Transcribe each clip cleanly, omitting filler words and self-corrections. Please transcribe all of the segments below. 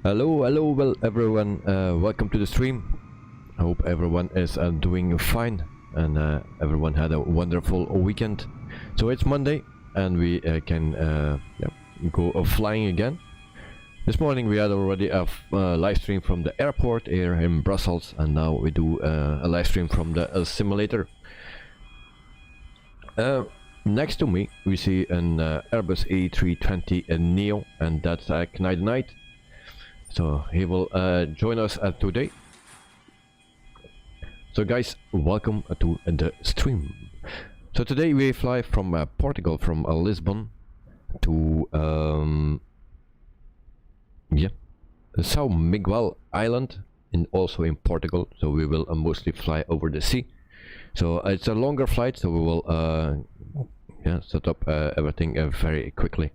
Hello, well everyone, welcome to the stream. I hope everyone is doing fine and everyone had a wonderful weekend. So it's Monday and we can go flying again. This morning we had already a live stream from the airport here in Brussels, and now we do a live stream from the simulator. Next to me we see an Airbus A320 Neo, and that's Knight. So he will join us today. So guys, welcome to the stream. So today we fly from Portugal, from Lisbon to São Miguel Island, and also in Portugal. So we will mostly fly over the sea. So it's a longer flight, so we will set up everything very quickly.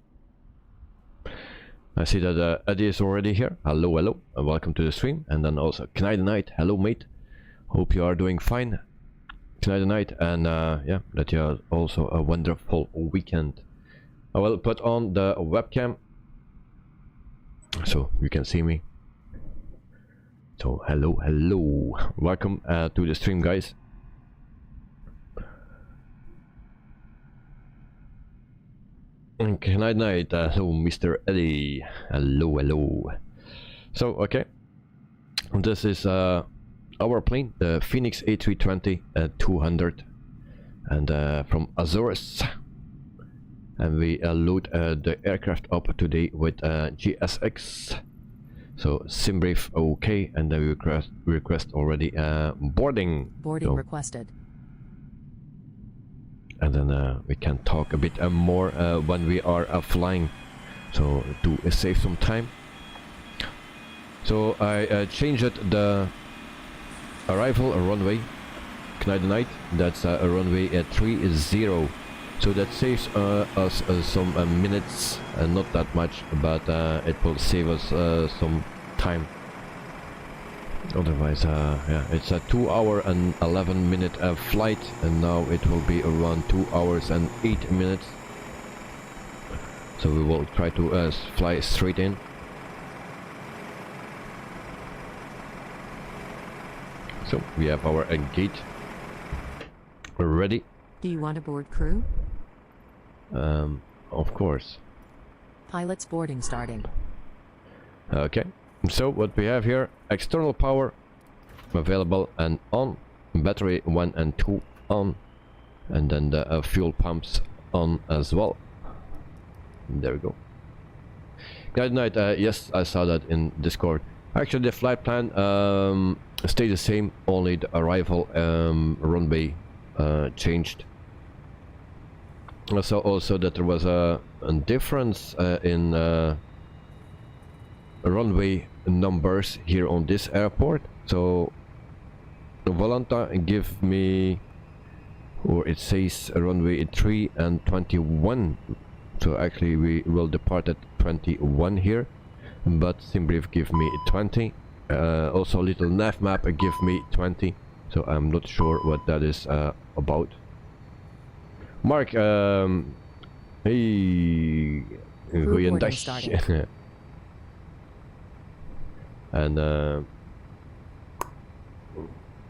I see that Eddie is already here. Hello, and welcome to the stream. And then also Knight, hello mate. Hope you are doing fine, Knight, and that you have also a wonderful weekend. I will put on the webcam so you can see me. So hello, welcome to the stream, guys. Knight, hello Mr. Eddie, hello. So okay, this is our plane, the FENIX A320 200, and from Azores, and we load the aircraft up today with GSX. So Debrief okay, and then we request already boarding requested. And then we can talk a bit more when we are flying, so to save some time. So I changed the arrival runway, Knight, that's a runway 30, so that saves us some minutes, not that much, but it will save us some time. Otherwise, it's a 2 hour and 11 minute flight, and now it will be around 2 hours and 8 minutes. So we will try to fly straight in. So we have our gate ready. Do you want a board crew? Of course. Pilot's boarding starting. Okay. So what we have here, external power available and on, battery 1 and 2 on, and then the fuel pumps on as well. There we go. Knight, yes, I saw that in Discord. Actually the flight plan stayed the same, only the arrival runway changed. I saw also that there was a difference in runway numbers here on this airport. So Volanta give me, or it says runway 3 and 21, so actually we will depart at 21 here, but Debrief give me 20. Also little nav map give me 20, so I'm not sure what that is about. Mark, hey, goeiedag. And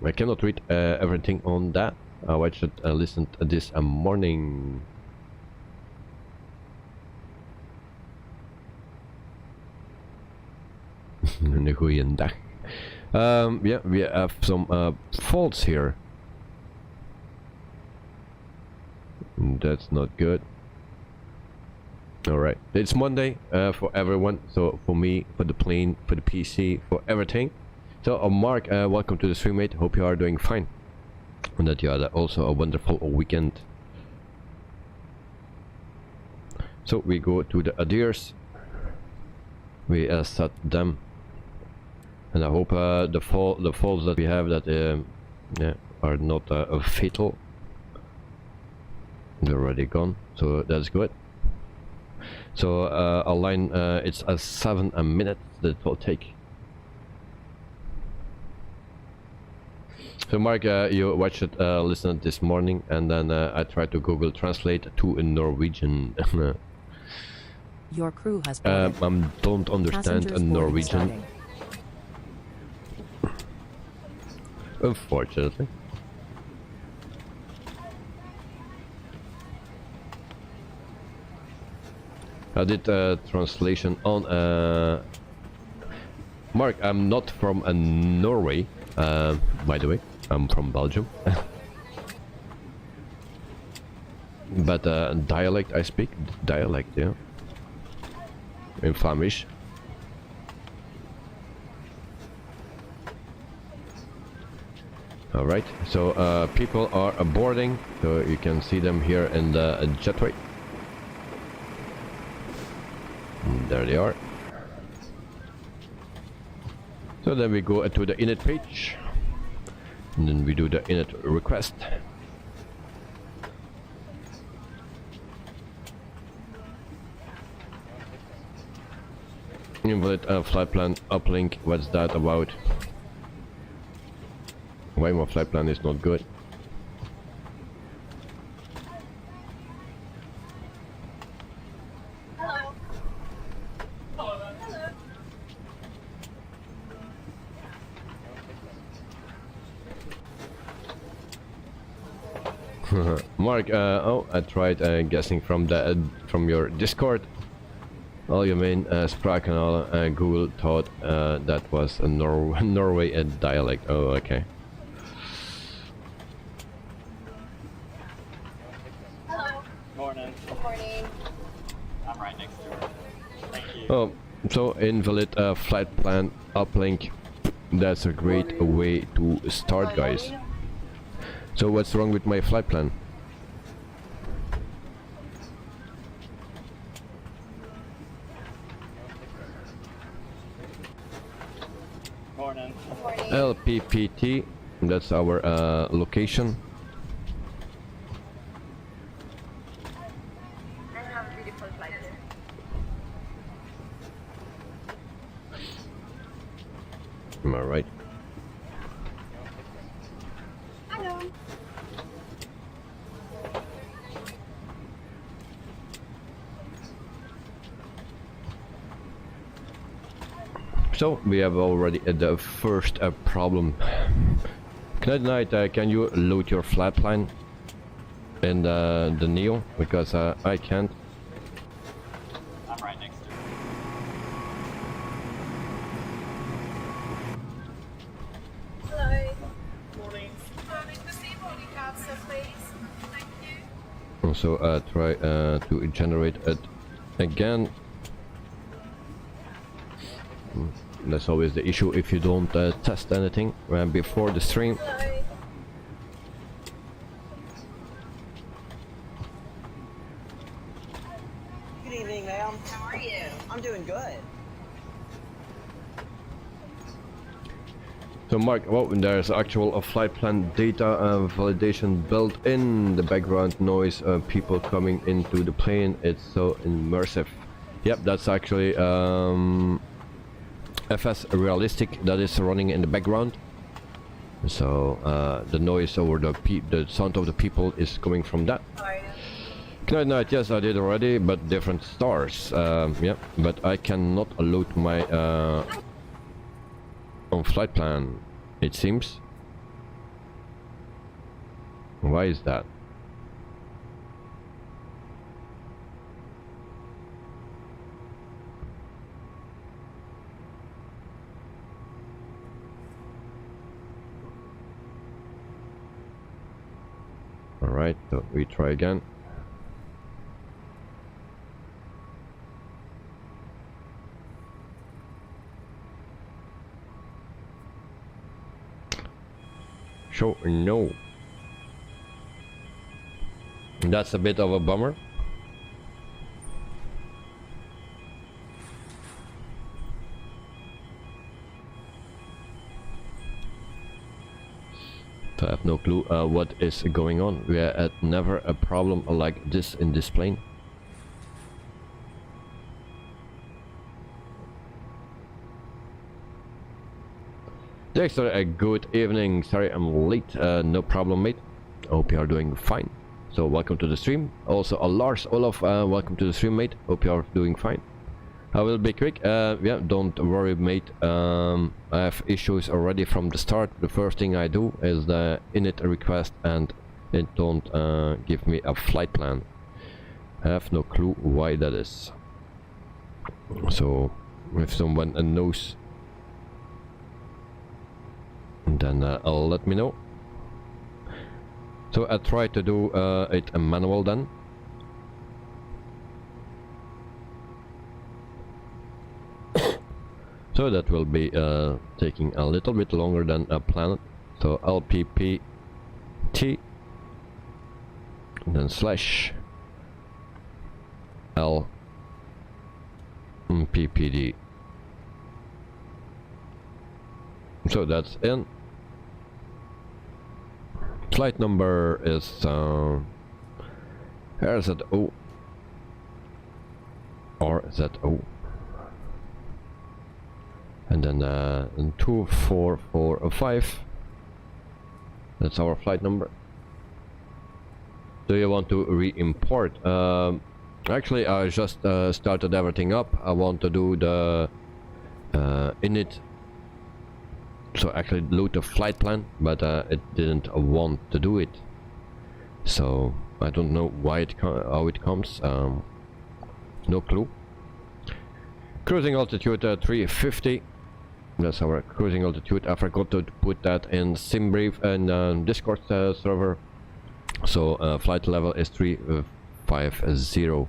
I cannot read everything on that. I should listen to this morning. Goeiedag. Yeah, we have some faults here. That's not good. Alright, it's Monday for everyone, so for me, for the plane, for the PC, for everything. So Mark, welcome to the stream, mate. Hope you are doing fine, and that you had also a wonderful weekend. So we go to the adheres, we set them, and I hope the faults that we have that are not fatal. They're already gone, so that's good. So align, it's 7 minutes that will take. So Mark, you watched it, listened this morning, and then I tried to Google Translate to Norwegian. Your crew has boarded. Don't understand Passengers a boarding Norwegian, starting. unfortunately. I did translation on. Mark, I'm not from Norway, by the way. I'm from Belgium. But dialect I speak. Dialect, yeah. In Flemish. Alright, so people are boarding, so you can see them here in the jetway. And there they are. So then we go to the init page, and then we do the init request. Invalid flight plan uplink, what's that about? Why my flight plan is not good? Hello. Hello. Hello. Mark, oh, I tried guessing from the from your Discord. All you mean Sprakenal, Google thought that was a Norway dialect. Oh, okay. Hello. Morning. Good morning. I'm right next to her. Thank you. Oh, so invalid flight plan uplink. That's a great way to start, guys. So what's wrong with my flight plan? Morning. Good morning. LPPT, that's our location. And have a beautiful flight. Am I right? Hello. So we have already the first problem. Knight, can you load your flight plan in the Neo, because I can't. I'm right next to her. Hello. Morning. Morning. Receive boarding cards, sir, please. Thank you. Also try to generate it again. That's always the issue if you don't test anything before the stream. Hello. Good evening, ma'am. How are you? I'm doing good. So Mark, well, there's actual flight plan data validation built in the background noise, people coming into the plane. It's so immersive. Yep, that's actually FS realistic that is running in the background. So the noise over the sound of the people is coming from that. How are you? Knight, yes, I did already, but different stars. Yeah, but I cannot load my on flight plan, it seems. Why is that? Alright, so we try again. So no. That's a bit of a bummer. I have no clue what is going on. We had never a problem like this in this plane. Dexter, a good evening. Sorry I'm late. No problem, mate. Hope you are doing fine. So welcome to the stream. Also Lars Olaf, welcome to the stream, mate. Hope you are doing fine. I will be quick. Yeah, don't worry, mate. I have issues already from the start. The first thing I do is the init request, and it don't give me a flight plan. I have no clue why that is. So if someone knows, then I'll let me know. So I try to do it a manual then. So that will be taking a little bit longer than planned. So LPPT and then slash LPPD. So that's in. Flight number is RZO RZO, and then 2445. That's our flight number. Do you want to re-import? Actually, I just started everything up. I want to do the init. So actually load the flight plan, but it didn't want to do it. So I don't know why how it comes. No clue. Cruising altitude 350. That's our cruising altitude. I forgot to put that in Debrief and Discord server. So flight level is 350.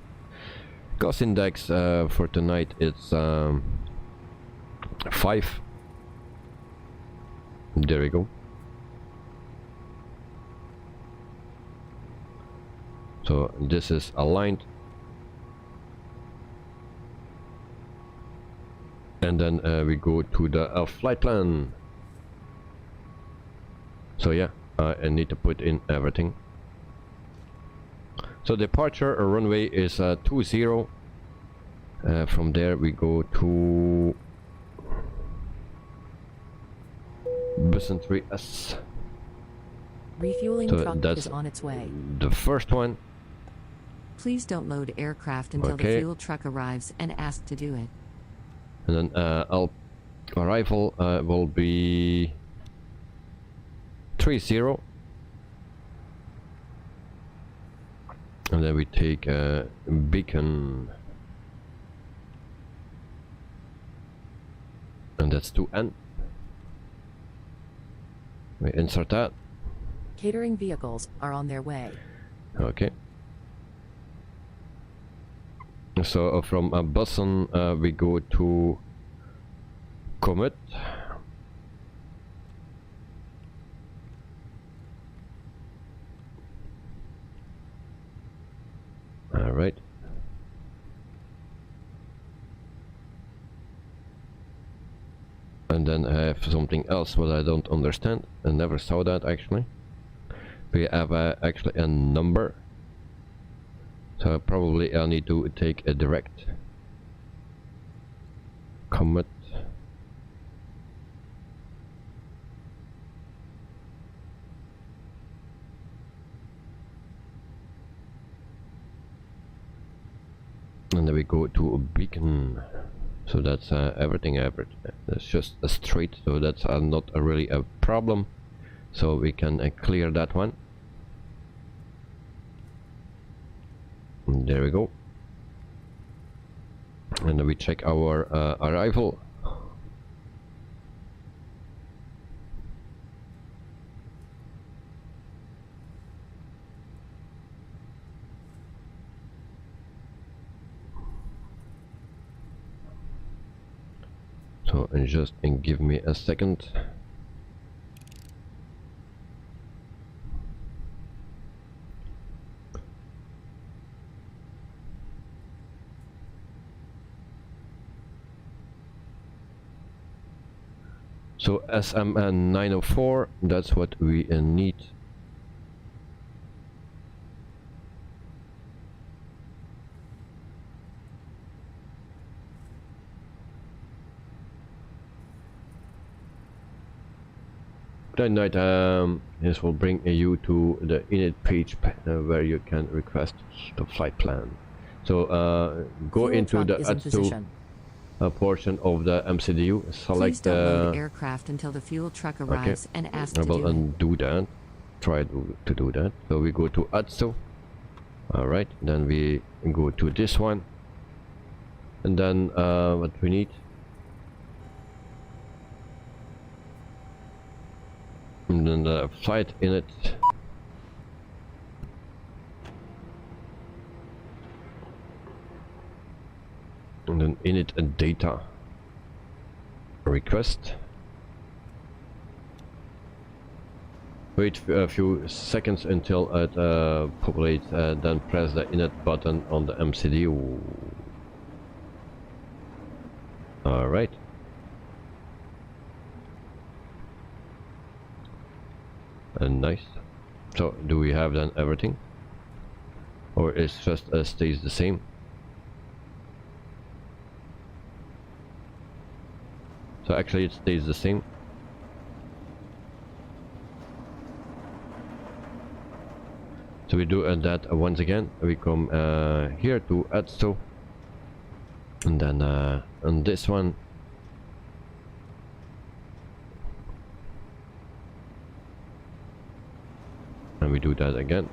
Cost index for tonight it's 5. There we go. So this is aligned, and then we go to the flight plan. So yeah, I need to put in everything. So departure runway is 20. From there we go to Bison 3S. Refueling So truck that's is on its way. the first one. Please don't load aircraft until Okay. the fuel truck arrives and ask to do it. And then arrival will be 30. And then we take beacon. And that's 2N. We insert that. Catering vehicles are on their way. Okay. So from Bussen we go to commit. All right. And then I have something else what I don't understand. I never saw that actually. We have actually a number. So probably I need to take a direct commit. And then we go to a beacon. So that's everything average. That's just a straight, so that's not really a problem. So we can clear that one. And there we go. And then we check our arrival. So just give me a second. So SM904, that's what we need. Tonight, this will bring you to the init page where you can request the flight plan. So go Fuel into truck the is in add to position. portion of the MCDU. Please Select don't load aircraft until the fuel truck arrives and ask I to will do it. undo that. Try to do that. So we go to add to. All right, then we go to this one, and then what we need. And then the flight in it. And then init and data request. Wait a few seconds until it populates, then press the init button on the MCDU. Alright. And nice. So do we have then everything? Or is just stays the same? So actually it stays the same. So we do that once again. We come here to add so, and then on this one and we do that again.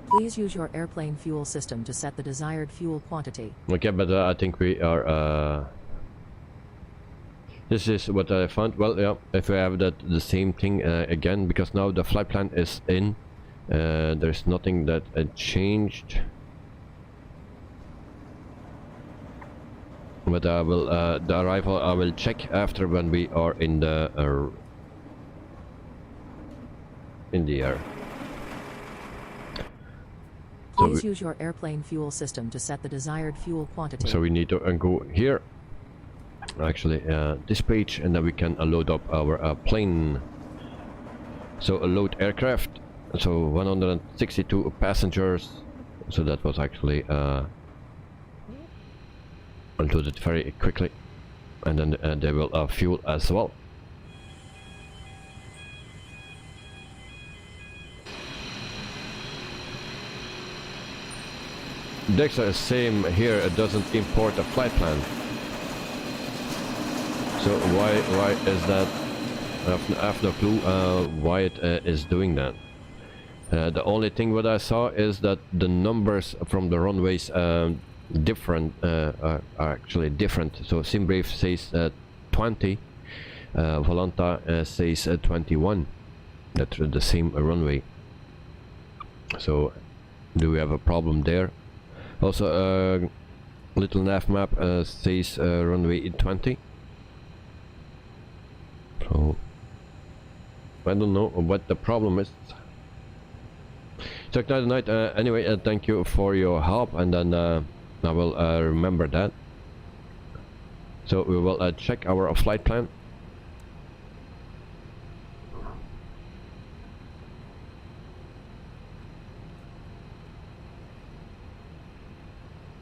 Please use your airplane fuel system to set the desired fuel quantity. Okay, but I think we are this is what I found. Well, yeah, if we have that the same thing again, because now the flight plan is in, there's nothing that changed. But I will the arrival I will check after when we are in the air. So Please use your airplane fuel system to set the desired fuel quantity. So we need to go here, actually this page, and then we can load up our plane. So load aircraft. So 162 passengers. So that was actually loaded very quickly, and then they will fuel as well. Dexter is same here. It doesn't import a flight plan. So why is that? I have no clue why it is doing that. The only thing what I saw is that the numbers from the runways different are actually different. So Debrief says 20, Volanta says 21. That's the same runway. So do we have a problem there? Also little nav map says runway 20. So I don't know what the problem is. So tonight, anyway, thank you for your help, and then I will remember that. So we will check our flight plan.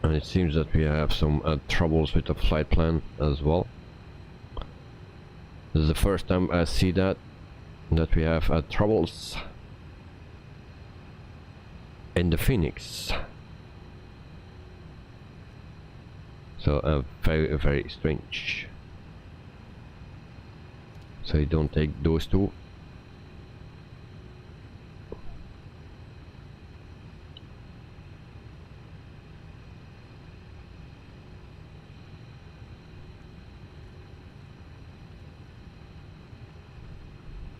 And it seems that we have some troubles with the flight plan as well. This is the first time I see that we have troubles in the Phoenix. So very, very strange. So you don't take those two.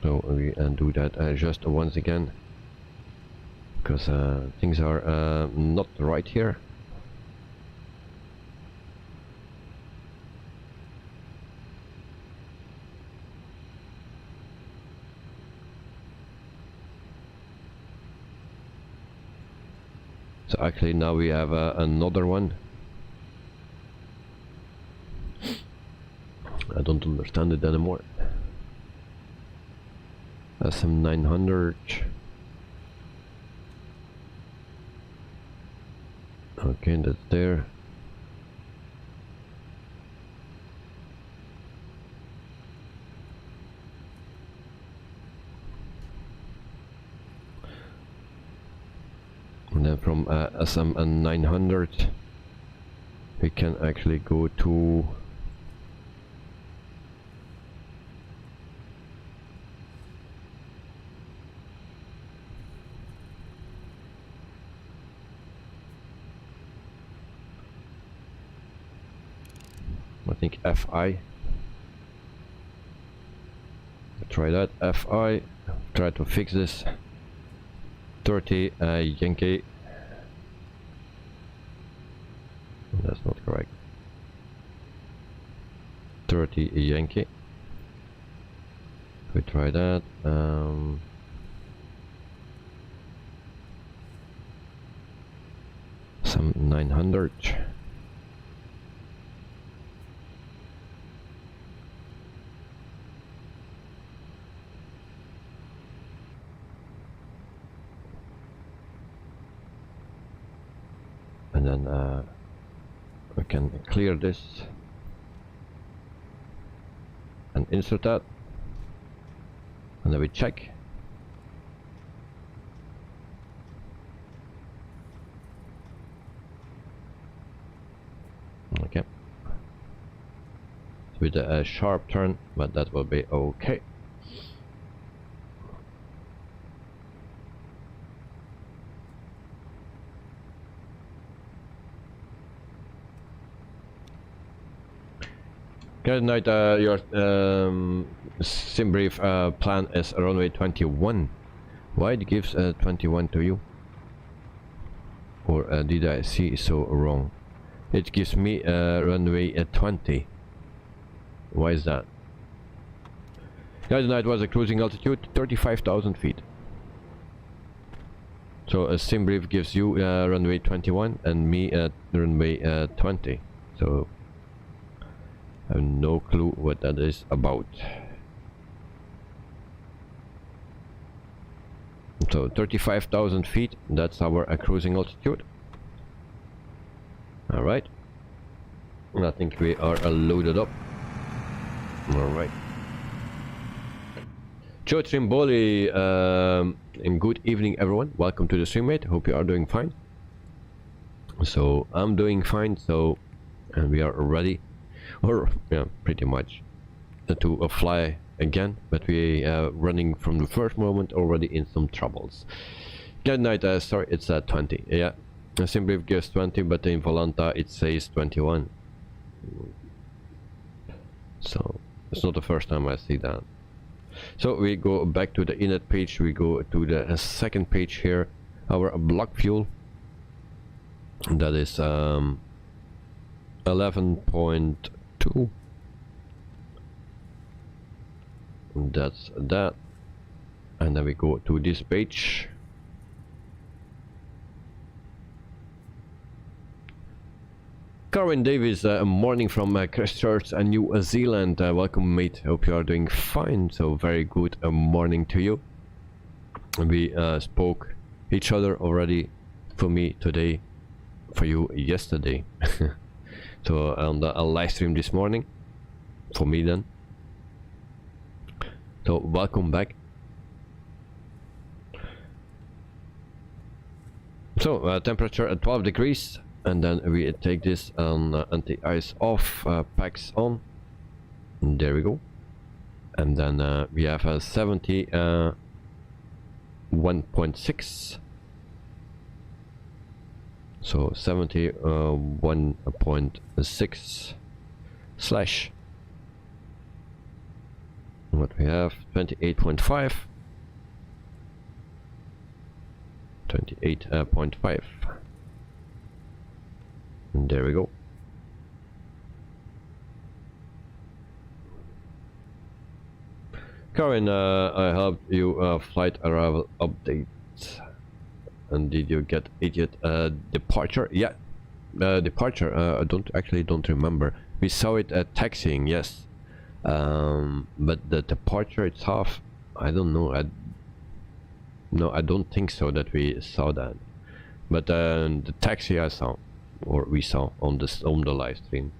So we undo that just once again, because things are not right here. So actually now we have another one. I don't understand it anymore. SM900. Okay, that's there. then from SM900 we can actually go to I think FI. Try that. FI. Try to fix this. 30 Yankee. That's not correct. 30 Yankee. We try that. Some 900. And then we can clear this and insert that, and then we check. Okay, with a sharp turn, but that will be okay. Good night. Your sim brief plan is runway 21. Why it gives 21 to you? Or did I see so wrong? It gives me runway 20. Why is that? Good night was a cruising altitude 35,000 feet. So a sim brief gives you runway 21 and me runway 20. So I have no clue what that is about. So 35,000 feet, that's our cruising altitude. Alright. I think we are loaded up. Alright. Joe Trimboli, and good evening everyone. Welcome to the stream, mate. Hope you are doing fine. So I'm doing fine, so and we are ready. Or yeah, pretty much to fly again, but we running from the first moment already in some troubles. Good night. Sorry, it's 20. Yeah, simply gives 20, but in Volanta it says 21. So it's not the first time I see that. So we go back to the init page. We go to the second page here. Our block fuel. That is 11.2. That's that, and then we go to this page. Carwin Davis, morning from Christchurch, New Zealand. Welcome, mate. Hope you are doing fine. So very good morning to you. We spoke each other already. For me today, for you yesterday. So on the live stream this morning, for me then. So welcome back. So temperature at 12 degrees, and then we take this on anti-ice off, packs on. And there we go. And then we have a 71.6. So 71.6 slash what we have 28.5. 28.5. And there we go. Karen, I helped you flight arrival update. And did you get idiot departure? Yeah, departure. I don't remember. We saw it at taxiing, yes. But the departure itself, I don't know. No, I don't think so that we saw that. But the taxi I saw, or we saw on the live stream.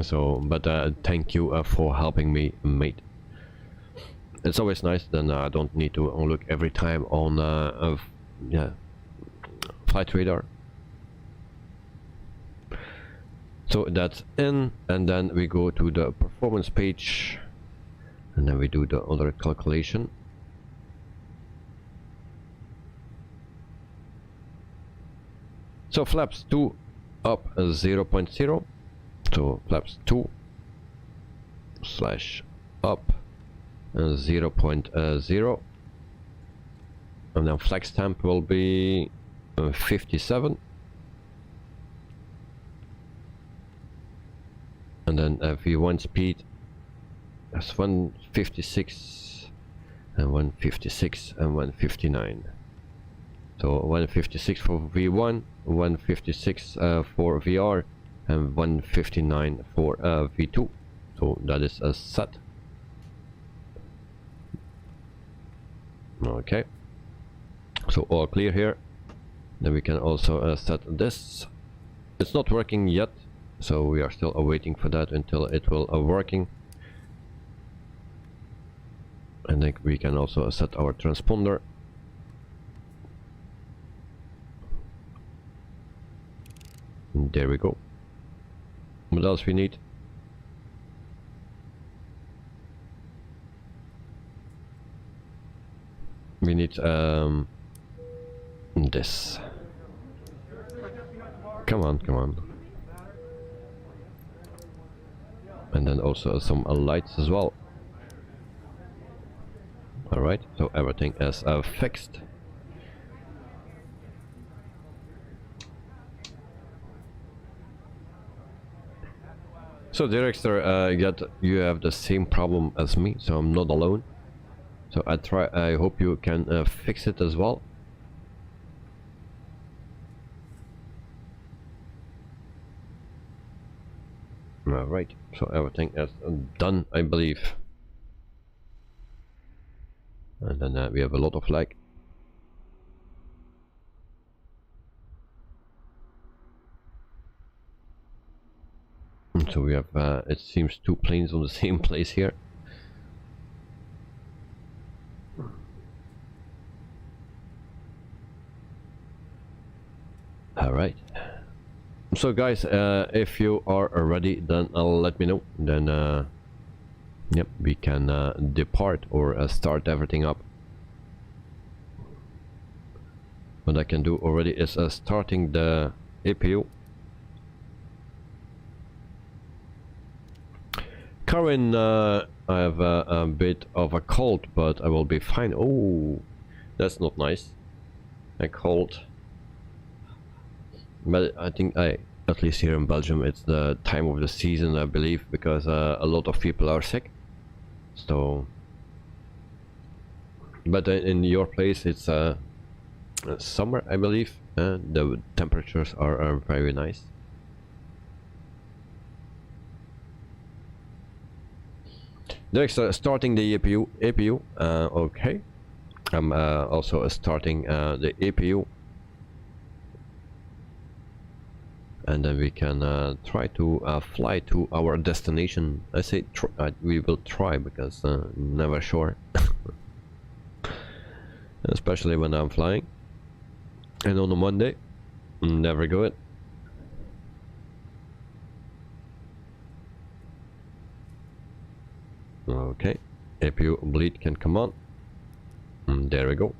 So, but thank you for helping me, mate. It's always nice, then I don't need to look every time on yeah, flight radar. So that's in, and then we go to the performance page, and then we do the other calculation. So flaps 2 up 0.0, so flaps 2 slash up 0.0, and then flex temp will be 57, and then V1 speed as 156 and 156 and 159. So 156 for V1, 156 for VR, and 159 for V2. So that is a set. Okay, so all clear here. Then we can also set this. It's not working yet, so we are still awaiting for that until it will working. And then we can also set our transponder. And there we go. What else we need? We need this. Come on, come on. And then also some lights as well. Alright, so everything is fixed. So Director, you have the same problem as me, so I'm not alone. So I hope you can fix it as well. Alright, so everything is done, I believe. And then we have a lot of lag. And so we have, it seems, 2 planes on the same place here. Alright. So guys, if you are ready, then let me know. Then yep, we can depart or start everything up. What I can do already is starting the APU. Karin, I have a bit of a cold, but I will be fine. Oh, that's not nice. A cold. But I think at least here in Belgium, it's the time of the season, I believe, because a lot of people are sick. So, but in your place, it's summer, I believe. The temperatures are very nice. Next, starting the APU. Okay, I'm also starting the APU. And then we can try to fly to our destination. I say we will try, because never sure. Especially when I'm flying. And on a Monday, never good. Okay, APU bleed can come on. There we go.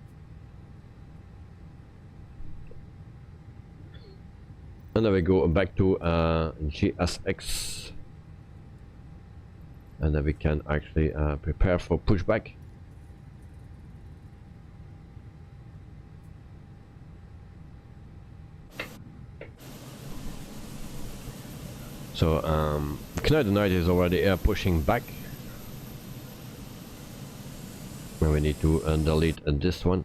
And then we go back to GSX, and then we can actually prepare for pushback. So Knight Knight is already pushing back, and we need to delete this one.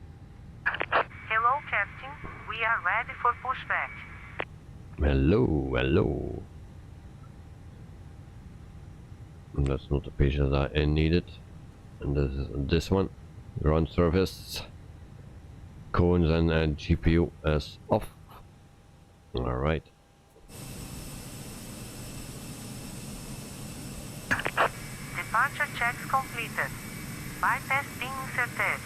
Hello, Captain. We are ready for pushback. Hello, hello. That's not the page that I needed. And this is this one. Run service. Cones and GPU is off. Alright. Departure checks completed. Bypass being inserted.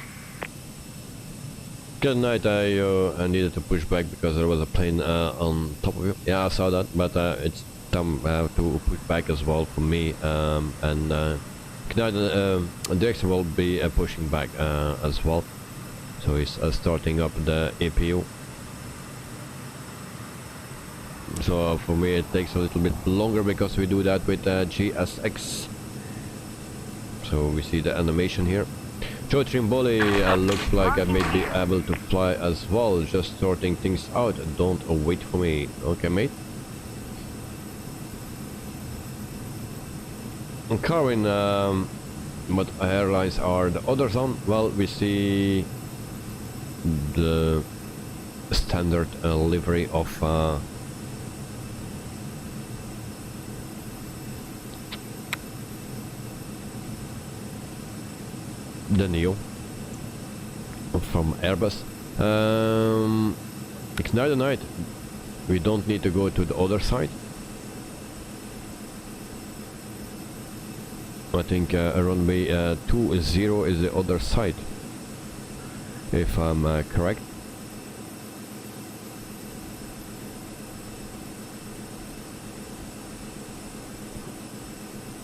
Good night. I needed to push back because there was a plane on top of you. Yeah, I saw that, but it's time to push back as well for me. And Director will be pushing back as well. So he's starting up the APU. So for me it takes a little bit longer because we do that with GSX. So we see the animation here. Joe Trimboli looks like I may be able to fly as well, just sorting things out. Don't wait for me. Okay, mate. And Carwin, what airlines are the others on? Well, we see the standard livery of the Neo from Airbus. Ignite the night. We don't need to go to the other side. I think runway 20 is the other side, if I'm correct.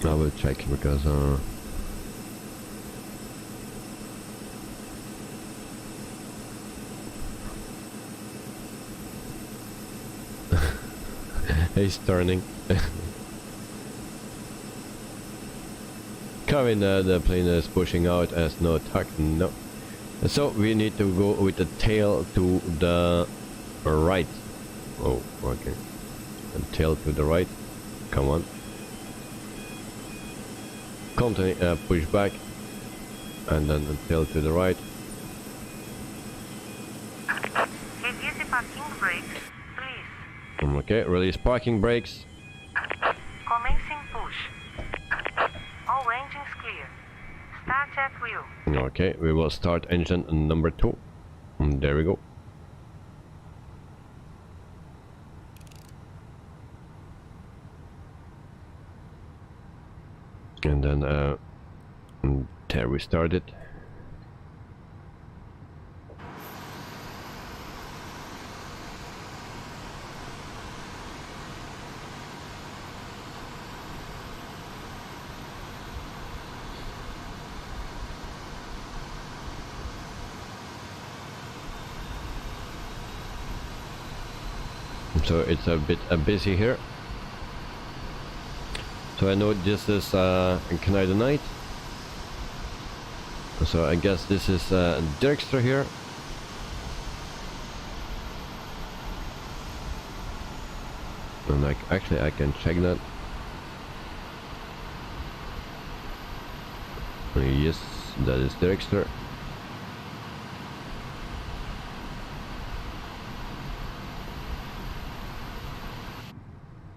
I will check because he's turning. Kevin, the plane is pushing out as no attack. No. So we need to go with the tail to the right. Oh, okay. And tail to the right. Come on. Continue, push back. And then the tail to the right. Release parking brakes, please. Okay, release parking brakes. Commencing push. All engines clear. Start at wheel. Okay, we will start engine number 2. And there we go. And then there we started. So it's a bit busy here. So I know this is Canada night. So I guess this is Dirkster here. And actually I can check that. Yes, that is Dirkster.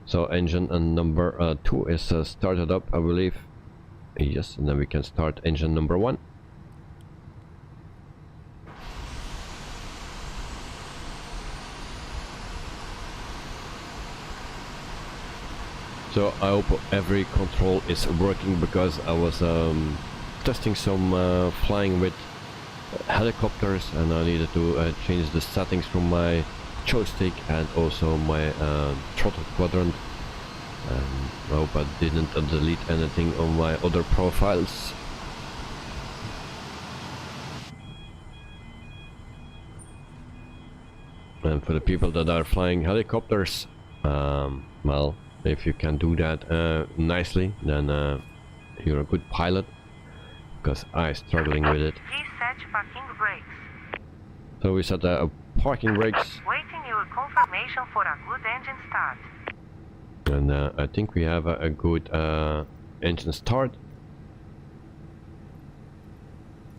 So engine number 2 is started up, I believe. Yes, and then we can start engine number 1. So I hope every control is working because I was testing some flying with helicopters and I needed to change the settings from my joystick and also my throttle quadrant. I hope I didn't delete anything on my other profiles. And for the people that are flying helicopters, well, if you can do that nicely, then you're a good pilot, because I'm struggling with it. Please set parking brakes. So we set parking brakes. Waiting your confirmation for a good engine start. And I think we have a good engine start.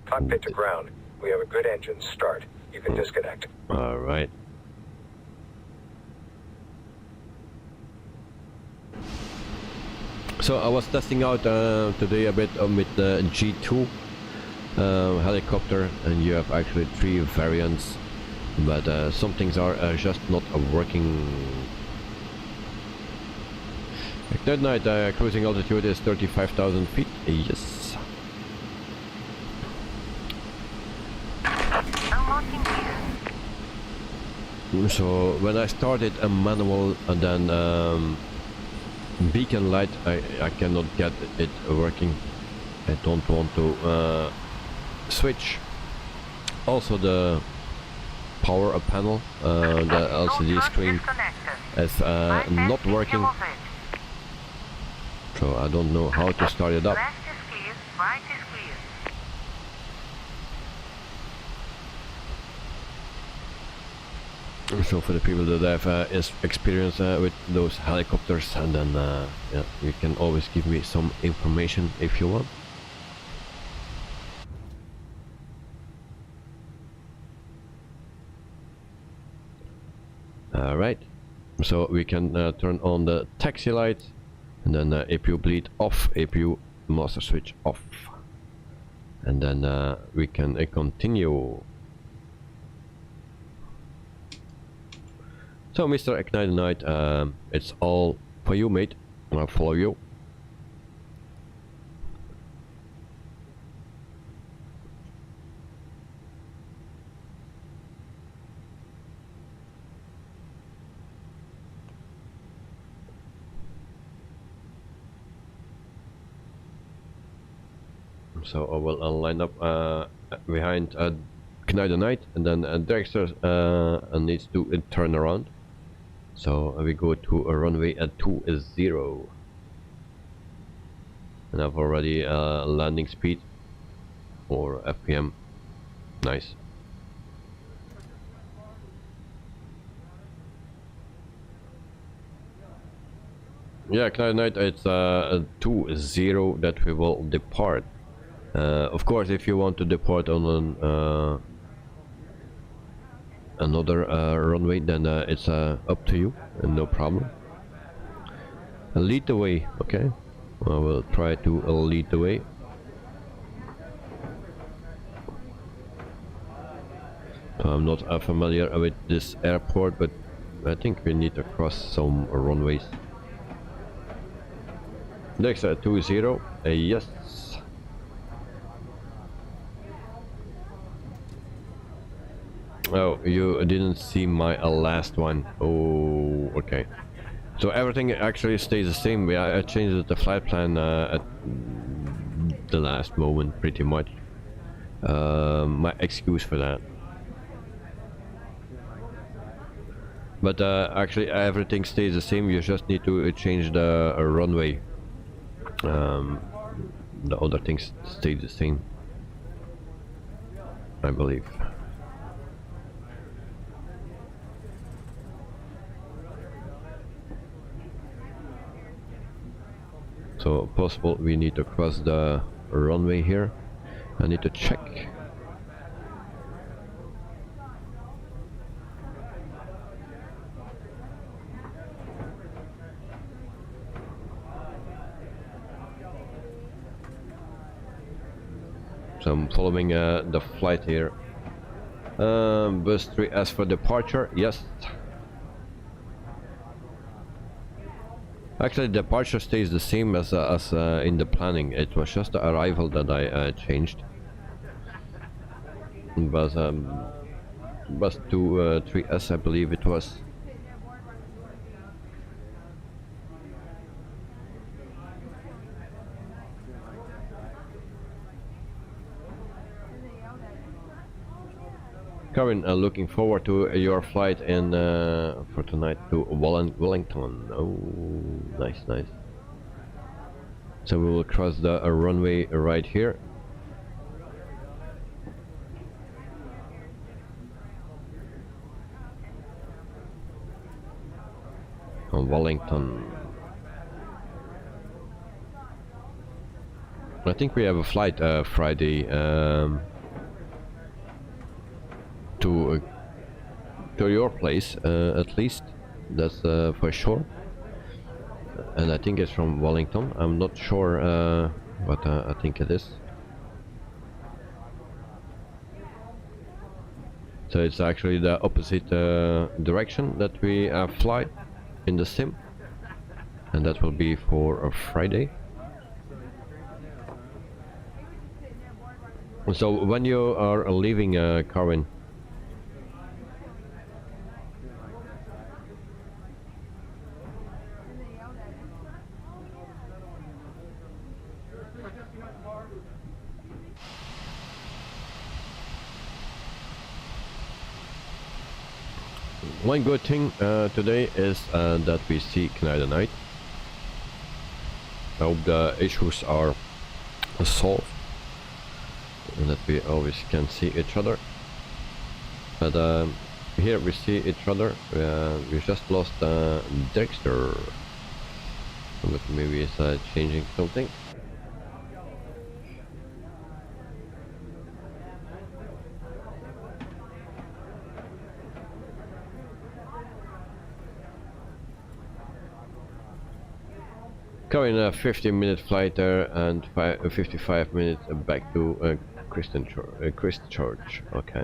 Cockpit to ground. We have a good engine start. You can disconnect. Alright. So I was testing out today a bit with the G2 helicopter, and you have actually 3 variants, but some things are just not working. That night cruising altitude is 35,000 feet. Yes. Launching gear. So when I started a manual and then beacon light, I cannot get it working. I don't want to switch. Also the power panel, the LCD screen is not working. So I don't know how to start it up. Left is clear, right is clear. So for the people that have experience with those helicopters, and then yeah, you can always give me some information if you want. Alright, so we can turn on the taxi light, and then APU bleed off, APU master switch off, and then we can continue. So Mr. Ignite the Night, it's all for you, mate. I'll follow you. So I will line up behind Ignite the Night, and then Dexter needs to turn around. So we go to a runway at 20, and I've already landing speed or FPM. Nice. Yeah, Ignite Night, it's 20 that we will depart. Of course, if you want to depart on an another runway, then it's up to you, and no problem. Lead the way, okay? I will try to lead the way. So I'm not familiar with this airport, but I think we need to cross some runways. Next 20, yes. Oh, you didn't see my last one. Oh, okay. So everything actually stays the same. I changed the flight plan at the last moment, pretty much. My excuse for that. But actually everything stays the same. You just need to change the runway. The other things stay the same, I believe. So possible we need to cross the runway here. I need to check. So I'm following the flight here. Bus 3S for departure, yes. Actually, departure stays the same as in the planning. It was just the arrival that I changed. But bus 3S, I believe it was. Karen, looking forward to your flight in for tonight to Wellington. Oh, nice, nice. So we will cross the runway right here. On Wellington. I think we have a flight Friday. To your place, at least, that's for sure. And I think it's from Wellington. I'm not sure, but I think it is. So it's actually the opposite direction that we fly in the sim, and that will be for a Friday. So when you are leaving, Karin, One good thing today is that we see Canada night. I hope the issues are solved and that we always can see each other. But here we see each other. We just lost Dexter. But maybe it's changing something. Going a 50-minute flight there and 55 minutes back to Christchurch. Okay.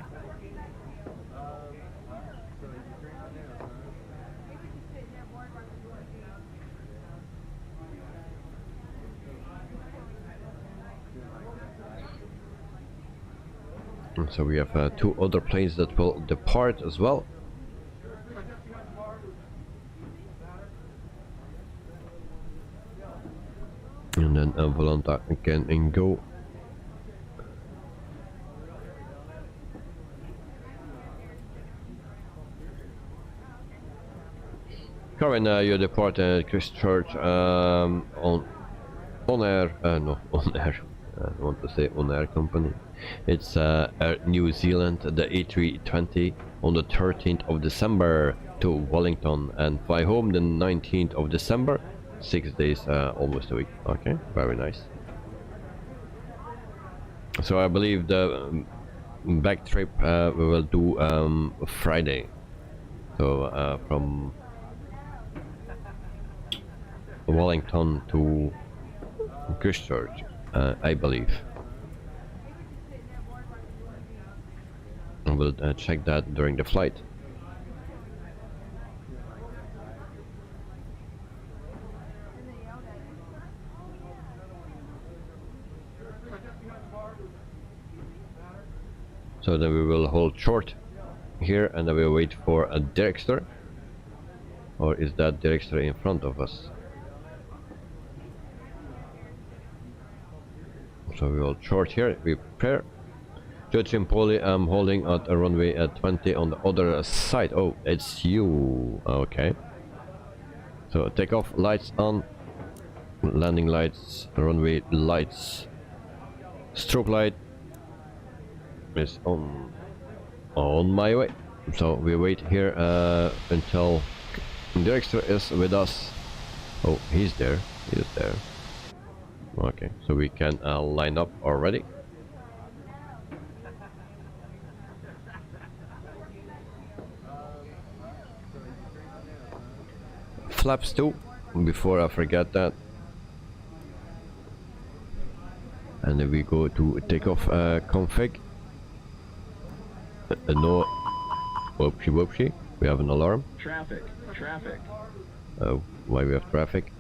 And so we have 2 other planes that will depart as well. And then Volanta can go. Karen, you depart Christchurch on air. No, on air. I want to say on air company. It's Air New Zealand, the A320, on the 13th of December to Wellington, and fly home the 19th of December. 6 days, almost a week. Okay, very nice. So I believe the back trip we will do Friday. So from Wellington to Christchurch, I believe. We'll check that during the flight. So then we will hold short here and then we'll wait for a Dexter. Or is that Dexter in front of us? So we will short here, we prepare. Judge Impoli, I'm holding at a runway at 20 on the other side. Oh, it's you. Okay. So takeoff lights on, landing lights, runway lights, strobe light is on my way. So we wait here until Dexter is with us. Oh, he's there. He is there. Okay, so we can line up already. Flaps too, before I forget that. And then we go to takeoff config. No, whoopsie whoopsie, we have an alarm. Traffic. Why we have traffic?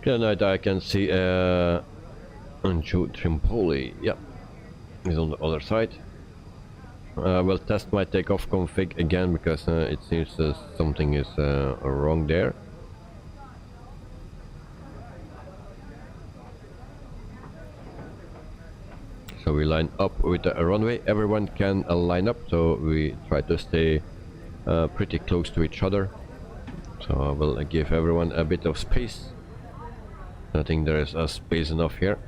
Tonight I can see Anju Trimpoli. Yep, he's on the other side. We'll test my takeoff config again because it seems something is wrong there. So we line up with the runway. Everyone can line up, so we try to stay pretty close to each other. So I will give everyone a bit of space. I think there is space enough here.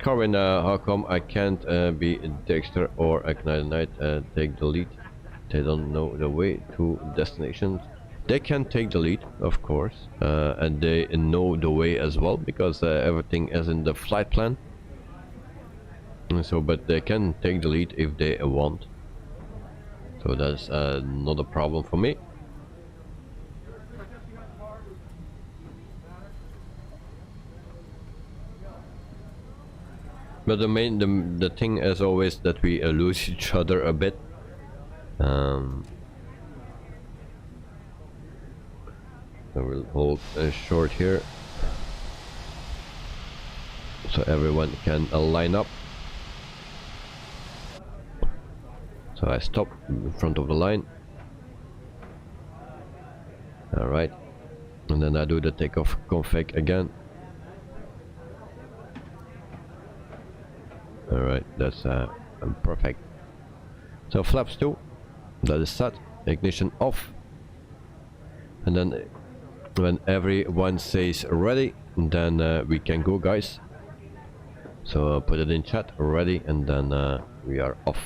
Corin, how come I can't be Dexter or Canada Night take the lead? They don't know the way to destinations. They can take the lead, of course, and they know the way as well because everything is in the flight plan. And so, but they can take the lead if they want. So that's not a problem for me. But the thing is always that we lose each other a bit. So we'll hold short here, so everyone can line up. So I stop in front of the line. All right, and then I do the takeoff config again. Alright, that's perfect. So flaps 2, that is set, ignition off, and then when everyone says ready, then we can go, guys. So put it in chat, ready, and then we are off.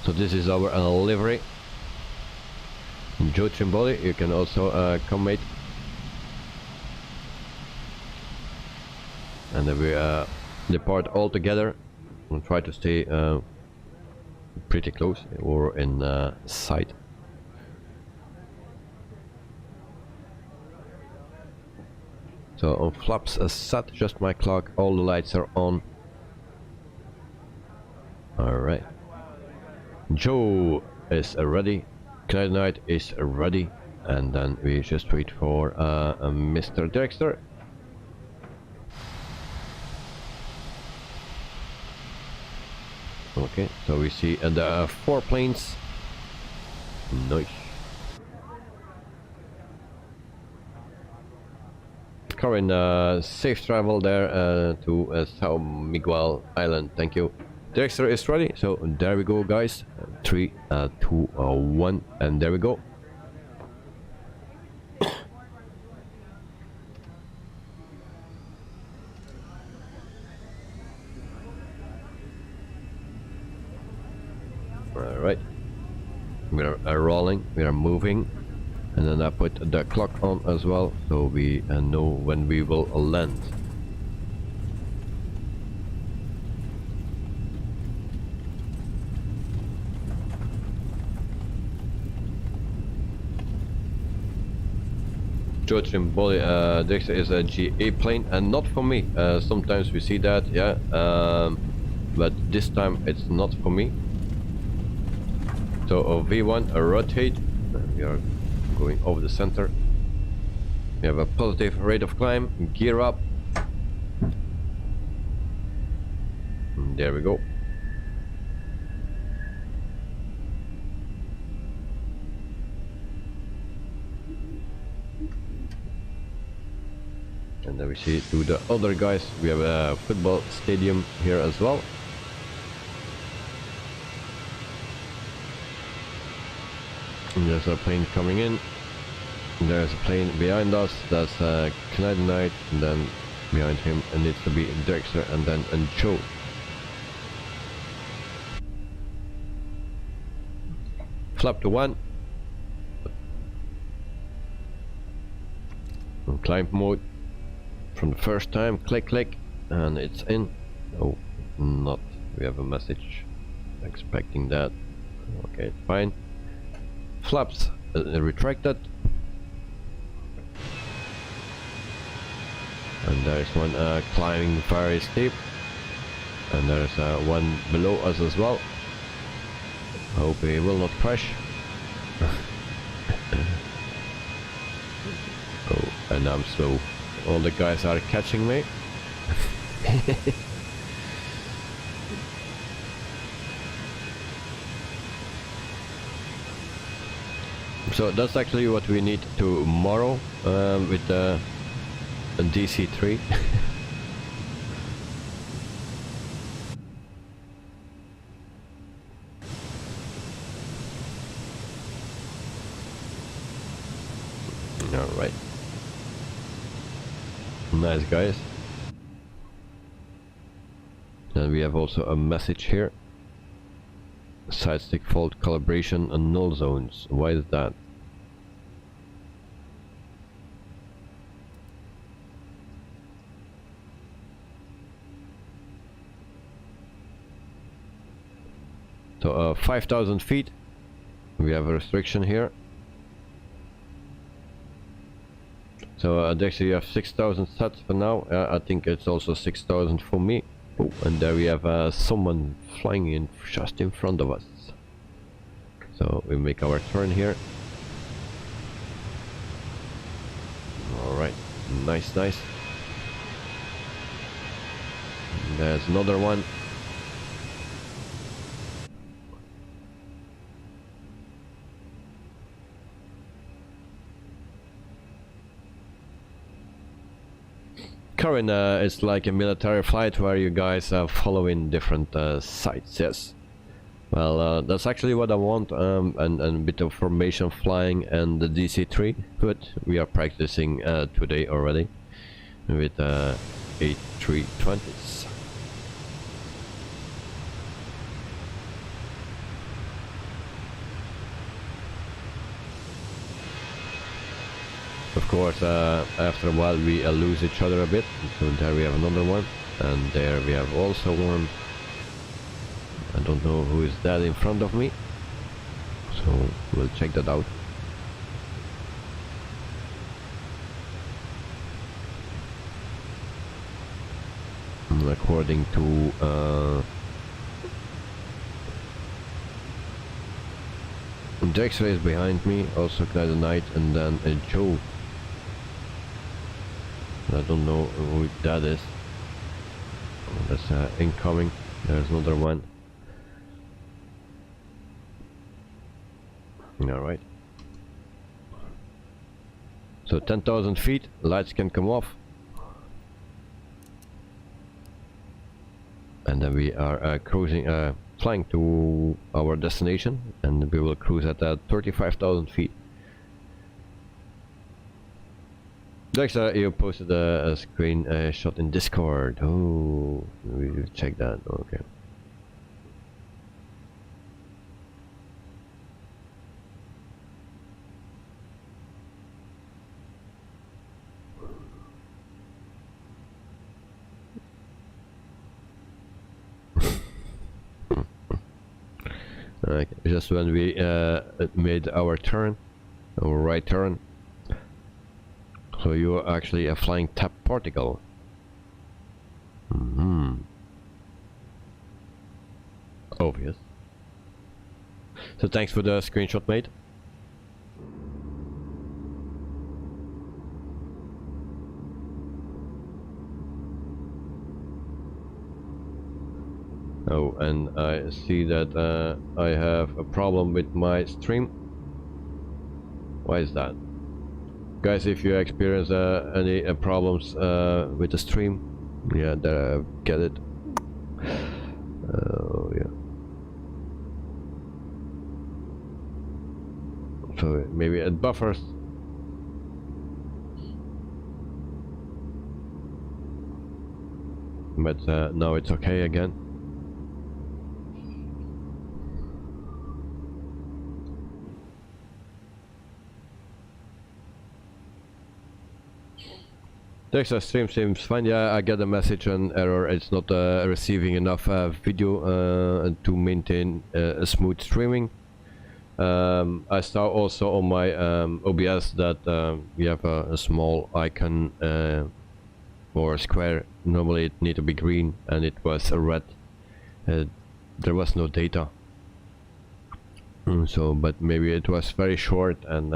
So this is our livery. Joe Trimboli, you can also come, mate. And then we depart all together and try to stay pretty close or in sight. So on flaps set, just my clock, all the lights are on. Alright. Joe is ready, Canadian Knight is ready, and then we just wait for Mr. Dexter. Okay, so we see the 4 planes. Nice. Corin, safe travel there to São Miguel Island, thank you. Dexter is ready, so there we go, guys. 3, 2, 1, and there we go. Alright, we are rolling, we are moving, and then I put the clock on as well, so we know when we will land. Joe Trimboli, Dexter is a GA plane, and not for me. Sometimes we see that, yeah, but this time it's not for me. So V1 rotate, we are going over the center. We have a positive rate of climb, gear up. And there we go. And then we see to the other guys, we have a football stadium here as well. And there's a plane coming in. And there's a plane behind us, that's Canadian Knight, and then behind him it needs to be Dexter and then Joe. Flap to 1. And climb mode. From the first time, click click, and it's in. Oh, not. We have a message. Expecting that. Okay, fine. Flaps retracted. And there is one climbing very steep. And there is one below us as well. Hope he will not crash. Oh, and I'm slow. All the guys are catching me. So that's actually what we need tomorrow with the DC-3. Alright. Nice, guys. Then we have also a message here. Sidestick fault calibration and null zones. Why is that? So 5,000 feet. We have a restriction here. So actually you have 6,000 sets for now. I think it's also 6,000 for me. Oh, and there we have someone flying in just in front of us. So we make our turn here. Alright, nice, nice. And there's another one. Current is like a military flight where you guys are following different sites. Yes. Well, that's actually what I want, and a bit of formation flying and the DC-3, but we are practicing today already with A320s. Of course, after a while we lose each other a bit, so there we have another one, and there we have also one. I don't know who is that in front of me, so we'll check that out. And according to Dexter is behind me, also Knight Knight, and then Joe. I don't know who that is. Oh, that's incoming. There's another one. Alright. So 10,000 feet, lights can come off. And then we are cruising, flying to our destination, and we will cruise at 35,000 feet. Dexter, you posted a screen shot in Discord. Oh, we will check that. Okay. Just when we made our turn, our right turn. So you are actually flying TB Portugal. Obvious. So thanks for the screenshot, mate. Oh, and I see that I have a problem with my stream. Why is that? Guys, if you experience any problems with the stream, yeah, there I get it. Oh, yeah. So maybe it buffers. But now it's okay again. Dexter stream seems fine. Yeah, I get a message an error. It's not receiving enough video to maintain a smooth streaming. I saw also on my OBS that we have a small icon or a square. Normally it need to be green, and it was a red. There was no data. So, but maybe it was very short, and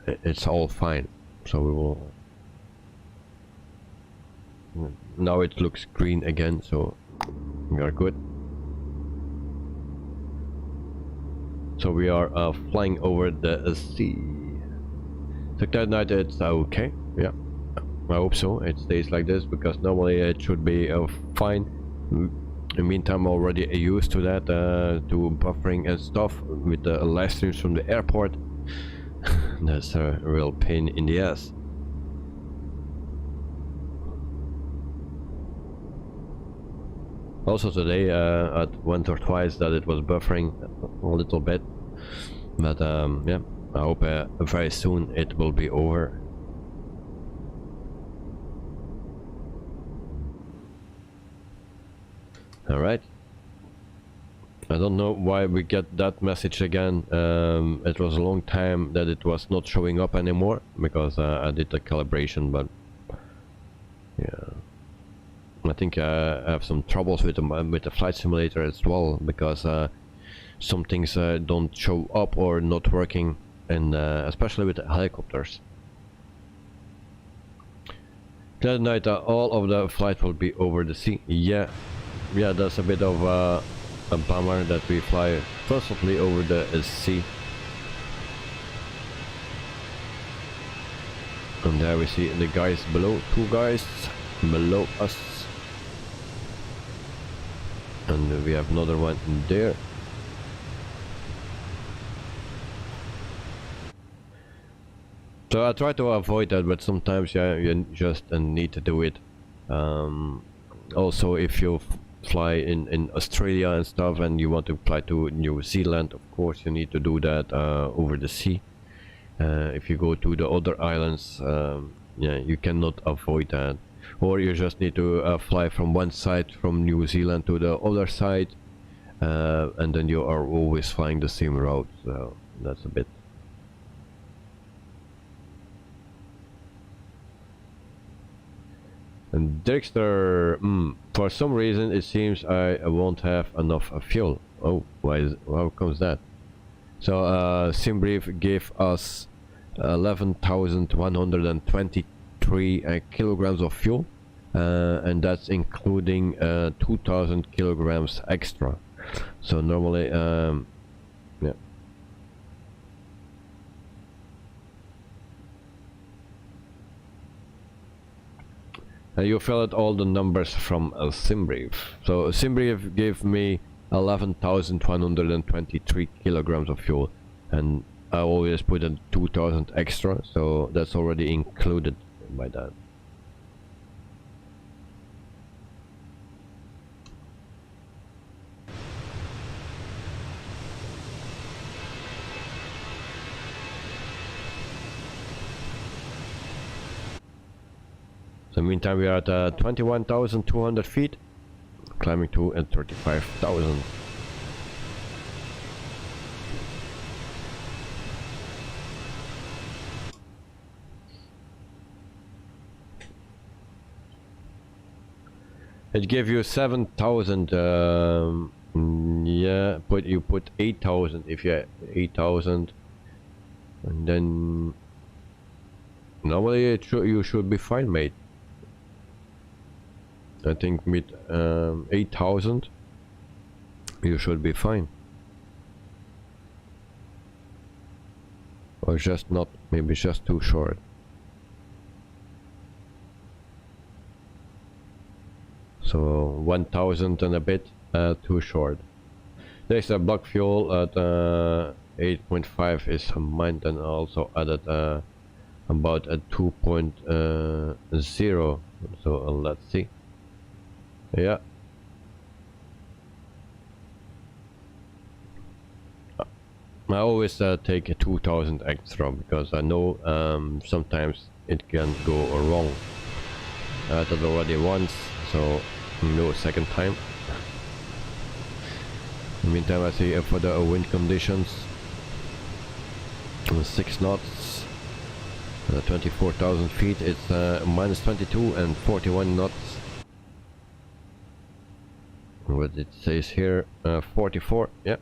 it's all fine. So we will. Now it looks green again, so we are good. So we are flying over the sea. So that night it's okay. Yeah, I hope so. It stays like this, because normally it should be fine. In the meantime, already used to that, to buffering and stuff with the live streams from the airport. That's a real pain in the ass. Also today I went or twice that it was buffering a little bit, but yeah, I hope very soon it will be over. Alright. I don't know why we get that message again. It was a long time that it was not showing up anymore, because I did the calibration, but yeah. I think I have some troubles with the flight simulator as well, because some things don't show up or not working, and especially with the helicopters. That night all of the flight will be over the sea. Yeah, that's a bit of a bummer that we fly constantly over the sea. And there we see the guys below, 2 guys below us. And we have another one in there. So I try to avoid that, but sometimes yeah, you just need to do it. Also, if you fly in Australia and stuff, and you want to fly to New Zealand, of course you need to do that over the sea. If you go to the other islands, yeah, you cannot avoid that. Or you just need to fly from one side from New Zealand to the other side, and then you are always flying the same route. So that's a bit. And Dexter, for some reason it seems I won't have enough fuel. Oh, how comes that? So Debrief gave us 11,123 kilograms of fuel, and that's including 2,000 kilograms extra. So normally, yeah. You fill out all the numbers from Debrief. So Debrief gave me 11,123 kilograms of fuel, and I always put in 2,000 extra, so that's already included by that. So meantime we are at 21,200 feet, climbing to 35,000. It gave you 7,000. Yeah, you put 8,000 if you have 8,000, and then normally you should be fine, mate. I think with 8,000 you should be fine, or just not, maybe just too short. So 1,000 and a bit too short. There's a block fuel at 8.5 is mined, and also added about a 2.0. So let's see. Yeah. I always take a 2,000 extra because I know sometimes it can go wrong. I did already once, so no second time. In the meantime, I see for the wind conditions, 6 knots, 24,000 feet, it's minus 22 and 41 knots. What it says here, 44, yeah.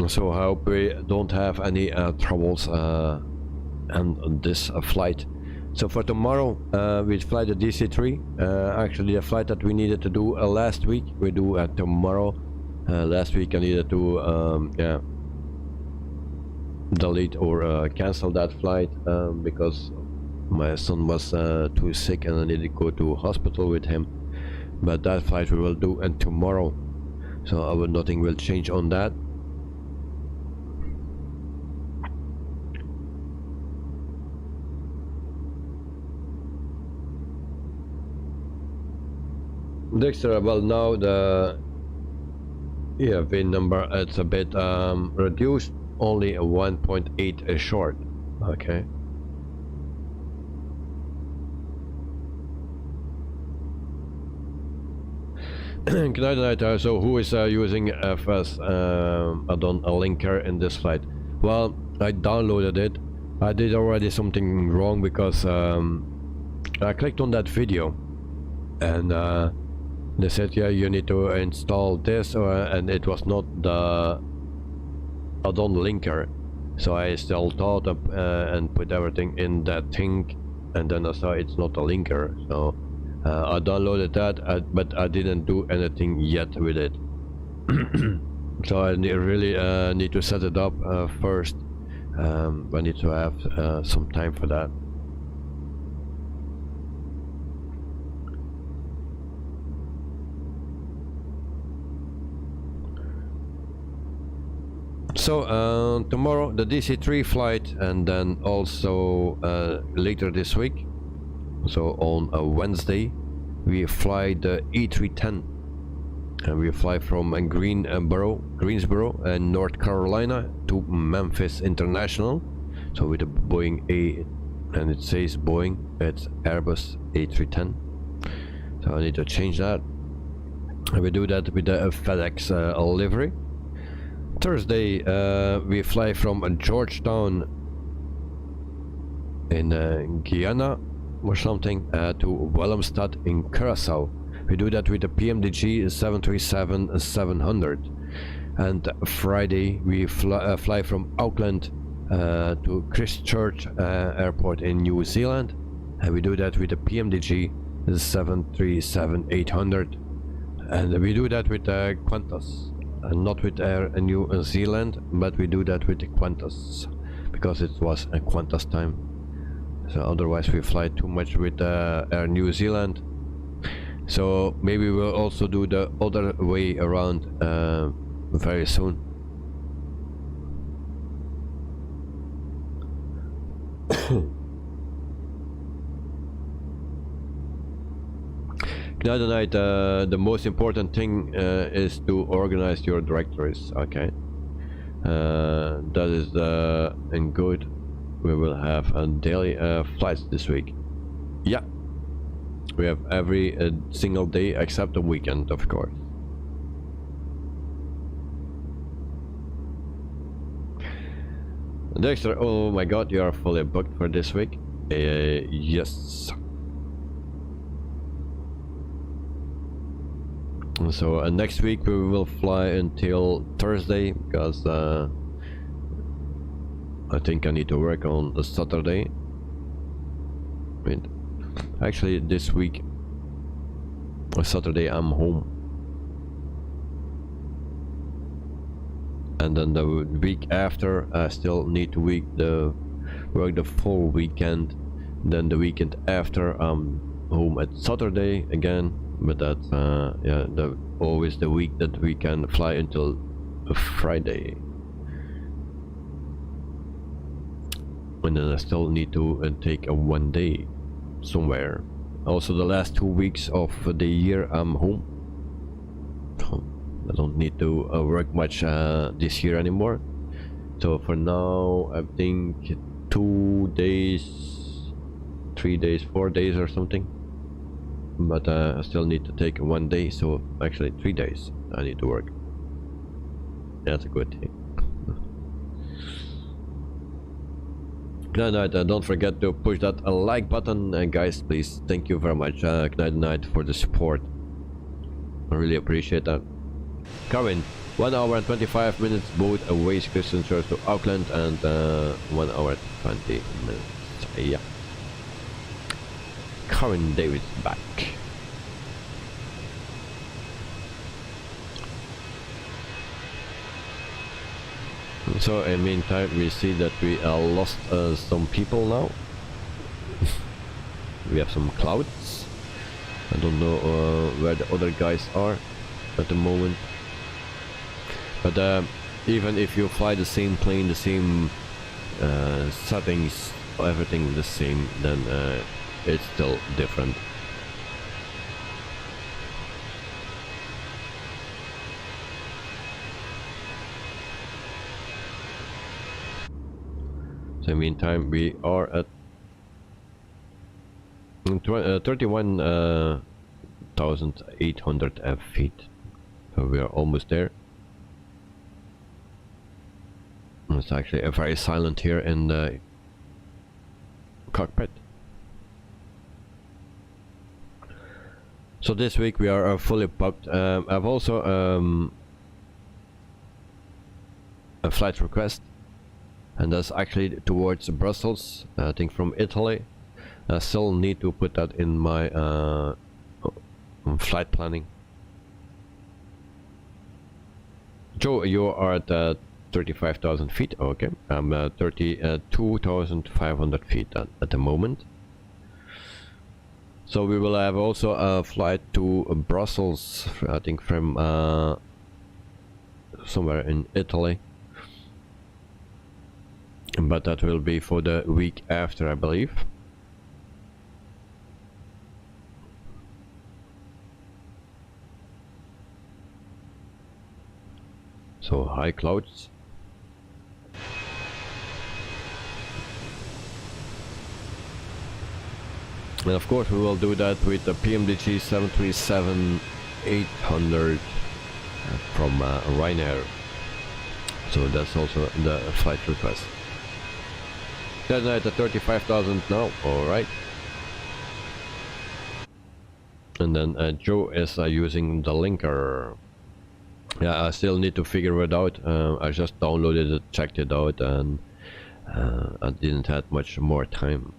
So I hope we don't have any troubles on this flight. So for tomorrow we fly the DC-3. Actually the flight that we needed to do last week we do tomorrow. Last week I needed to yeah, delete or cancel that flight because my son was too sick and I needed to go to hospital with him. But that flight we will do tomorrow, so nothing will change on that. Dexter, well now the VIN number, it's a bit reduced, only a 1.8 short. Okay. Good night, so who is using FS add-on linker in this flight? Well, I downloaded it I did already something wrong because I clicked on that video and they said, yeah, you need to install this, and it was not the add-on linker. So I installed that and put everything in that thing, and then I saw it's not a linker. So I downloaded that, but I didn't do anything yet with it. So I really need to set it up first. I need to have some time for that. So tomorrow the DC-3 flight, and then also later this week, so on a Wednesday, we fly the E310, and we fly from Greensboro in North Carolina to Memphis International. So with a Boeing and it says Boeing, it's Airbus A310. So I need to change that. And we do that with the FedEx livery. Thursday we fly from Georgetown in Guyana or something to Willemstad in Curaçao. We do that with the PMDG 737-700. And Friday we fly from Auckland to Christchurch Airport in New Zealand, and we do that with the PMDG 737-800. And we do that with Qantas, and not with Air New Zealand, but we do that with the Qantas because it was a Qantas time. So otherwise we fly too much with Air New Zealand. So maybe we'll also do the other way around very soon. Now tonight, the most important thing is to organize your directories. Okay, that is and good. We will have a daily flights this week. Yeah, we have every single day except the weekend, of course. Dexter, oh my god, you are fully booked for this week. Yes. So next week we will fly until Thursday because I think I need to work on the Saturday. Wait, actually this week, Saturday I'm home. And then the week after I still need to work the full weekend. Then the weekend after I'm home at Saturday again. But that's yeah, always the week that we can fly until Friday. And then I still need to take a 1 day somewhere. Also the last 2 weeks of the year I'm home. I don't need to work much this year anymore. So for now I think 2 days, 3 days, 4 days or something. But I still need to take 1 day, so actually 3 days I need to work. That's a good thing. Good night, don't forget to push that like button, and guys, please, thank you very much, good night for the support. I really appreciate that. Karen, 1 hour and 25 minutes both away Christchurch to Auckland, and 1 hour 20 minutes. Yeah. Karen David's back. So in the meantime we see that we lost some people now. We have some clouds. I don't know where the other guys are at the moment. But even if you fly the same plane, the same settings, everything the same, then it's still different. So in the meantime we are at 31,800 feet. So we are almost there. It's actually very silent here in cockpit. So this week we are fully booked. I've also a flight request, and that's actually towards Brussels, I think from Italy. I still need to put that in my flight planning. Joe, you are at 35,000 feet. Okay, I'm at 32,500 feet at the moment. So we will have also a flight to Brussels, I think from somewhere in Italy. But that will be for the week after, I believe. So high clouds. And of course we will do that with the PMDG 737-800 from Ryanair. So that's also the flight request. That's at the 35,000 now, alright. And then Joe is using the linker. Yeah, I still need to figure it out. I just downloaded it, checked it out, and I didn't have much more time.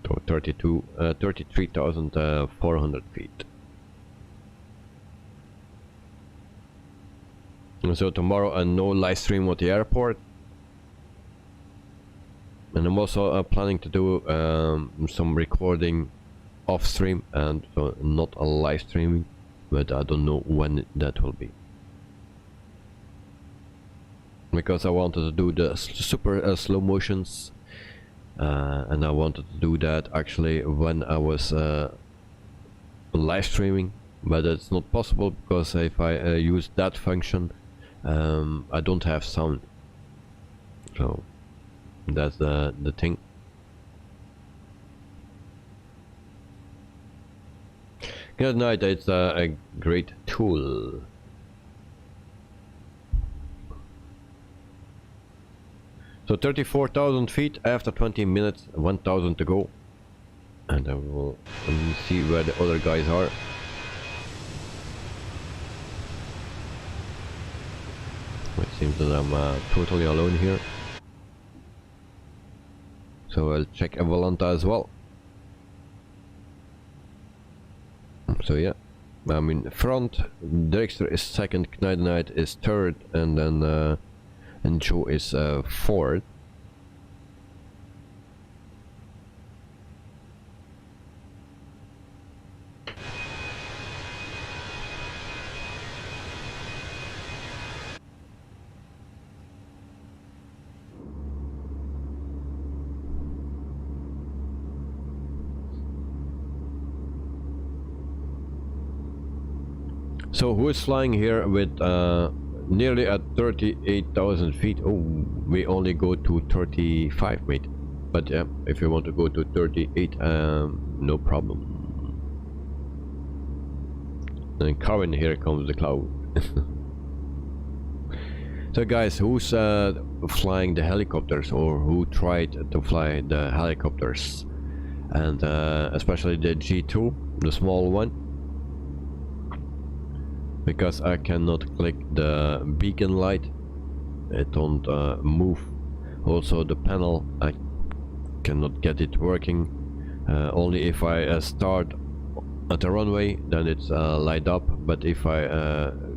So 33,400 feet. And so tomorrow no live stream at the airport. And I'm also planning to do some recording off stream, and so not a live streaming, but I don't know when that will be. Because I wanted to do the super slow motions. And I wanted to do that actually when I was live streaming, but it's not possible because if I use that function, I don't have sound. So that's the thing. Good night. It's a great tool. So 34,000 feet after 20 minutes, 1,000 to go. And I will see where the other guys are. It seems that I'm totally alone here. So I'll check Avalanta as well. So yeah, I'm in front, Dexter is second, Knight is third, and then and Joe is fourth. So who is flying here with nearly at 38,000 feet? Oh, we only go to 35, mate. But yeah, if you want to go to 38, no problem. And Karen, here comes the cloud. So guys, who's flying the helicopters, or who tried to fly the helicopters? And especially the G2, the small one. Because I cannot click the beacon light, it don't move. Also the panel, I cannot get it working. Only if I start at the runway, then it's light up, but if I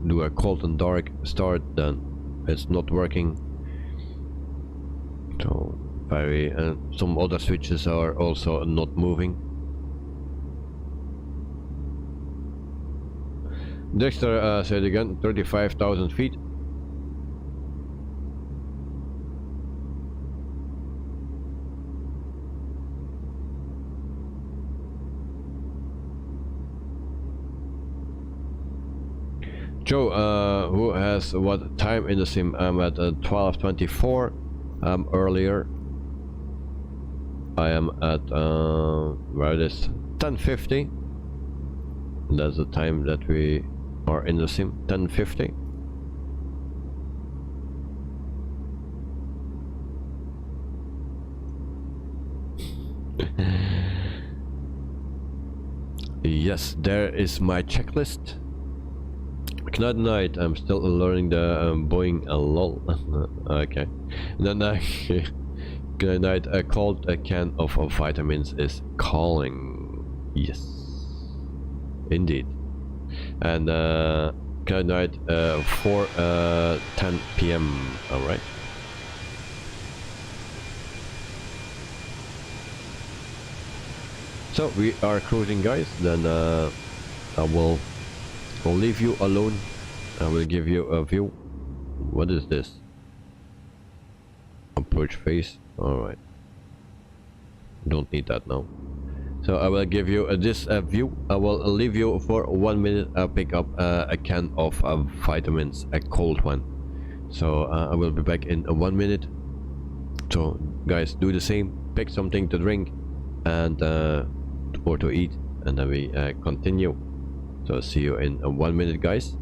do a cold and dark start, then it's not working. So very some other switches are also not moving. Dexter said again, 35,000 feet. Joe, who has what time in the sim? I'm at 12:24. Earlier. I am at where it is 10:50. That's the time that we are in the sim, 10:50. Yes, there is my checklist. Good night. I'm still learning the Boeing lol. Okay. And then good night. A cold can of vitamins is calling. Yes, indeed. And good night. 4:10 p.m. All right. So we are cruising, guys. Then I'll leave you alone. I will give you a view. What is this? Approach face. Alright. Don't need that now. So I will give you this view. I will leave you for 1 minute. I'll pick up a can of vitamins, a cold one. So I will be back in 1 minute. So guys, do the same. Pick something to drink and or to eat, and then we continue. So see you in 1 minute, guys.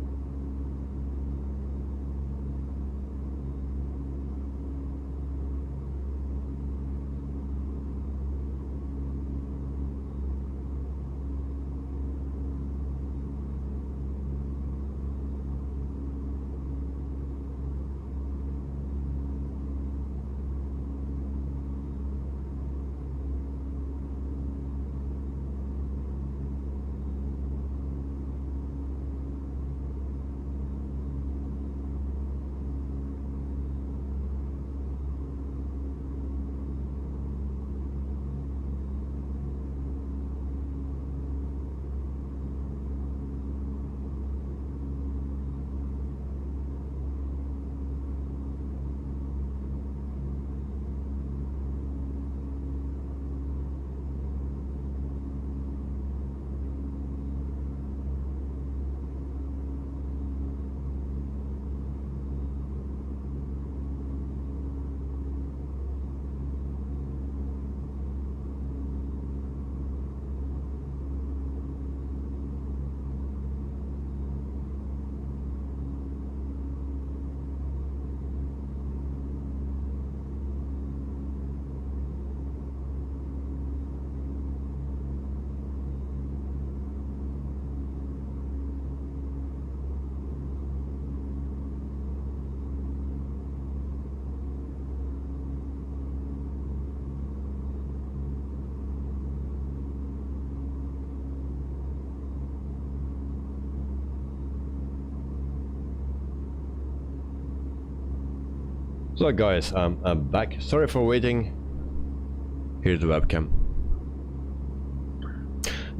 So guys, I'm back. Sorry for waiting. Here's the webcam.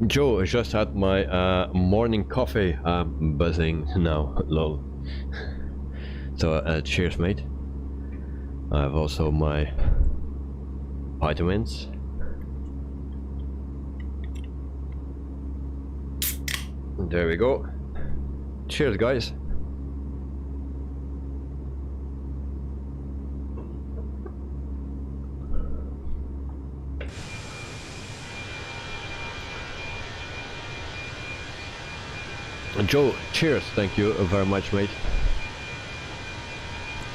Joe, just had my morning coffee. I'm buzzing now. Lol. So cheers, mate. I have also my vitamins. There we go. Cheers, guys. Joe, cheers, thank you very much, mate.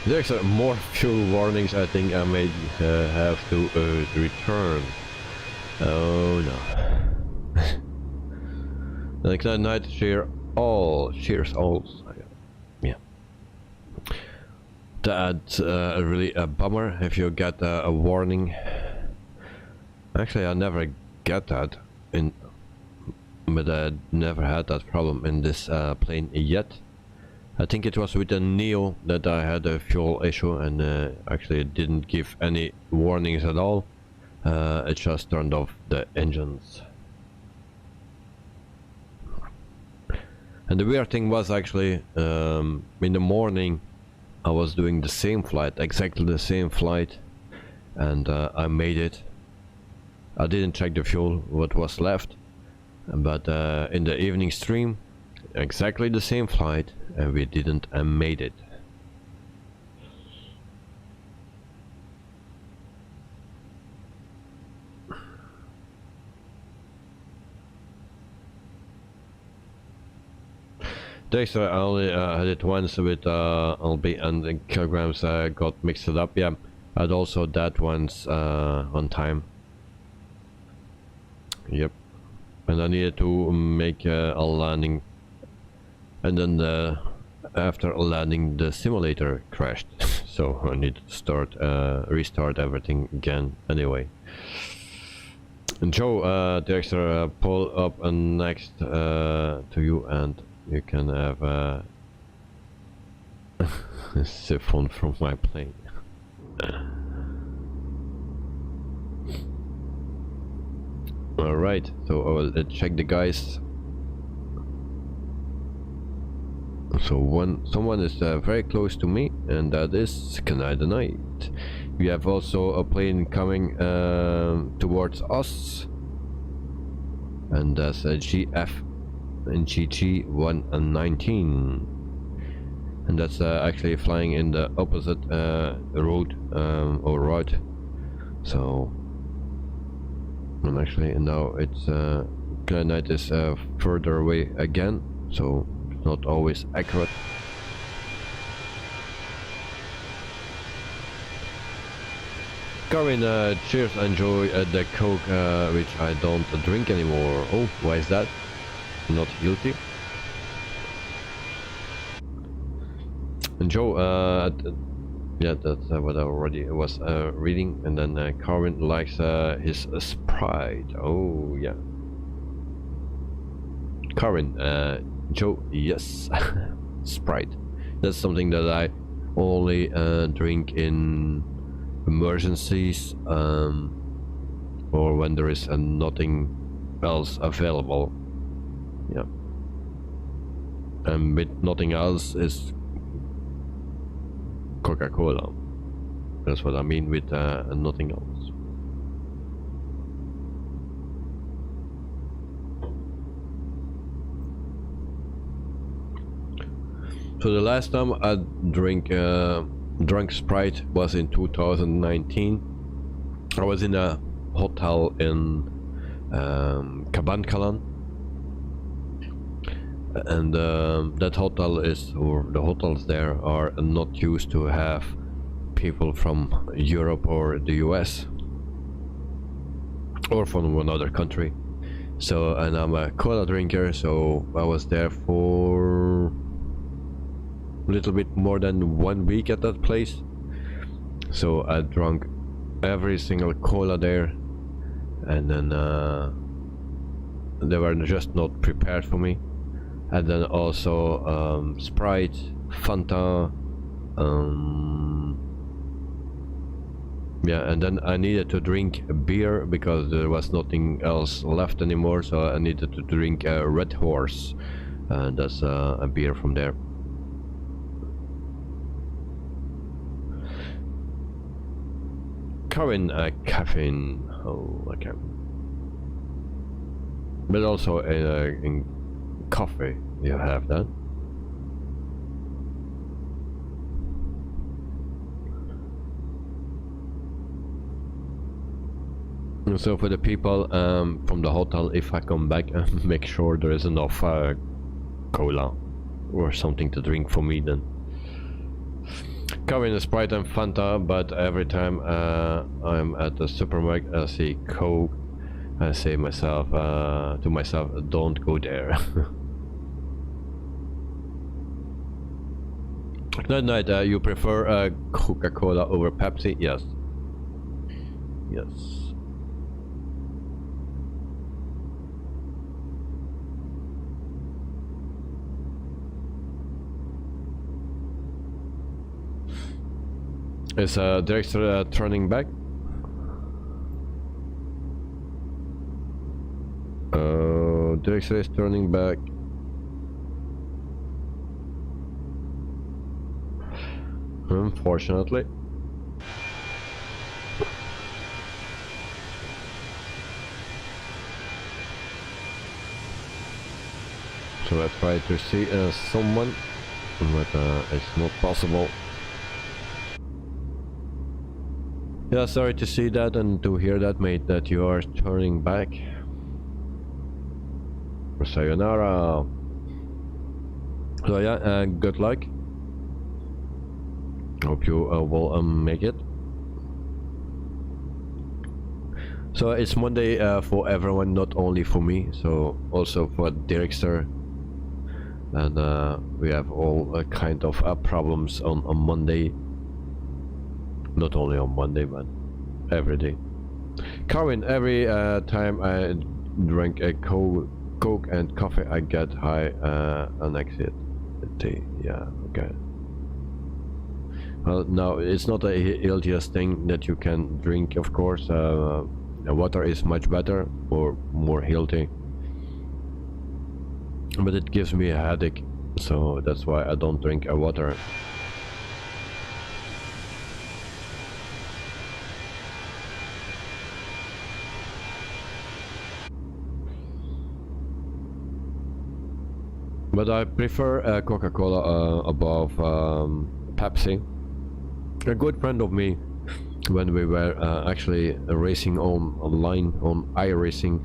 There's more fuel warnings. I think I may have to return. Oh no. Like that night, cheers all. Yeah. That's really a bummer if you get a warning. Actually, I never get that but I never had that problem in this plane yet. I think it was with the Neo that I had a fuel issue, and actually it didn't give any warnings at all. It just turned off the engines. And the weird thing was actually in the morning I was doing the same flight, exactly the same flight, and I made it. I didn't check the fuel, what was left. But in the evening stream, exactly the same flight, and we didn't made it. Thanks, I only had it once with LB and the kilograms got mixed up. Yeah, I had also that once on time. Yep. And I needed to make a landing, and then after landing the simulator crashed. So I need to start restart everything again anyway. And Joe, the extra pull up and next to you, and you can have a siphon from my plane. Alright, so I will check the guys. So someone is very close to me, and that is Canada Knight. We have also a plane coming towards us, and that's a GF and GG119, and that's actually flying in the opposite road or route. So, and actually now it's Canada Knight is further away again, so it's not always accurate. Karin, cheers, enjoy the Coke, which I don't drink anymore. Oh, why is that? Not guilty. And Joe, yeah, that's what I already was reading. And then Karin likes his Sprite. Oh, yeah. Karin, Joe, yes. Sprite. That's something that I only drink in emergencies, or when there is nothing else available. Yeah, and with nothing else is Coca-Cola. That's what I mean with nothing else. So the last time I drank Sprite was in 2019. I was in a hotel in Kabankalan, and that hotel is, or the hotels there are not used to have people from Europe or the US or from another country. So, and I'm a cola drinker, so I was there for a little bit more than 1 week at that place. So I drank every single cola there, and then they were just not prepared for me. And then also Sprite, Fanta, yeah, and then I needed to drink a beer because there was nothing else left anymore, so I needed to drink a Red Horse, and that's a beer from there. Karin, caffeine, oh, okay. But also in coffee, you have that. So for the people from the hotel, if I come back, make sure there is enough cola or something to drink for me then. Karin, a Sprite and Fanta, but every time I'm at the supermarket, I see Coke, I say myself to myself, don't go there. That night, you prefer Coca-Cola over Pepsi? Yes. Yes. Is Director turning back? Director is turning back. Unfortunately. So I try to see someone, but it's not possible. Yeah, sorry to see that and to hear that, mate, that you are turning back. Sayonara. So yeah, good luck. Hope you will make it. So it's Monday for everyone, not only for me, so also for Derrickster. And we have all kind of problems on Monday. Not only on Monday, but every day. Carwin, every time I drink a Coke and coffee, I get high and exit. Yeah, okay. Well, no, it's not a healthiest thing that you can drink, of course. Water is much better or more healthy. But it gives me a headache, so that's why I don't drink water. But I prefer Coca-Cola above Pepsi. A good friend of me, when we were actually racing online on iRacing,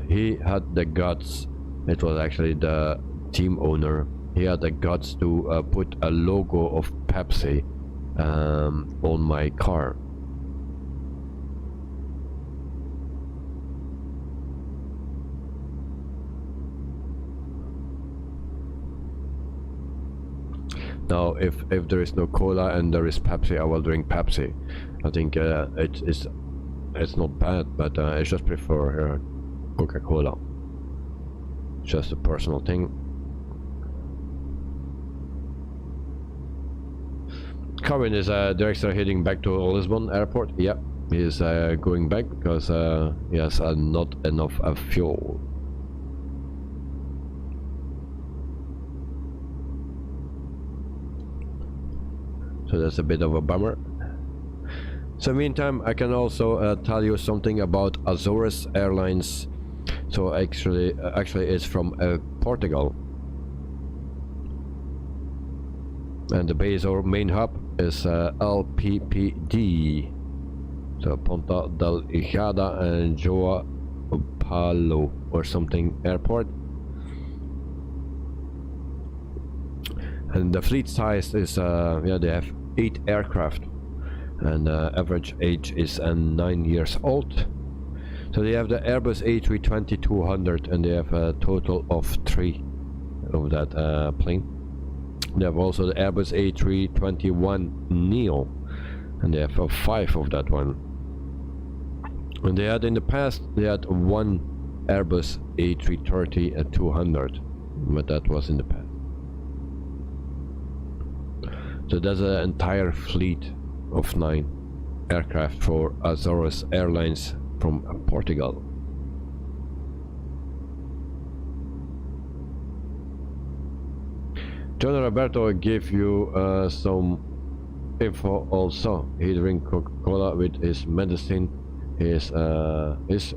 he had the guts. It was actually the team owner. He had the guts to put a logo of Pepsi on my car. Now, if there is no cola and there is Pepsi, I will drink Pepsi. I think it's not bad, but I just prefer Coca-Cola. Just a personal thing. Carwin is Derrickster heading back to Lisbon airport. Yep, he is going back because he has not enough fuel. So that's a bit of a bummer. So meantime, I can also tell you something about Azores Airlines. So actually it's from Portugal. And the base or main hub is LPPD. So Ponta Delgada and João Paulo or something airport. And the fleet size is yeah, they have 8 aircraft, and average age is 9 years old. So they have the Airbus A320-200, and they have a total of 3 of that plane. They have also the Airbus A321neo, and they have 5 of that one. And they had in the past, they had 1 Airbus A330-200, but that was in the past. So there's an entire fleet of 9 aircraft for Azores Airlines from Portugal. John Roberto gave you some info also. He drinks Coca-Cola with his medicine. His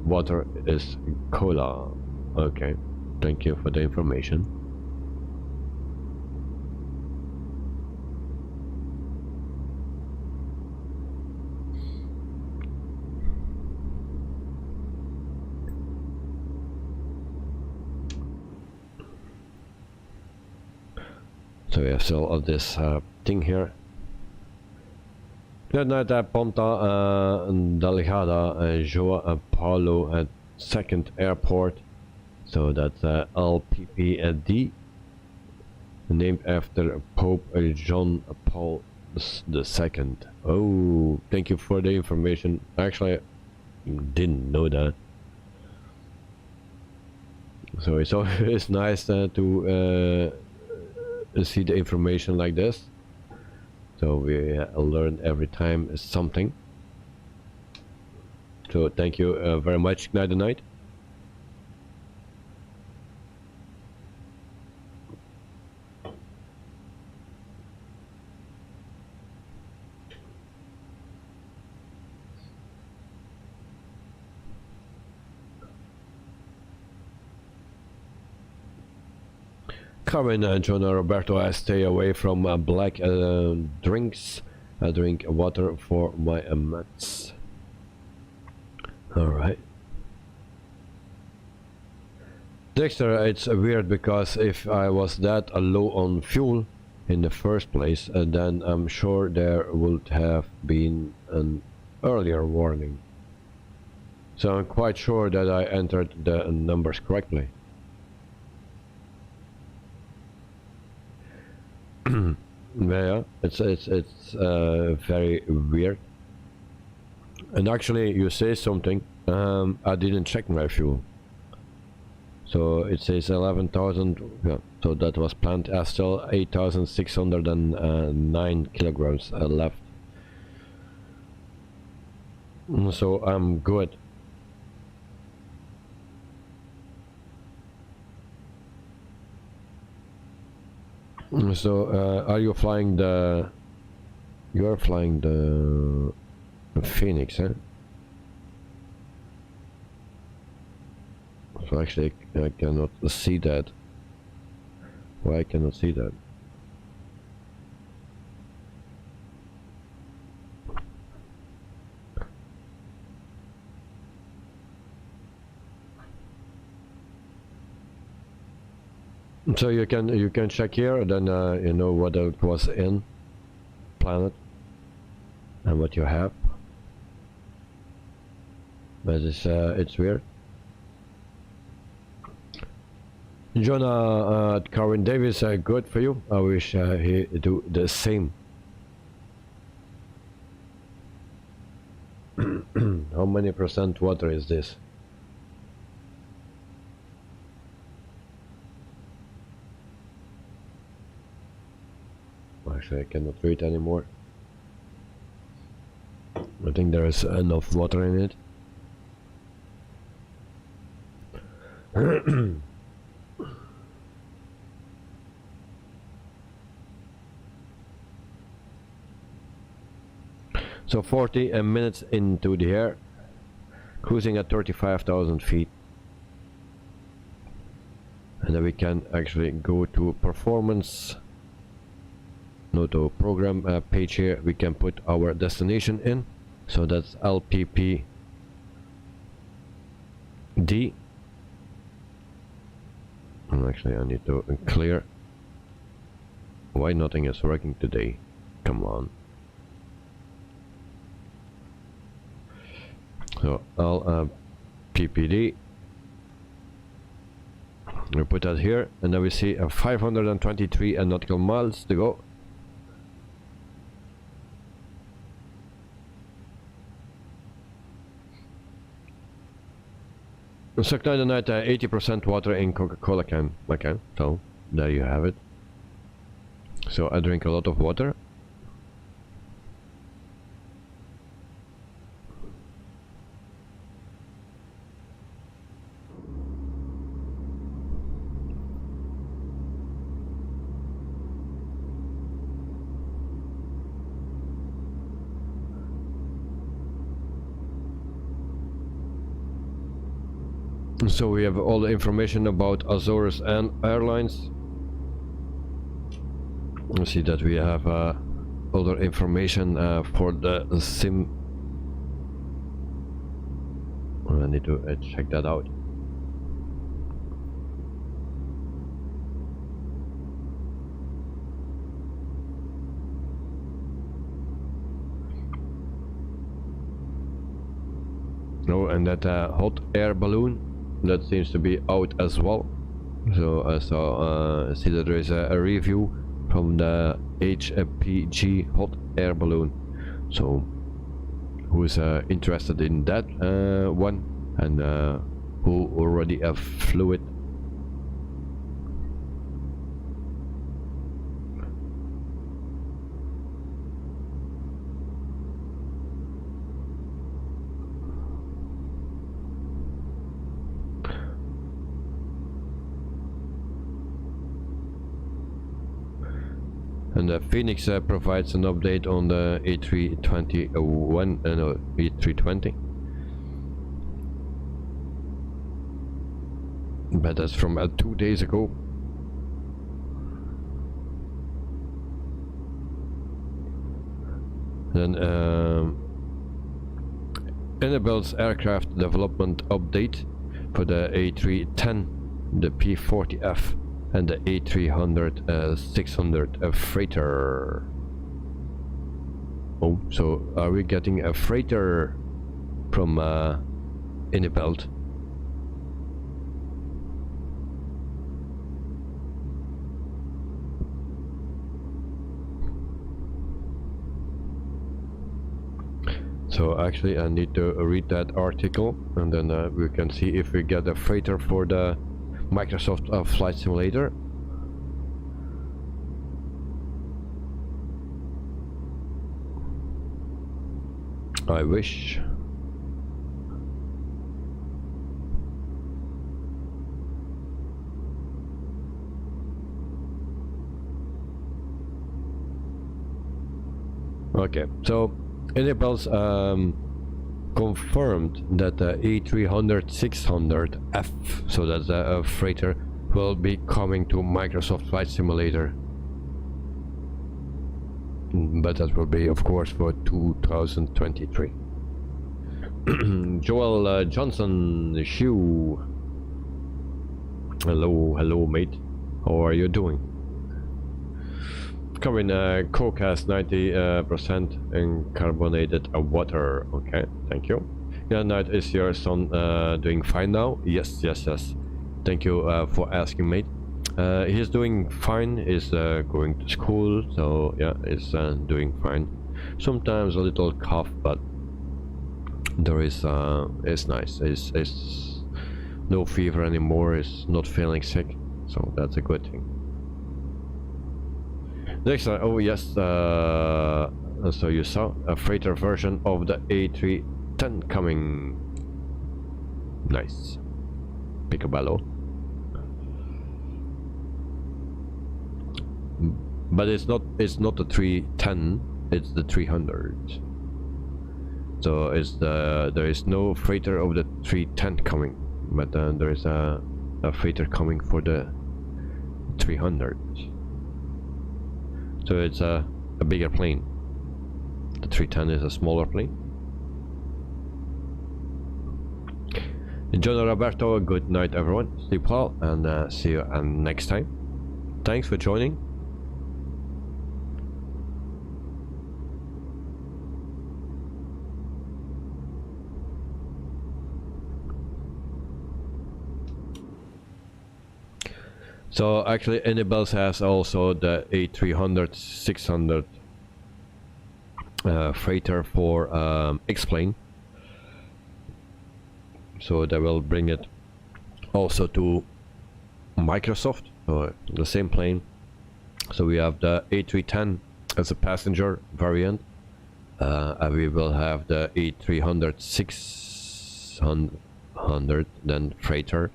water is cola. Okay, thank you for the information. So we have still all this thing here. Good night at Ponta Delgada, João Paulo at 2nd Airport. So that's LPPD, named after Pope John Paul II. Oh, thank you for the information. Actually, I didn't know that. So it's always nice to see the information like this. So we learn every time something. So thank you very much, Night and Night. Carmen and John Roberto, I stay away from black drinks. I drink water for my mats. Alright. Dexter, it's weird because if I was that low on fuel in the first place, then I'm sure there would have been an earlier warning. So I'm quite sure that I entered the numbers correctly. Yeah, it's very weird. And actually, you say something. I didn't check my fuel. So it says 11,000. Yeah, so that was planned. Still 8,609 kilograms left. So I'm good. So are you flying the? You are flying the Phoenix, huh? So actually, I cannot see that. Why I cannot see that? So you can check here, then you know what it was in planet and what you have. But it's weird. Jonah Carwin Davis, good for you. I wish he do the same. How many % water is this? Actually, I cannot read anymore. I think there is enough water in it. So 40 minutes into the air, cruising at 35,000 feet. And then we can actually go to performance. Noto program page here. We can put our destination in. So that's LPPD. And actually I need to clear. Why nothing is working today? Come on. So LPPD. We put that here, and then we see 523 nautical miles to go. Suck night and night, 80% water in Coca-Cola can. Okay, so there you have it. So I drink a lot of water. So we have all the information about Azores and airlines. You see that we have other information for the sim. I need to check that out. Oh, and that hot air balloon. That seems to be out as well. So I saw see that there is a review from the HPG hot air balloon. So who's interested in that one, and who already flew it? And FENIX provides an update on the A321 and A320. But that's from 2 days ago. Then Enable's aircraft development update for the A310, the P40F, and the A300-600 freighter. Oh, so are we getting a freighter from in the belt. So actually I need to read that article, and then we can see if we get a freighter for the Microsoft Flight Simulator. I wish. Okay, so Airbus confirmed that the A300-600F, so that's a freighter, will be coming to Microsoft Flight Simulator. But that will be, of course, for 2023. Joel Johnson Hugh. Hello, mate. How are you doing? Covering Coke has 90% in carbonated water. Okay, thank you. Yeah, Knight, is your son doing fine now? Yes. Thank you for asking, mate. He's doing fine. He's going to school, so yeah, he's doing fine. Sometimes a little cough, but there is it's nice. It's no fever anymore. He's not feeling sick, so that's a good thing. Next, oh yes, so you saw a freighter version of the A310 coming. Nice. Picobello. But it's not the 310, it's the 300. So it's there is no freighter of the 310 coming, but there is a freighter coming for the 300. So it's a bigger plane. The 310 is a smaller plane. John Roberto, good night everyone. Sleep well and see you next time. Thanks for joining. So actually Airbus has also the A300-600 freighter for X-plane. So they will bring it also to Microsoft, so the same plane. So we have the A310 as a passenger variant, and we will have the A300-600 then freighter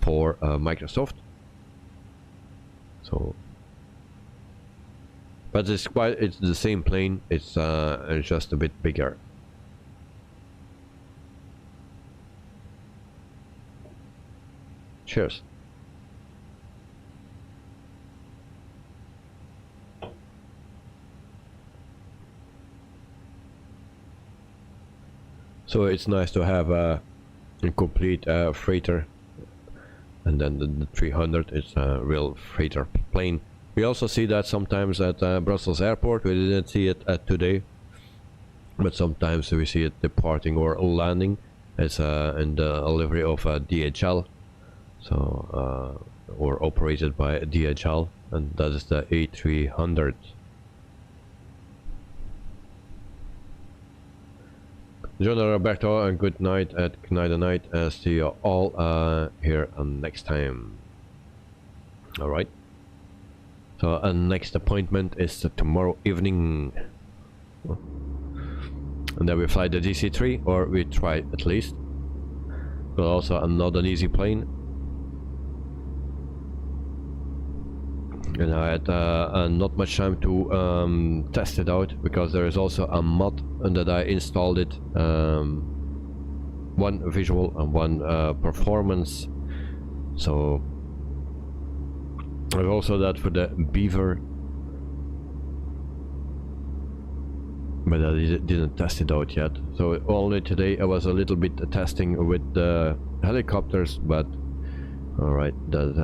for Microsoft. So, but it's the same plane. It's just a bit bigger. Cheers. So it's nice to have a complete freighter. And then the 300 is a real freighter plane. We also see that sometimes at Brussels airport. We didn't see it today, but sometimes we see it departing or landing. It's in the livery of DHL, so or operated by DHL, and that is the A300. John Roberto, and good night at night. See you all here next time. All right. So next appointment is tomorrow evening, and then we fly the DC-3, or we try at least. But also not an easy plane. And I had not much time to test it out, because there is also a mod that I installed it, one visual and one performance. So I've also that for the Beaver, but I didn't test it out yet. So only today I was a little bit testing with the helicopters, but alright, that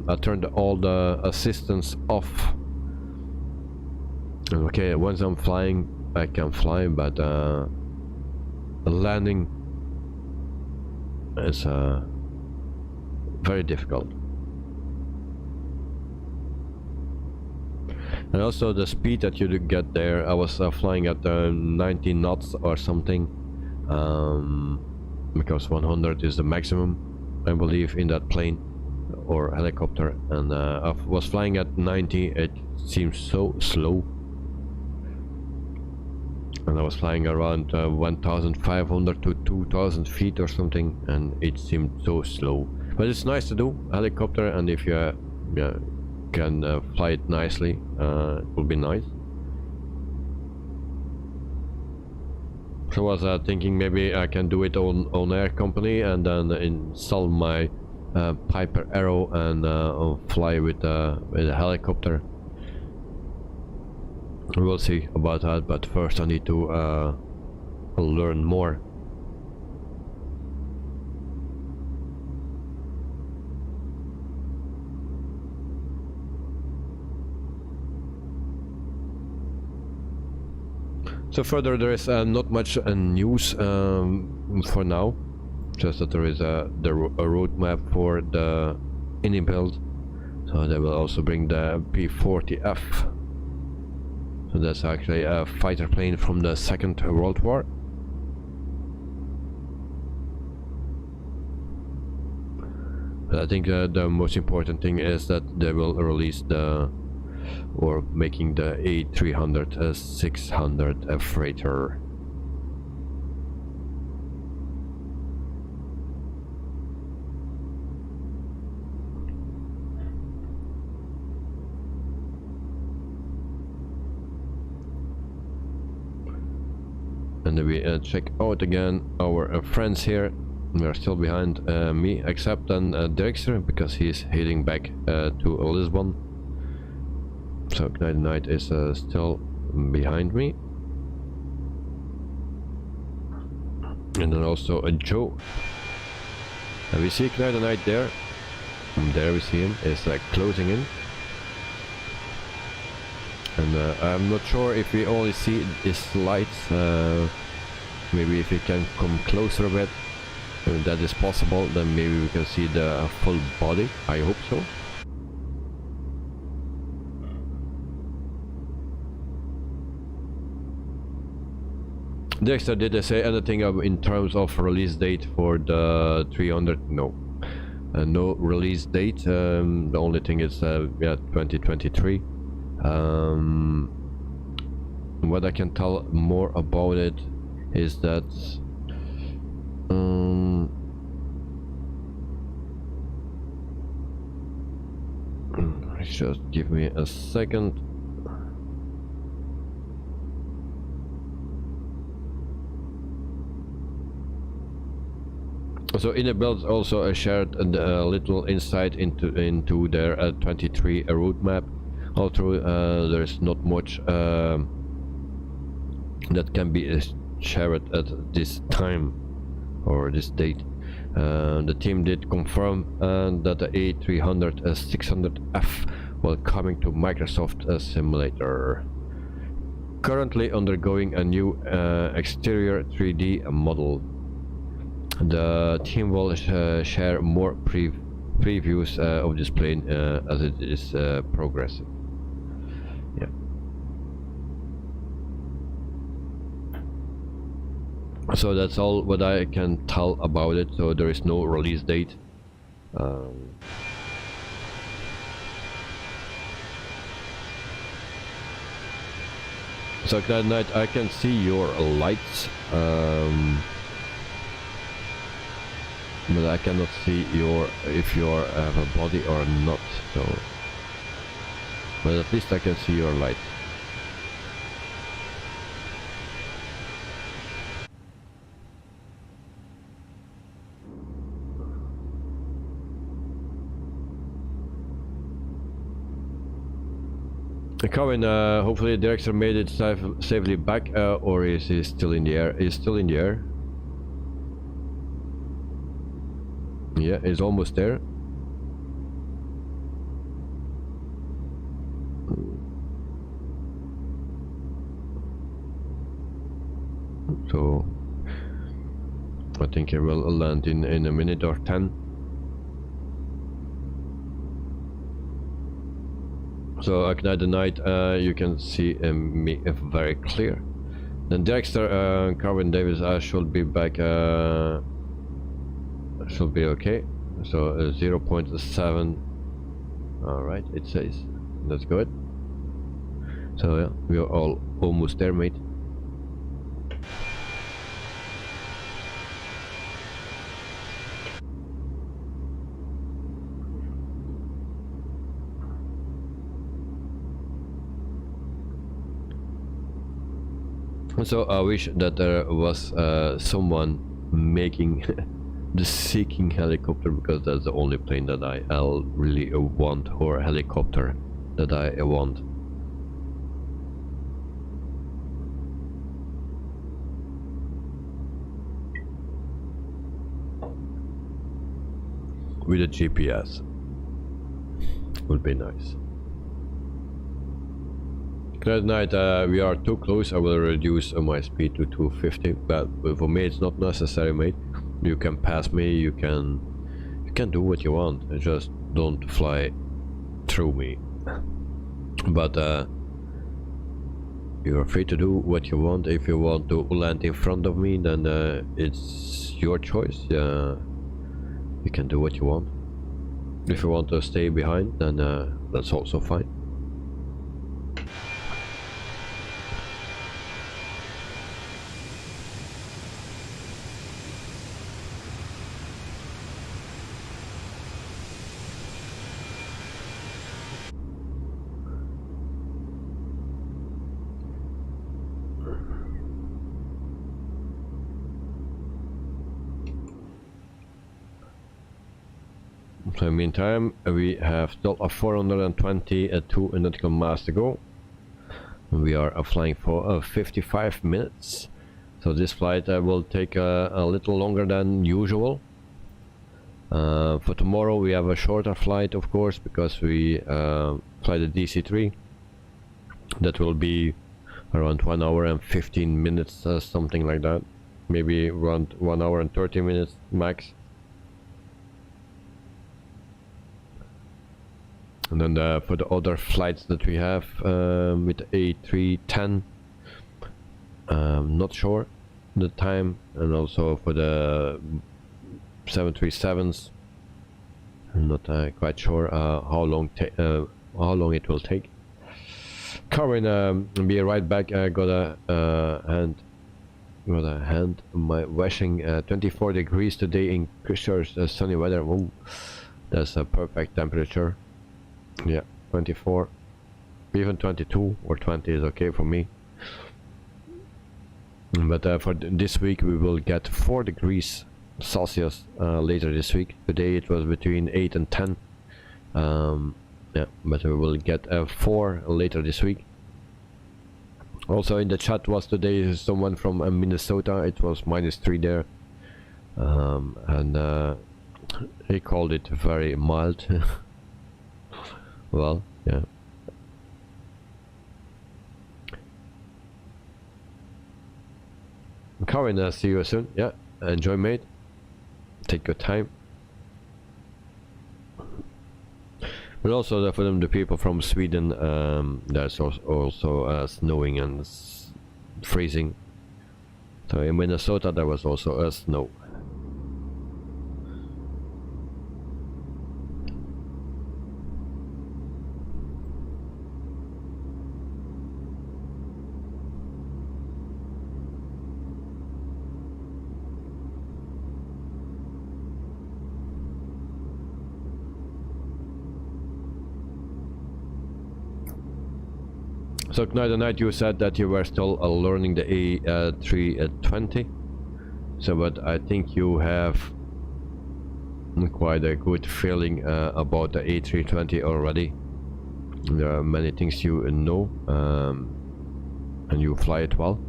I turned all the assistance off. Okay, once I'm flying I can fly, but landing It's very difficult. And also the speed that you get there, I was flying at 90 knots or something, because 100 is the maximum, I believe, in that plane or helicopter, and I was flying at 90. It seems so slow, and I was flying around 1500 to 2000 feet or something, and it seemed so slow. But it's nice to do helicopter, and if you can fly it nicely, it will be nice. So I was thinking maybe I can do it on air company and then install my Piper Arrow and fly with a helicopter. We'll see about that, but first I need to learn more. So further, there is not much news for now. Just that there is a roadmap for the innie build. So they will also bring the P-40F. So that's actually a fighter plane from the Second World War. But I think the most important thing is that they will release making the A300-600 freighter. And then we check out again our friends here. They are still behind me, except then Dexter, because he's heading back to Lisbon. So Knight Knight is still behind me. And then also Joe. And we see Knight Knight there. And there we see him, is closing in. And I'm not sure if we only see his lights. Maybe if we can come closer a bit, if that is possible, then maybe we can see the full body. I hope so. Dexter, did they say anything in terms of release date for the 300? No. No release date. The only thing is 2023. What I can tell more about it is that just give me a second. So inner builds also shared a little insight into their 23 roadmap. Although there's not much that can be shared at this time or this date. The team did confirm that the A300-600F will coming to Microsoft Simulator. Currently undergoing a new exterior 3D model. The team will share more previews of this plane as it is progressing. Yeah. So that's all what I can tell about it. So there is no release date. So that night I can see your lights. But I cannot see if you have a body or not. So, but at least I can see your light. Colin, hopefully the director made it safely back, or is he still in the air? He's still in the air. Yeah, he's almost there. So I think it will land in a minute or 10. So Ignite the Night, you can see me very clear. Then Dexter, Carvin Davis should be back, should be okay. So 0.7, alright, it says, that's good. So yeah, we are all almost there, mate. So I wish that there was someone making the Seeking helicopter, because that's the only plane that I really want, or helicopter that I want. With a GPS would be nice. Good night, we are too close. I will reduce my speed to 250, but for me it's not necessary, mate. You can pass me, you can do what you want, just don't fly through me. But you're free to do what you want. If you want to land in front of me, then it's your choice. You can do what you want. If you want to stay behind, then that's also fine. So in the meantime, we have still a 422 nautical miles to go. We are flying for 55 minutes. So this flight will take a little longer than usual. For tomorrow we have a shorter flight, of course, because we fly the DC-3. That will be around 1 hour and 15 minutes, something like that. Maybe around 1 hour and 30 minutes max. And then for the other flights that we have with the A310, not sure the time, and also for the 737s, I'm not quite sure how long it will take. Karin, be right back. I got a hand on my washing. 24 degrees today in Christchurch, sunny weather. Ooh, that's a perfect temperature. Yeah, 24, even 22 or 20 is okay for me. But for this week we will get 4 degrees Celsius later this week. Today it was between 8 and 10. Yeah, but we will get 4 later this week. Also in the chat was today someone from Minnesota. It was -3 there, and he called it very mild. Well, yeah. Karin, see you soon. Yeah, enjoy, mate. Take your time. But also for them, the people from Sweden, there's also snowing and freezing. So in Minnesota there was also snow. So the night you said that you were still learning the A320. So, but I think you have quite a good feeling about the A320 already. There are many things you know, and you fly it well.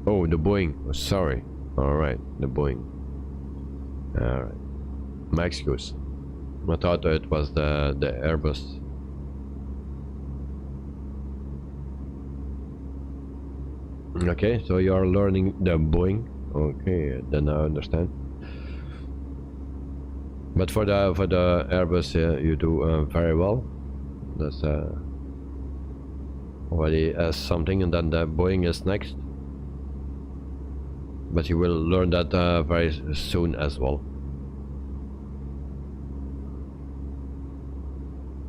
Oh, the Boeing. Oh, sorry. All right, the Boeing. All right. My excuse. I thought it was the Airbus. Okay, so you are learning the Boeing. Okay, then I understand. But for the Airbus, you do very well. That's already something, and then the Boeing is next. But you will learn that very soon as well.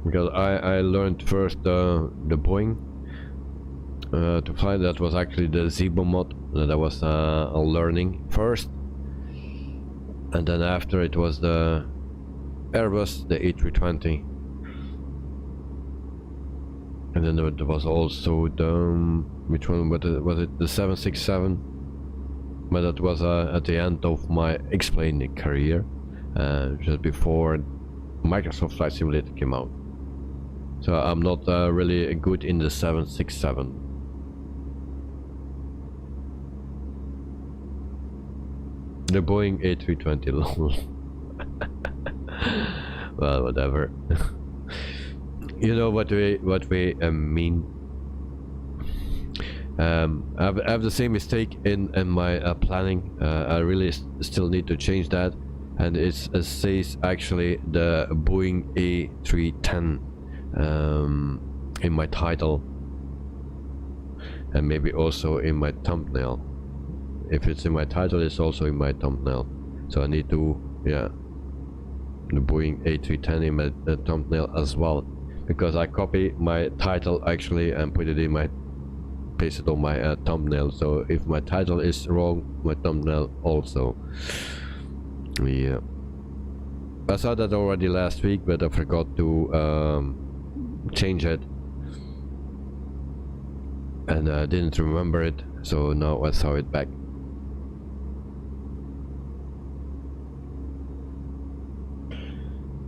Because I learned first the Boeing to fly. That was actually the Zibo mod that I was learning first, and then after it was the Airbus, the A320, and then there was also the which one was it, the 767, but that was at the end of my explaining career, just before Microsoft Flight Simulator came out. So I'm not really good in the 767. The Boeing A320 lol. Well, whatever. You know what we mean. I have the same mistake in my planning. I really still need to change that, and it says actually the Boeing A310 in my title, and maybe also in my thumbnail. If it's in my title, it's also in my thumbnail. So I need to, yeah, the Boeing A310 in my thumbnail as well, because I copy my title actually and put it in my, paste it on my thumbnail. So if my title is wrong, my thumbnail also. Yeah, I saw that already last week, but I forgot to change it, and I didn't remember it, so now I saw it back.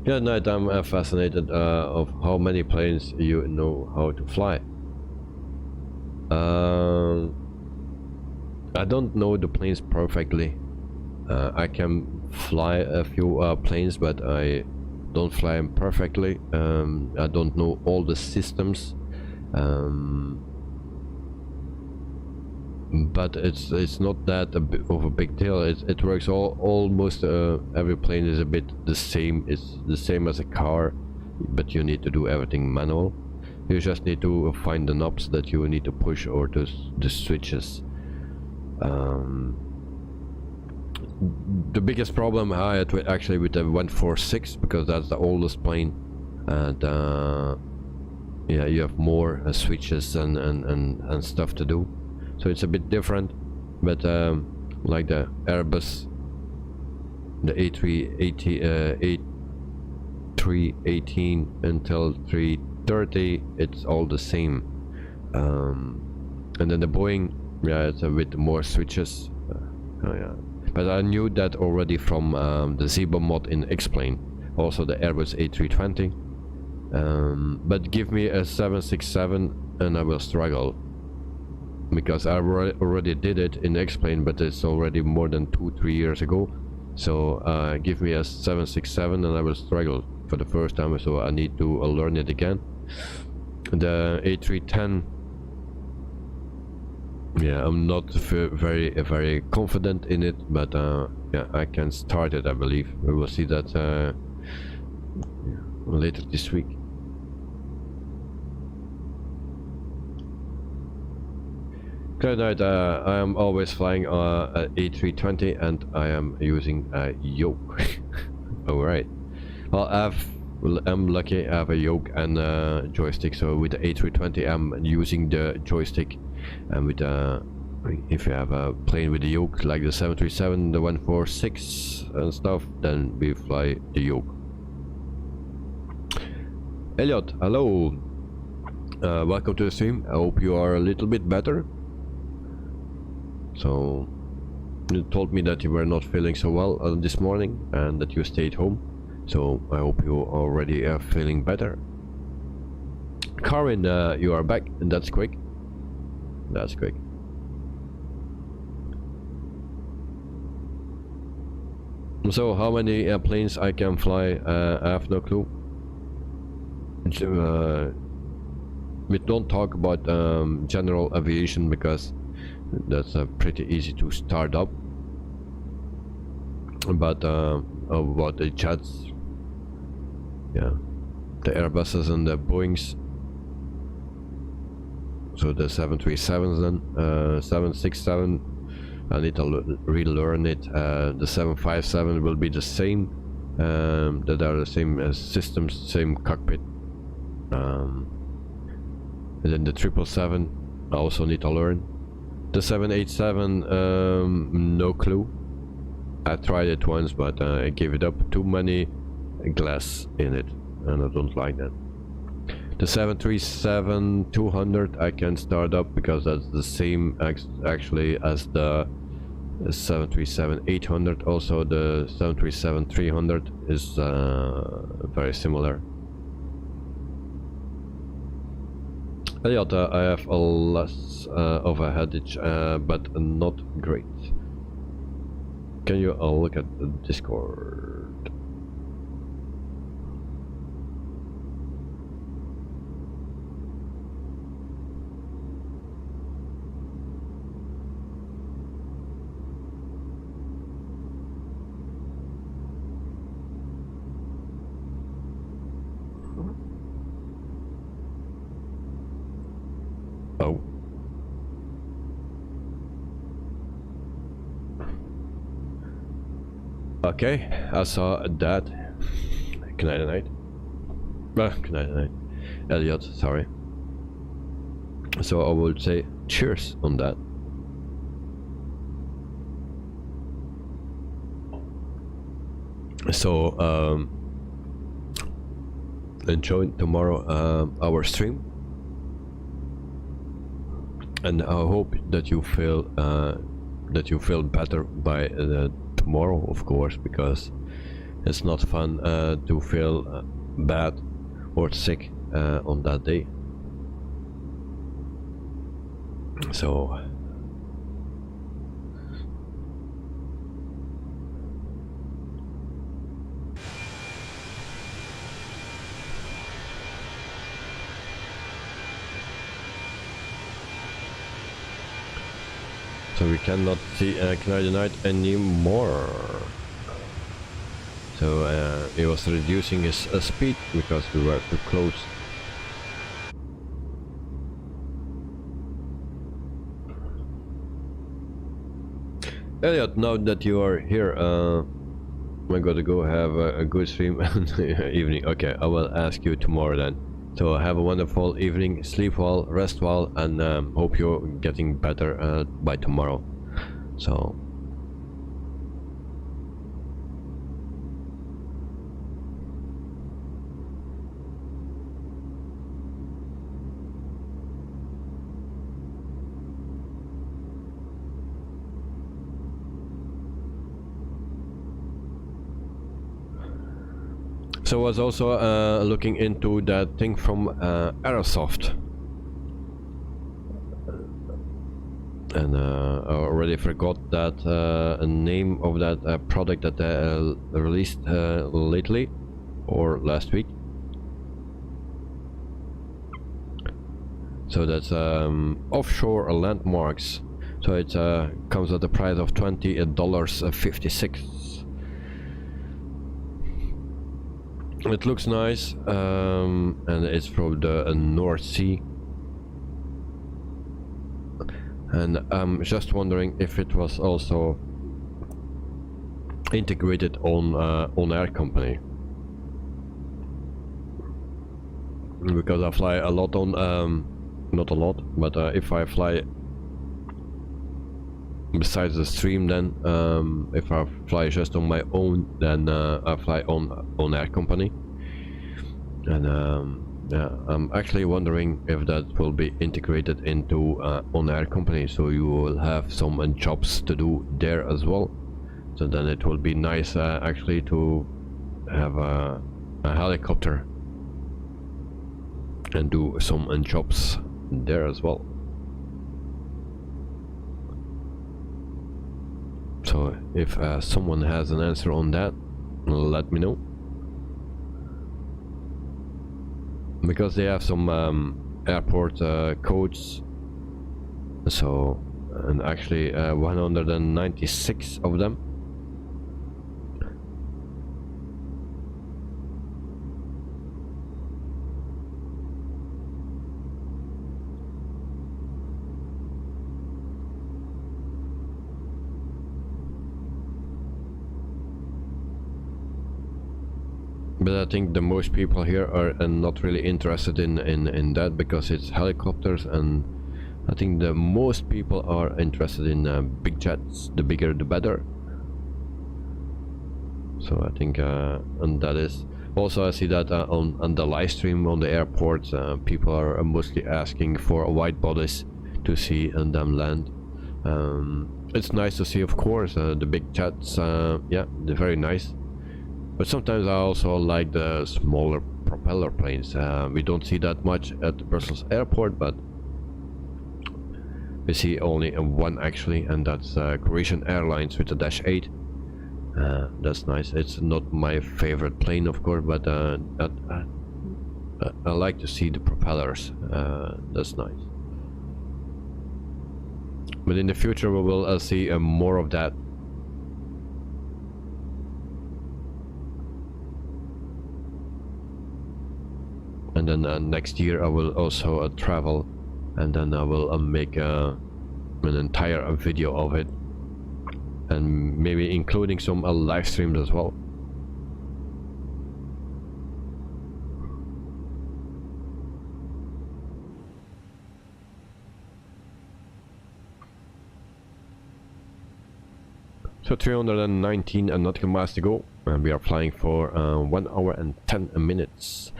Yeah, night, I'm fascinated of how many planes you know how to fly. I don't know the planes perfectly. I can fly a few planes, but I don't fly them perfectly. I don't know all the systems, but it's not that of a big deal. It works almost every plane is a bit the same. It's the same as a car, but you need to do everything manual. You just need to find the knobs that you need to push, or the switches. The biggest problem I had actually with the 146, because that's the oldest plane, and yeah, you have more switches and stuff to do, so it's a bit different. But like the Airbus, the A318 until 330, it's all the same. And then the Boeing, yeah, it's a bit more switches. Oh yeah. But I knew that already from the Zibo mod in Explain, also the Airbus A320. But give me a 767 and I will struggle, because I already did it in Explain, but it's already more than 2-3 years ago. So give me a 767 and I will struggle for the first time, so I need to learn it again. The A310, yeah, I'm not very confident in it, but yeah, I can start it, I believe. We will see that later this week. Good night. I am always flying a A320 and I am using a yoke. Alright. Well, I'm lucky I have a yoke and a joystick, so with the A320 I'm using the joystick, and with if you have a plane with a yoke like the 737, the 146 and stuff, then we fly the yoke. Elliot, hello. Welcome to the stream. I hope you are a little bit better. So you told me that you were not feeling so well this morning and that you stayed home, so I hope you already are feeling better. Karin, you are back, and that's quick. That's quick. So how many planes I can fly, I have no clue. We don't talk about general aviation, because That's pretty easy to start up. But about the jets, yeah, the Airbuses and the Boeings. So the 737s then, 767, I need to relearn it. The 757 will be the same, that are the same systems, same cockpit. And then the 777, I also need to learn. The 787, no clue. I tried it once, but I gave it up. Too many glass in it, and I don't like that. The 737-200 I can start up because that's the same actually as the 737-800. Also the 737-300 is very similar. Elliot, I have a less of a headache, but not great. Can you look at the Discord? Oh. Okay, I saw that. Good night, night. Good night, night. Elliot, sorry. So I would say cheers on that. So enjoy tomorrow our stream. And I hope that you feel better by tomorrow, of course, because it's not fun to feel bad or sick on that day. So we cannot see Canadian Night anymore. So he was reducing his speed because we were too close. Elliot, now that you are here, I'm gonna go have a good stream and evening. Okay, I will ask you tomorrow then. So have a wonderful evening, sleep well, rest well, and hope you're getting better by tomorrow. So I was also looking into that thing from Aerosoft, and I already forgot that name of that product that they released lately or last week. So that's offshore landmarks. So it comes at the price of $20.56. It looks nice, and it's from the North Sea. And I'm just wondering if it was also integrated on Air Company, because I fly a lot on, not a lot, but if I fly besides the stream, then if I fly just on my own, then I fly on Air Company. And yeah, I'm actually wondering if that will be integrated into on Air Company, so you will have some jobs to do there as well. So then it will be nice actually to have a helicopter and do some jobs there as well. So if someone has an answer on that, let me know, because they have some airport codes. So and actually 196 of them. But I think the most people here are not really interested in that, because it's helicopters, and I think the most people are interested in big jets. The bigger the better. So I think and that is also, I see that on the live stream on the airports, people are mostly asking for wide bodies to see and them land. It's nice to see, of course, the big jets. Yeah, they're very nice. But sometimes I also like the smaller propeller planes. We don't see that much at Brussels airport, but we see only one actually, and that's Croatian Airlines with the Dash 8. That's nice. It's not my favorite plane, of course, but I like to see the propellers. That's nice. But in the future we will see more of that. And then next year I will also travel, and then I will make an entire video of it, and maybe including some live streams as well. So 319 nautical miles to go, and we are flying for 1 hour and 10 minutes.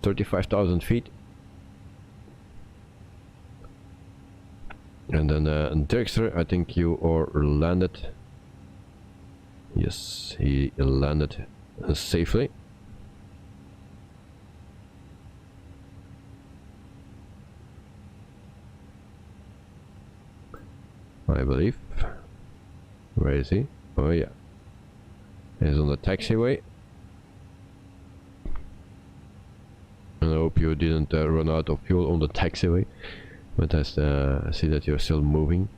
35,000 feet. And then Dirkster, I think you are landed. Yes, he landed safely. I believe. Where is he? Oh yeah. He's on the taxiway. I hope you didn't run out of fuel on the taxiway, but I see that you're still moving.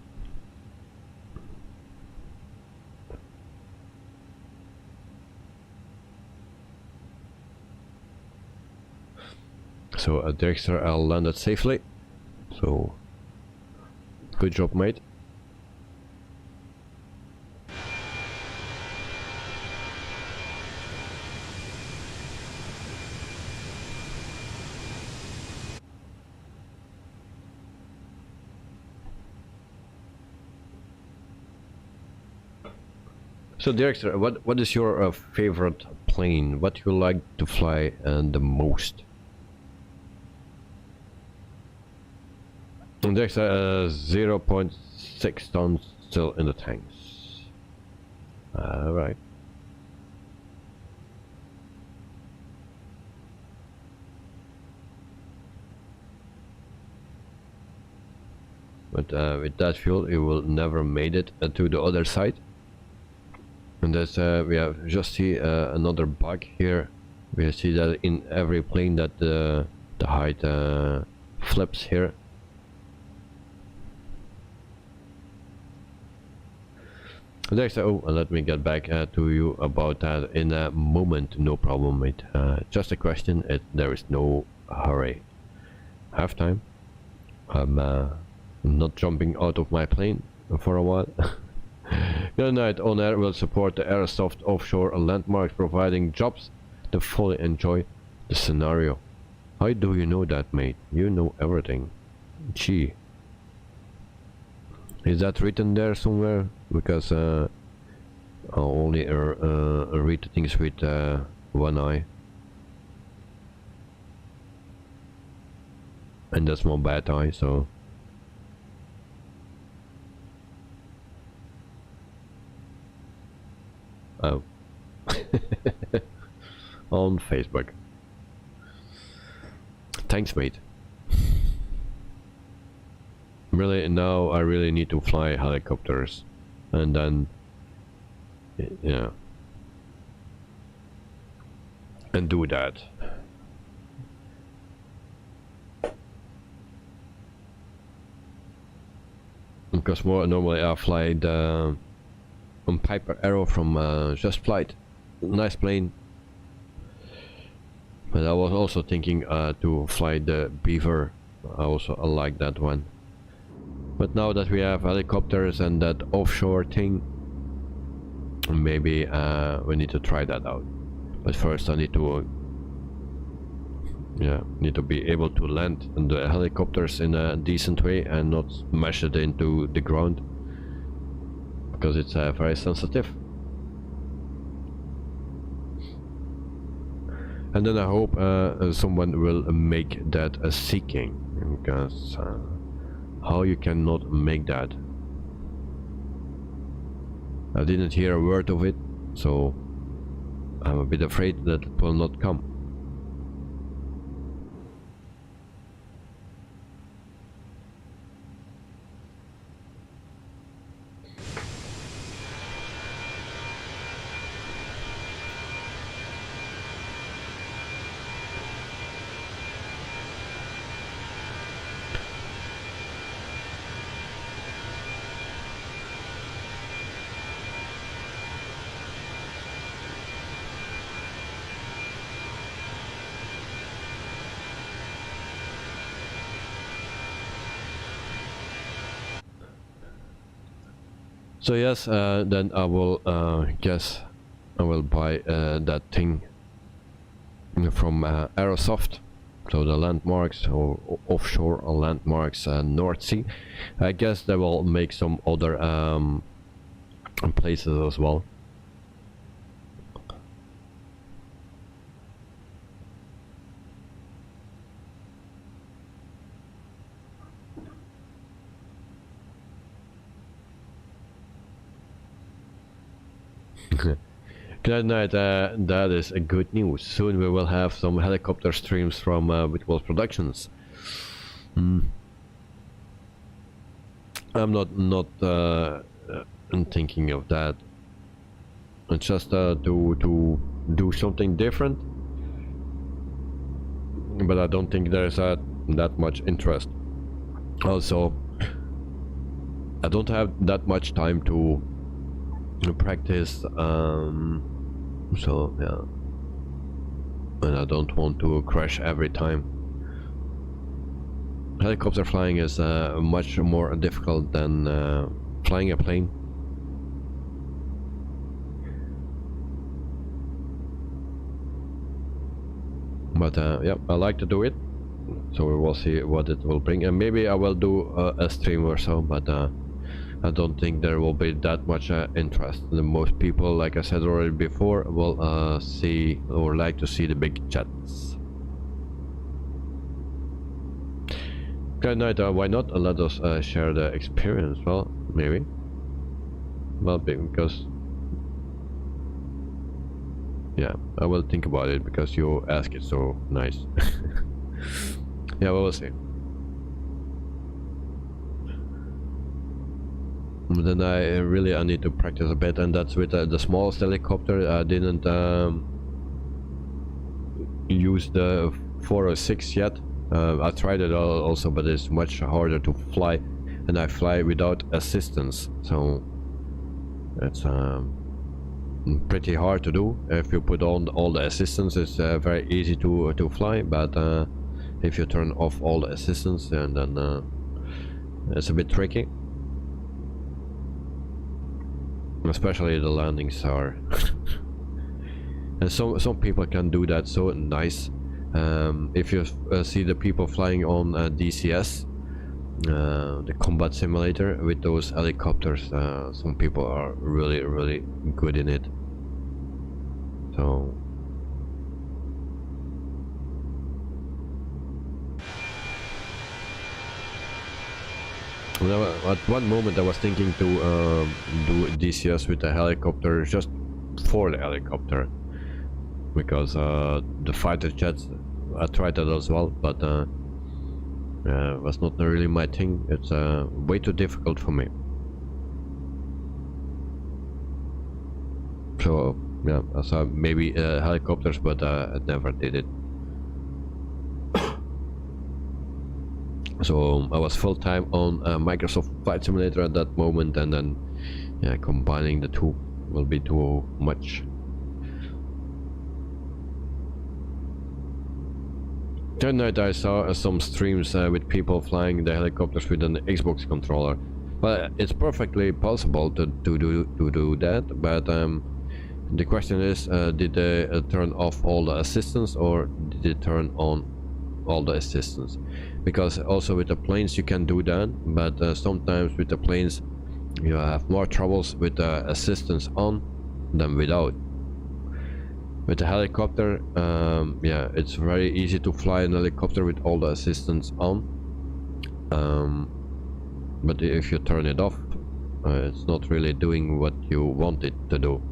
So Dirkster landed safely, so good job, mate. So Dirkster, what is your favorite plane? What you like to fly the most? Dirkster, 0.6 tons still in the tanks. Alright. But with that fuel, you will never made it to the other side. And that's we have just see another bug here. We see that in every plane that the height flips here. Next, oh, let me get back to you about that in a moment. No problem, mate. Just a question. There is no hurry. Have time. I'm not jumping out of my plane for a while. Good night. On Air will support the Airsoft offshore landmarks, providing jobs to fully enjoy the scenario. How do you know that, mate? You know everything. Gee. Is that written there somewhere? Because I'll only read things with one eye. And that's my bad eye, so... Oh. On Facebook. Thanks, mate. Really, now I really need to fly helicopters. And then... yeah. And do that. because normally I fly the Piper Arrow from Just Flight, nice plane. But I was also thinking to fly the Beaver. I like that one. But now that we have helicopters and that offshore thing, maybe we need to try that out. But first I need to be able to land the helicopters in a decent way and not smash it into the ground, because it's very sensitive. And then I hope someone will make that a seeking, because how you cannot make that? I didn't hear a word of it, so I'm a bit afraid that it will not come. So yes, then I will guess I will buy that thing from Aerosoft, so the landmarks or offshore landmarks, North Sea. I guess they will make some other places as well. Good night, that is a good news. Soon we will have some helicopter streams from Whitwell Productions. I'm not thinking of that. It's just to do something different, but I don't think there's that much interest. Also, I don't have that much time to practice, so yeah, and I don't want to crash every time. Helicopter flying is much more difficult than flying a plane. But yeah, I like to do it, so we will see what it will bring, and maybe I will do a stream or so, but I don't think there will be that much interest. The most people, like I said already before, will see or like to see the big jets. Good night. Why not? Let us share the experience. Well, maybe. Well, because yeah, I will think about it because you ask it so nice. Yeah, we'll see. Then I need to practice a bit, and that's with the smallest helicopter. I didn't use the 406 yet. I tried it also, but it's much harder to fly, and I fly without assistance, so it's pretty hard to do. If you put on all the assistance, it's very easy to fly, but if you turn off all the assistance, and then it's a bit tricky. Especially the landings are and some people can do that so nice. If you see the people flying on DCS, the combat simulator, with those helicopters, some people are really good in it. So at one moment I was thinking to do DCS with a helicopter, just for the helicopter, because the fighter jets, I tried that as well, but was not really my thing. It's way too difficult for me. So yeah, I saw maybe helicopters, but I never did it. So I was full time on Microsoft Flight Simulator at that moment, and then yeah, combining the two will be too much. That night I saw some streams with people flying the helicopters with an Xbox controller. Well, it's perfectly possible to do that, but the question is, did they turn off all the assistance, or did they turn on all the assistance? Because also with the planes you can do that, but sometimes with the planes you have more troubles with the assistance on than without. With the helicopter, yeah, it's very easy to fly an helicopter with all the assistance on, but if you turn it off, it's not really doing what you want it to do.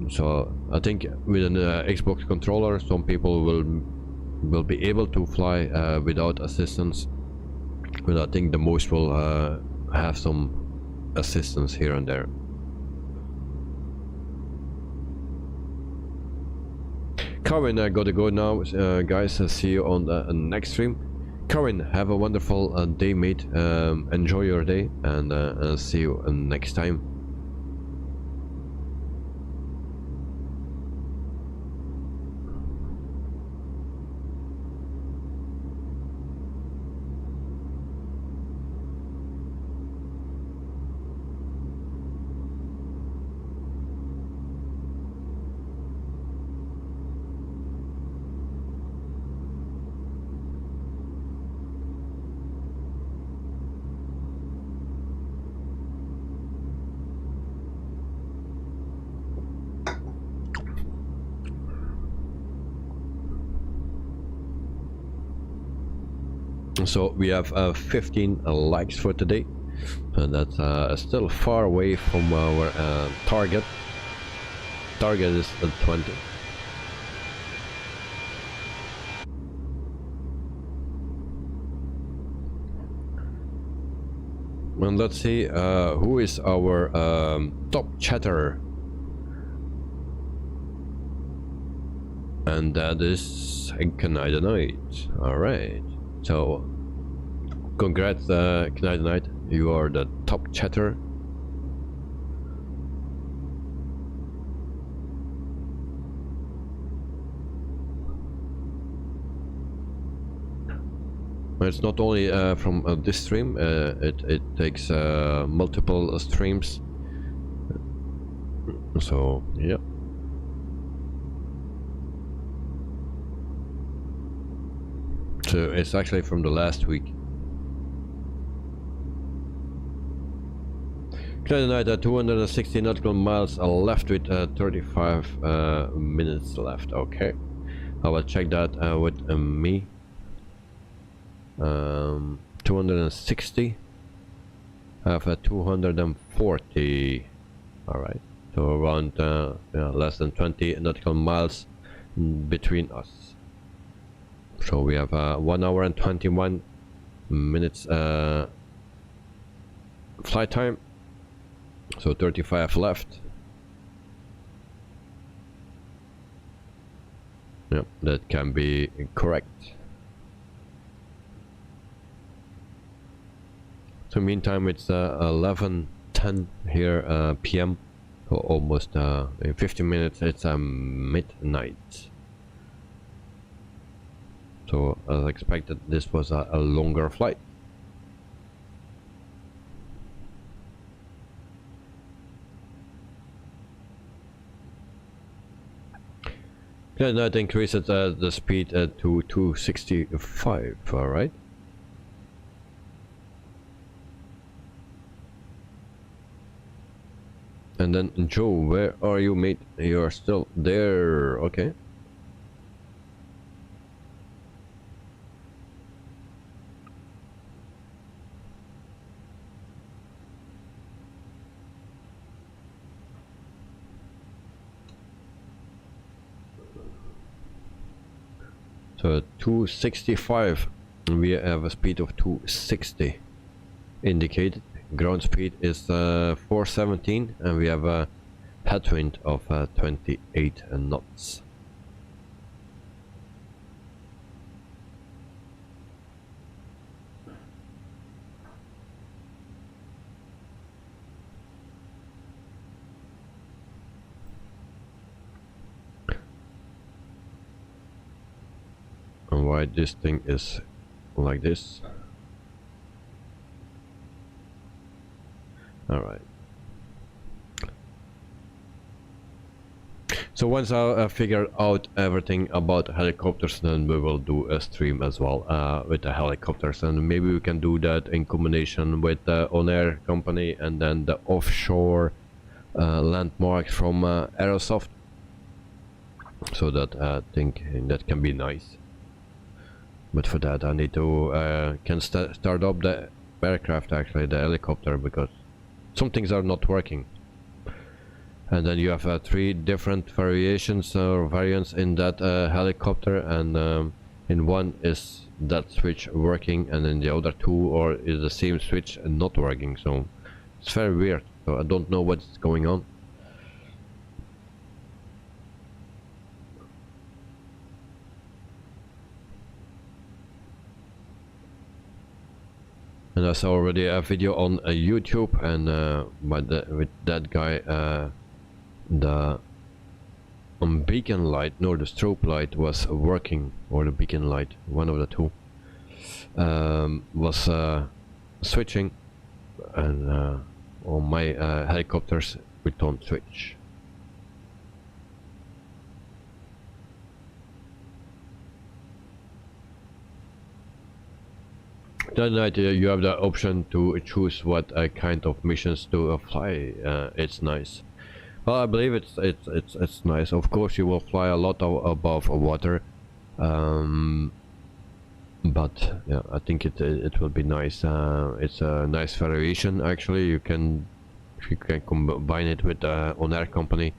So I think with an Xbox controller, some people will be able to fly without assistance, but I think the most will have some assistance here and there. Corin, I gotta go now, guys. I'll see you on the next stream. Corin, have a wonderful day, mate. Enjoy your day, and I'll see you next time. So we have 15 likes for today, and that's still far away from our target. Target is 20. And let's see who is our top chatter, and that is Canadianite. All right. So, congrats, Canadianite, you are the top chatter. It's not only from this stream, it takes multiple streams. So, yeah. So it's actually from the last week. Tonight at 260 nautical miles left with 35 minutes left. Okay, I will check that with me. 260. I have 240. All right, so around yeah, less than 20 nautical miles between us. So we have 1 hour and 21 minutes flight time. So 35 left. Yeah, that can be correct. So meantime it's 11:10 here PM. So almost in 15 minutes it's midnight. So as expected, this was a longer flight. Yeah, that increases the speed to 265. All right. And then Joe, where are you, mate? You are still there. Okay. So 265, we have a speed of 260 indicated. Ground speed is 417, and we have a headwind of 28 knots. why this thing is like this. Alright. So once I figure out everything about helicopters, then we will do a stream as well with the helicopters, and maybe we can do that in combination with the on-air company and then the offshore landmarks from Aerosoft. So that I think that can be nice. But for that I need to start up the aircraft, actually the helicopter, because some things are not working. And then you have 3 different variations or variants in that helicopter, and in one is that switch working, and in the other 2 or is the same switch and not working. So it's very weird. So I don't know what's going on. And I saw already a video on YouTube, and with that guy, the beacon light, no, the strobe light was working, or the beacon light, one of the 2, was switching, and on my helicopters we don't switch. Then you have the option to choose what kind of missions to fly. It's nice. Well, I believe it's nice. Of course, you will fly a lot above water, but yeah, I think it will be nice. It's a nice variation. Actually, you can combine it with on-air company.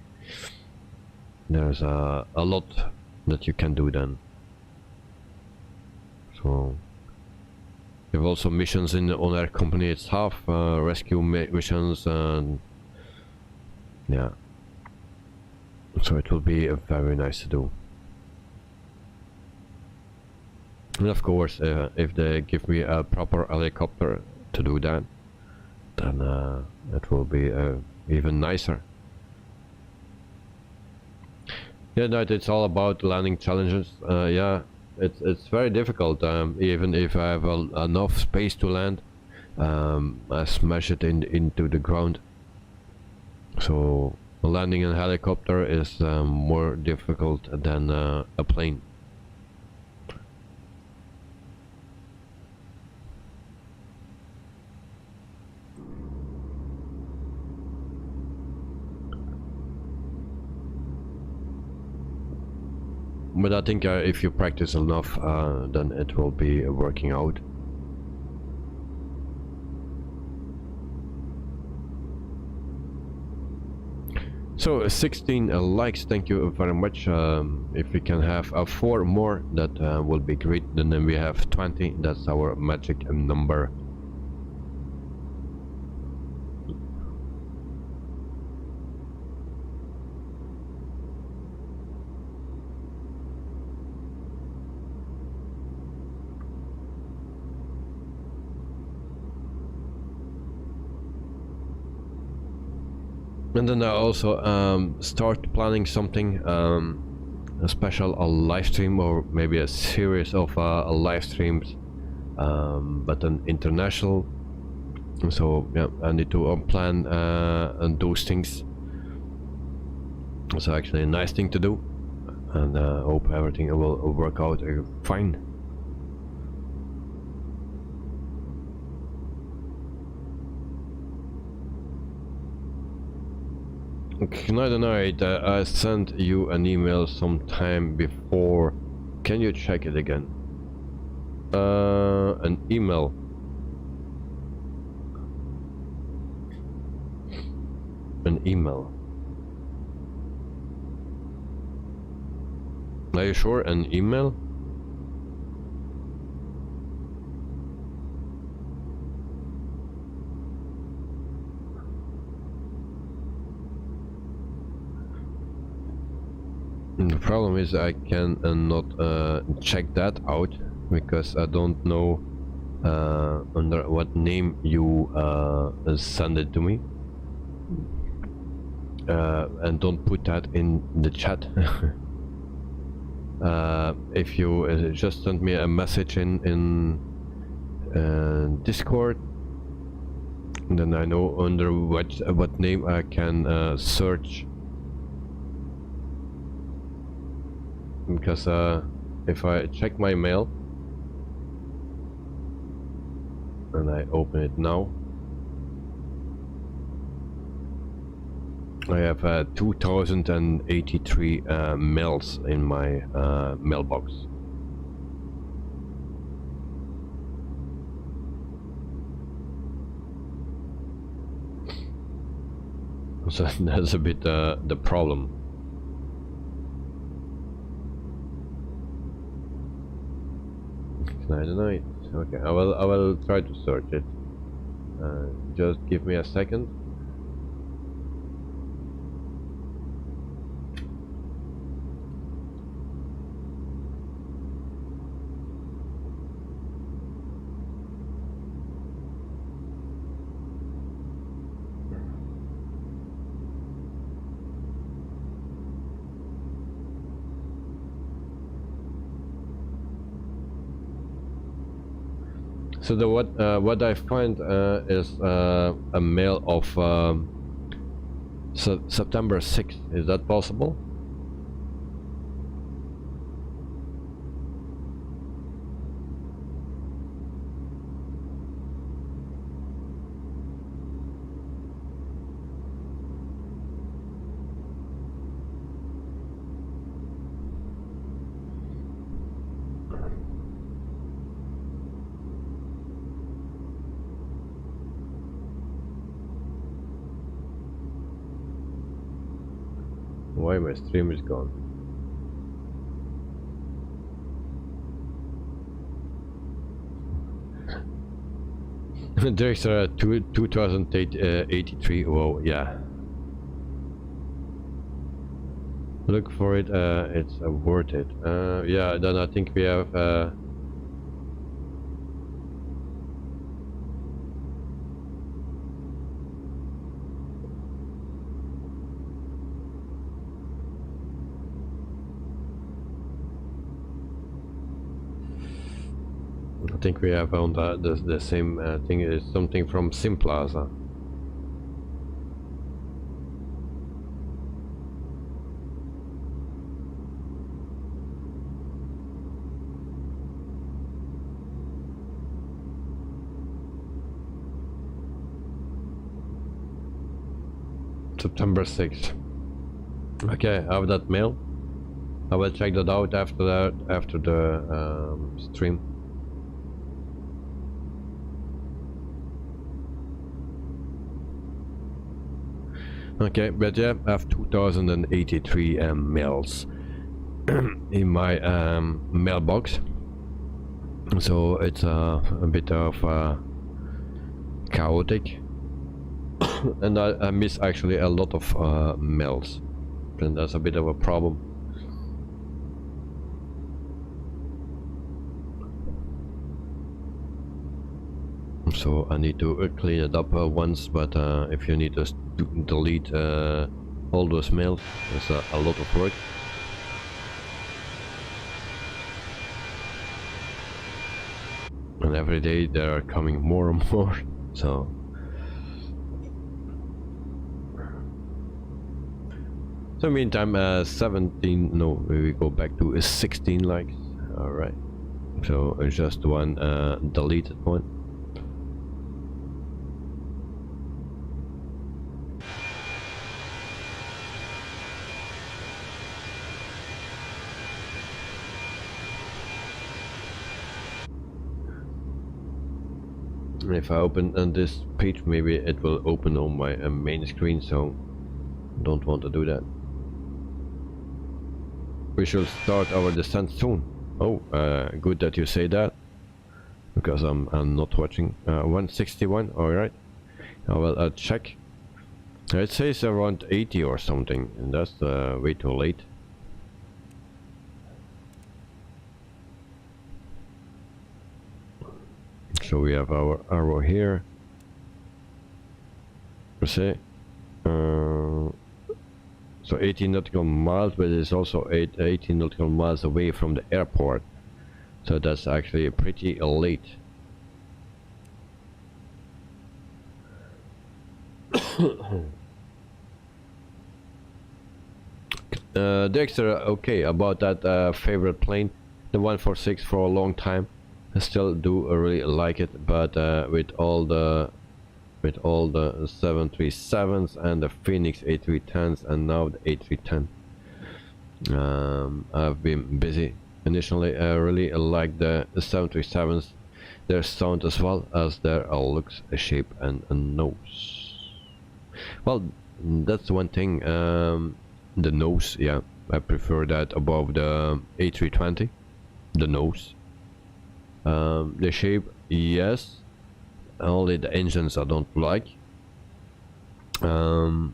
There's a lot that you can do then. So. You have also missions in the on-air company itself, rescue missions, and yeah. So it will be very nice to do. And of course, if they give me a proper helicopter to do that, then it will be even nicer. Yeah, that it's all about landing challenges. Yeah. It's very difficult, even if I have enough space to land. I smash it into the ground. So landing a helicopter is more difficult than a plane. But I think if you practice enough, then it will be working out. So 16 likes, thank you very much. If we can have 4 more, that will be great. Then we have 20, that's our magic number. And then I also start planning something, a special live stream, or maybe a series of live streams, but an international. So yeah, I need to plan those things. It's actually a nice thing to do, and hope everything will work out fine. Tonight I sent you an email sometime before. Can you check it again? An email. An email. Are you sure? An email? The problem is I can not check that out because I don't know under what name you send it to me, and don't put that in the chat. if you just send me a message in Discord, then I know under what name I can search. Because if I check my mail and I open it now, I have 2083 mails in my mailbox. So that's a bit the problem. Night. Okay, I will try to search it. Just give me a second. So the what I find is a mail of September 6th. Is that possible? Why my stream is gone? There's 2083. Whoa, yeah. Look for it. It's worth it. Yeah. Then I think we have. I think we have on the same thing. Is something from Simplaza. September 6th. Okay, I have that mail. I will check that out after the stream. Okay, but yeah, I have 2083 mails in my mailbox, so it's a bit of chaotic, and I miss actually a lot of mails, and that's a bit of a problem. So I need to clean it up once, but if you need to delete all those mails, it's a lot of work. And every day they are coming more and more, so meantime 17, no, we go back to 16 likes. Alright, so it's just one deleted one. If I open this page, maybe it will open on my main screen, so don't want to do that. We should start our descent soon. Oh, good that you say that, because I'm not watching. 161, alright. I will check. It says around 80 or something, and that's way too late. So we have our arrow here. So So 18 nautical miles, but it's also 18 nautical miles away from the airport. So that's actually pretty late. Dexter, okay, about that favorite plane, the 146 for a long time. I still do really like it, but with all the 737s and the FENIX A310s and now the A310, I've been busy. Initially, I really like the 737s, their sound as well as their looks, shape, and nose. Well, that's one thing. The nose, yeah, I prefer that above the A320. The nose. The shape, yes. Only the engines I don't like. The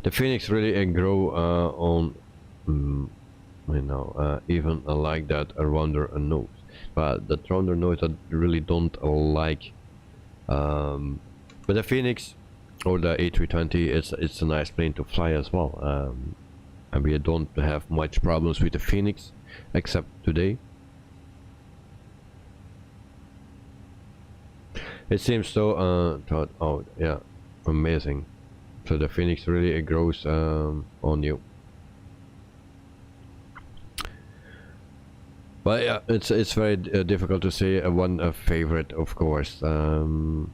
FENIX really grow on, even like that a rounder nose. But the rounder nose I really don't like. But the FENIX or the A320, it's a nice plane to fly as well. I mean, I don't have much problems with the FENIX, except today. It seems so thought out, yeah, amazing. So the FENIX really grows on you. But yeah, it's very difficult to say one favorite, of course. And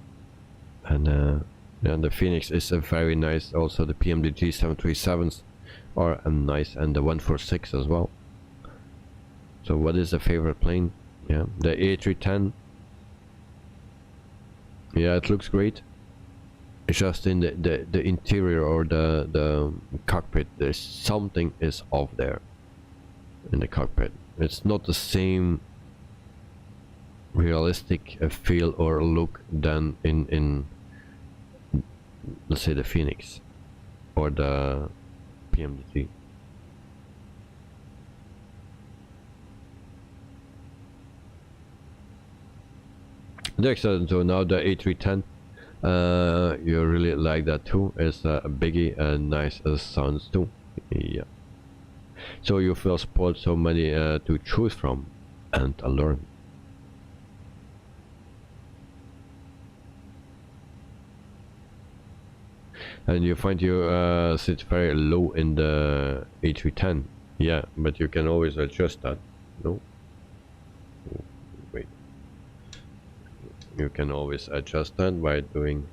the FENIX is very nice. Also the PMDG 737s are nice, and the 146 as well. So what is the favorite plane? Yeah, the A310. Yeah, it looks great. It's just in the interior or the cockpit, there's something is off there in the cockpit. It's not the same realistic feel or look than in let's say the FENIX or the PMDG. Excellent. So now the A310, you really like that too. It's a biggie and nice sounds too. Yeah. So you feel support so many to choose from and learn. And you find you sit very low in the A310. Yeah, but you can always adjust that. No? Wait. You can always adjust that by doing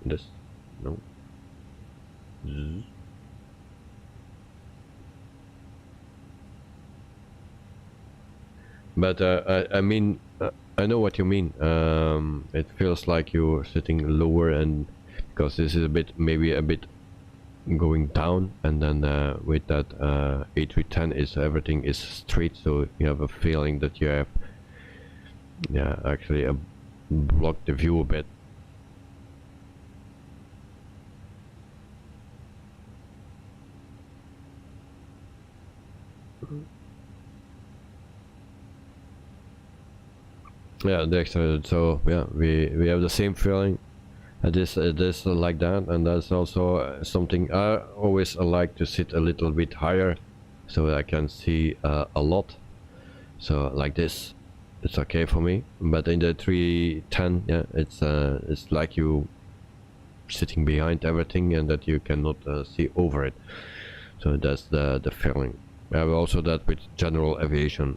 this. No? Zzz. But I mean, I know what you mean. It feels like you're sitting lower, and because this is a bit, maybe a bit going down, and then with that A310 is everything is straight, so you have a feeling that you have, yeah, actually blocked the view a bit. Yeah, the extra. So yeah, we have the same feeling. This like that, and that's also something I always like to sit a little bit higher, so I can see a lot. So like this, it's okay for me. But in the 310, yeah, it's like you sitting behind everything, and that you cannot see over it. So that's the feeling. I have also that with general aviation.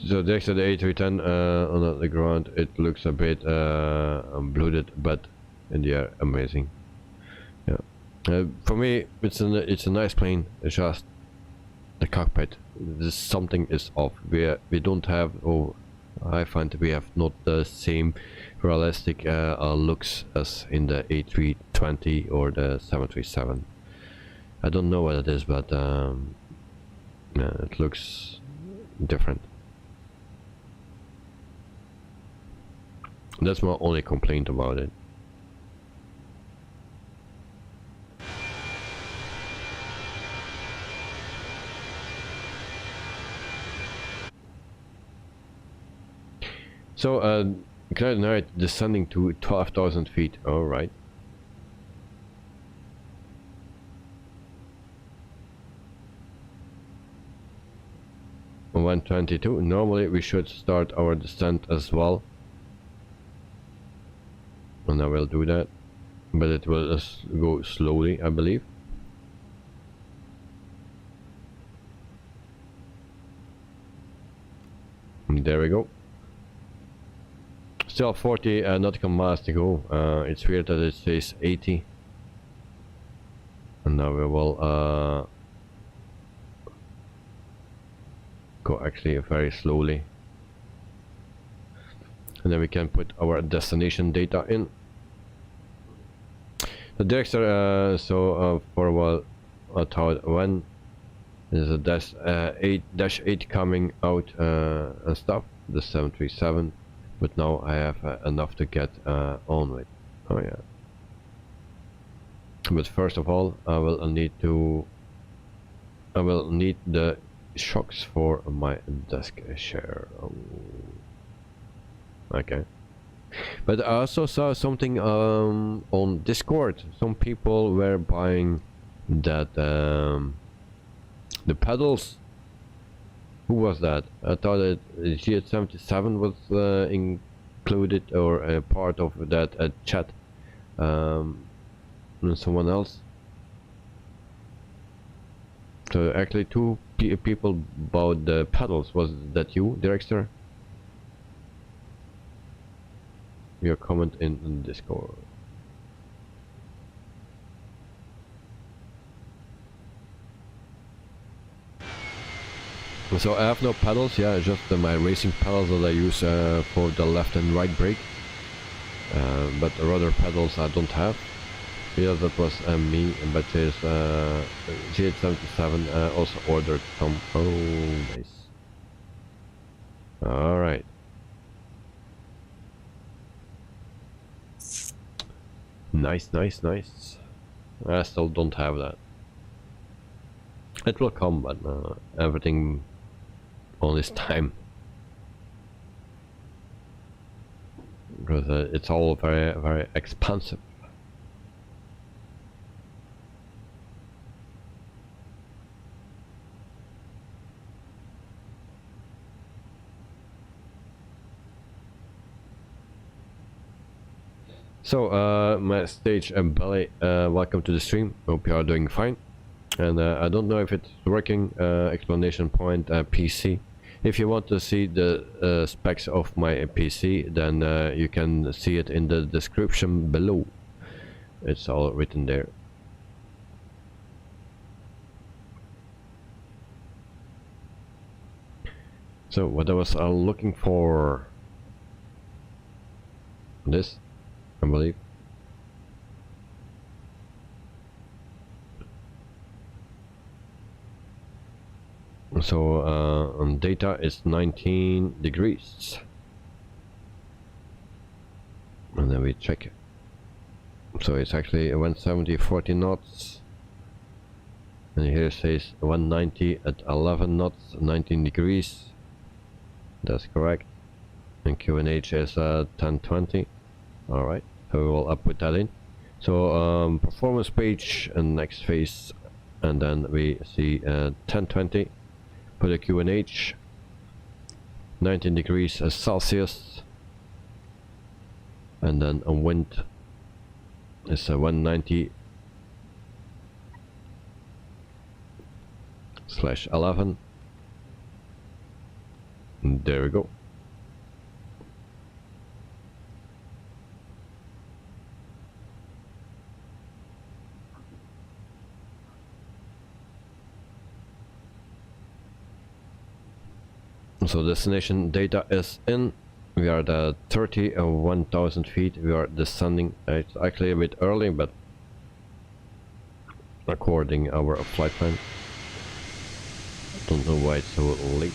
So next to the A310 on the ground, it looks a bit bloated, but in the air, amazing. Yeah, for me, it's a nice plane. It's just the cockpit. There's something is off. We don't have, or I find we have not the same realistic looks as in the A320 or the 737. I don't know what it is, but yeah, it looks different. That's my only complaint about it. So, Canadian Night descending to 12,000 feet. Alright. On 122. Normally we should start our descent as well. And I will do that. But it will go slowly, I believe. And there we go. Still 40 nautical miles to go. It's weird that it says 80. And now we will go actually very slowly. And then we can put our destination data in. The director, for a while, I thought when there's a -8 coming out and stuff, the 737, but now I have enough to get on with. Oh yeah. But first of all, I will need the shocks for my desk share. Okay. But I also saw something on Discord. Some people were buying that the pedals. Who was that? I thought that GH77 was included or a part of that chat. And someone else. So actually, two people bought the pedals. Was that you, Director? Your comment in Discord. So I have no pedals, yeah, just my racing pedals that I use for the left and right brake. But the rudder pedals I don't have. Yeah, that was me, but there's GH77 also ordered some. Oh, nice. Alright. Nice, nice, nice. I still don't have that. It will come, but everything on its time. Because it's all very, very expensive. So, my stage belly, welcome to the stream. Hope you are doing fine. And I don't know if it's working. Explanation point PC. If you want to see the specs of my PC, then you can see it in the description below. It's all written there. So what I was looking for, this, I believe. So data is 19 degrees, and then we check it. So it's actually 170 40 knots, and here it says 190 at 11 knots, 19 degrees. That's correct. And QNH is 1020. Alright, so we will put that in. So performance page and next phase, and then we see 1020. Put a QNH 19 degrees Celsius, and then a wind is 190/11. And there we go. So destination data is in. We are at 31,000 feet. We are descending. It's actually a bit early, but according our flight plan. Don't know why it's so late.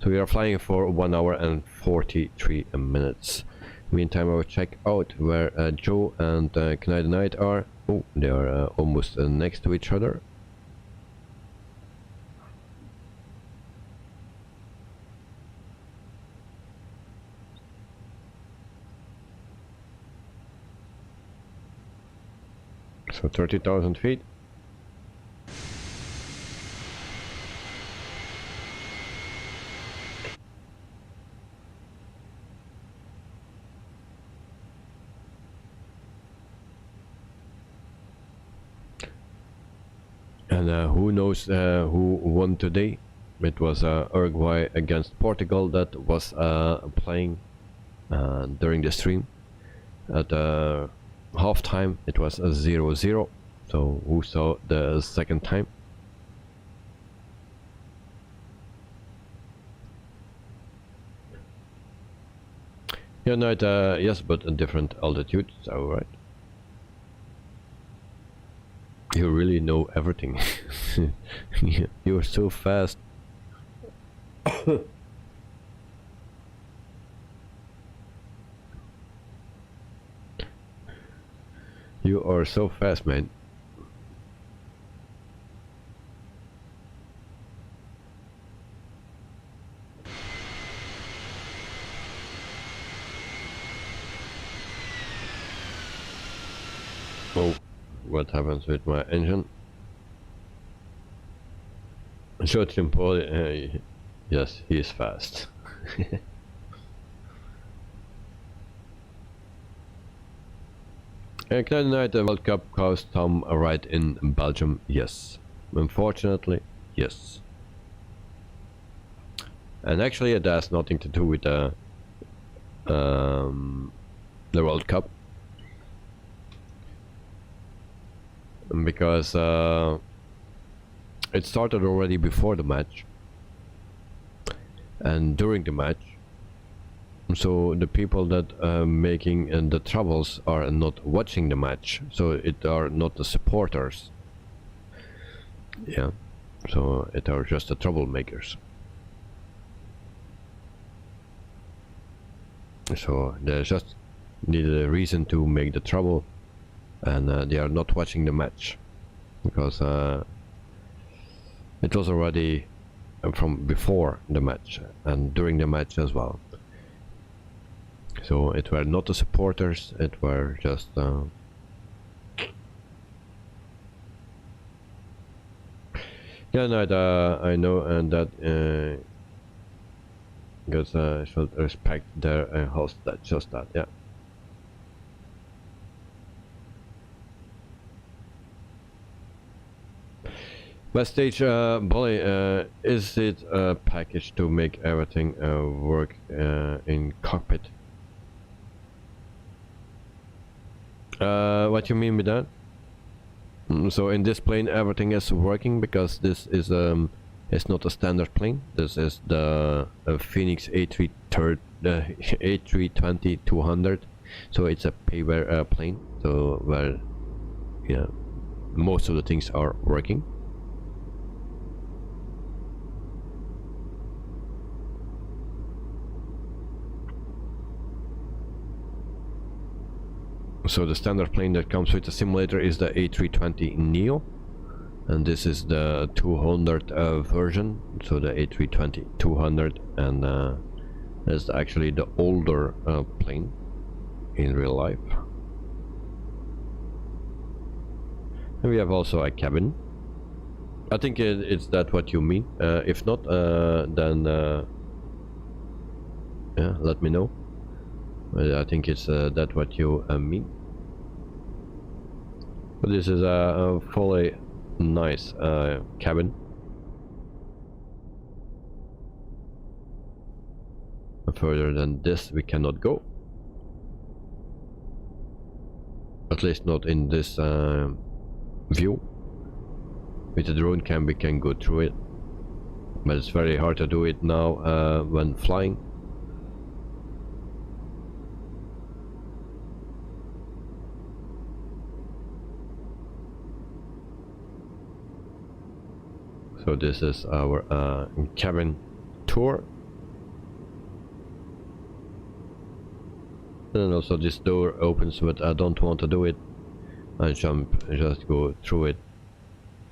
So we are flying for 1 hour and 43 minutes. Meantime, I will check out where Joe and Canadian Night are. Oh, they are almost next to each other. So 30,000 feet. And who knows who won today? It was Uruguay against Portugal that was playing during the stream. At halftime it was a 0-0. So who saw the second time? Yeah, no, yes, but a different altitude. So right. You really know everything. You're so fast. You are so fast, man. Oh. What happens with my engine? Short simple, yes, he is fast. Can I deny the World Cup caused Tom a ride in Belgium? Yes. Unfortunately, yes. And actually it has nothing to do with the World Cup. Because it started already before the match and during the match, so the people that making the troubles are not watching the match, so it are not the supporters. Yeah, so it are just the troublemakers. So they just need a reason to make the trouble. And they are not watching the match because it was already from before the match and during the match as well. So it were not the supporters, it were just yeah, no, I know, and that because I should respect their host. That's just that, yeah. Best stage, Bolly, is it a package to make everything work in cockpit? What you mean with that? So in this plane everything is working because this is it's not a standard plane. This is the FENIX A320-200. So it's a paper plane. So where, yeah, most of the things are working. So the standard plane that comes with the simulator is the A320 Neo, and this is the 200 version, so the A320-200, and that's actually the older plane in real life. And we have also a cabin. I think it's that what you mean. If not, then yeah, let me know. I think it's that what you mean. But this is a fully nice cabin. Further than this we cannot go. At least not in this view. With the drone cam we can go through it. But it's very hard to do it now when flying. So this is our cabin tour. And also this door opens, but I don't want to do it. I just go through it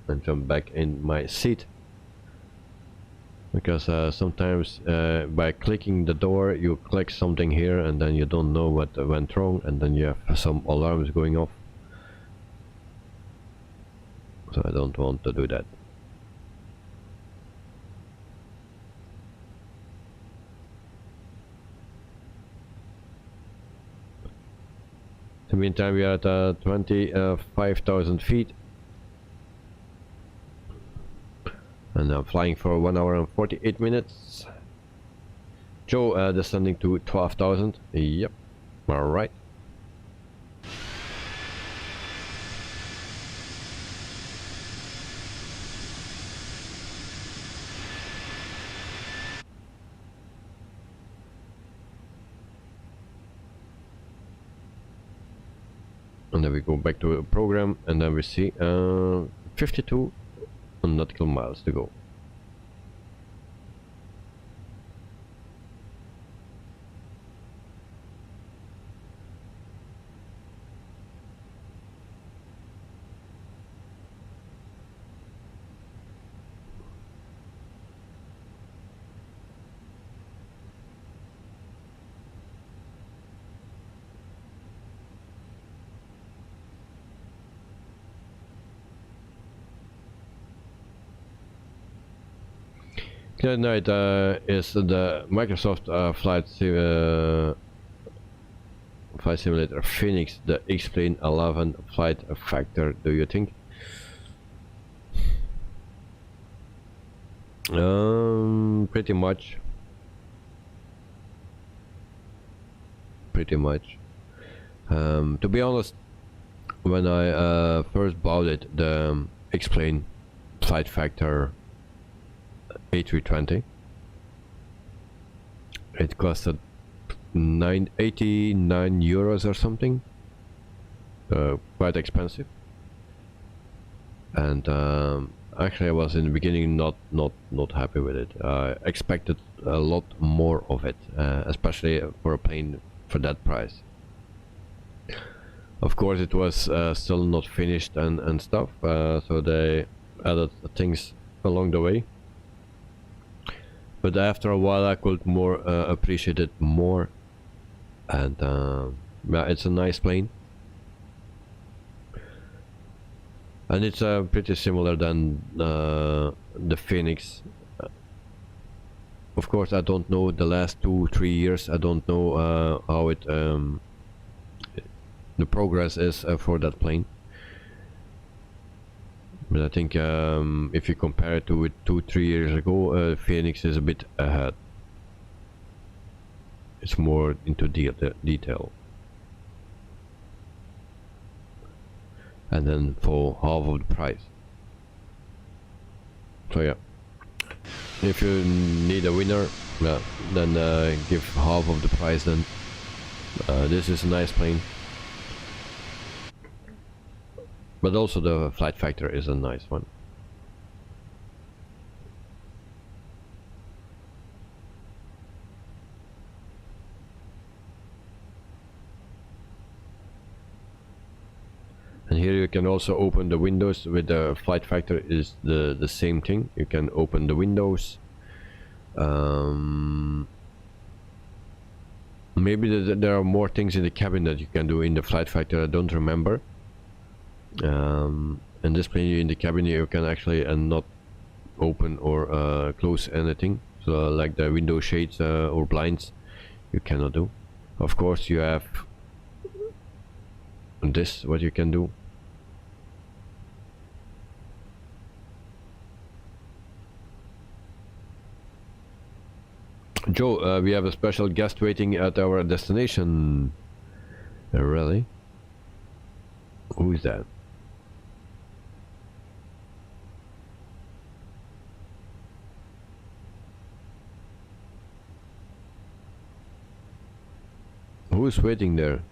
and jump back in my seat. Because sometimes by clicking the door you click something here and then you don't know what went wrong, and then you have some alarms going off. so I don't want to do that. In the meantime, we are at 25,000 feet, and I'm flying for 1 hour and 48 minutes. Joe, descending to 12,000. Yep, all right. And then we go back to a program, and then we see 52 nautical miles to go. Good night is the Microsoft flight simulator FENIX, the X-Plane 11 flight factor, do you think? Pretty much. To be honest, when I first bought it, the X-Plane flight factor A320, it costed 89 euros or something, quite expensive. And actually I was in the beginning not happy with it. I expected a lot more of it, especially for a plane for that price. Of course it was still not finished and stuff, so they added things along the way. But after a while I could more appreciate it more, and yeah, it's a nice plane, and it's pretty similar than the FENIX. Of course I don't know the last 2-3 years, I don't know how it the progress is for that plane. But I think if you compare it to 2-3 years ago, FENIX is a bit ahead. It's more into detail. And then for half of the price. So yeah, if you need a winner, yeah, then give half of the price then. This is a nice plane. But also the flight factor is a nice one. And here you can also open the windows. With the flight factor is the same thing. You can open the windows. Maybe there are more things in the cabin that you can do in the flight factor, I don't remember. In this plane in the cabin you can actually not open or close anything, so like the window shades or blinds you cannot do. Of course you have this, what you can do. Joe, we have a special guest waiting at our destination. Really? Who is that? Who's waiting there?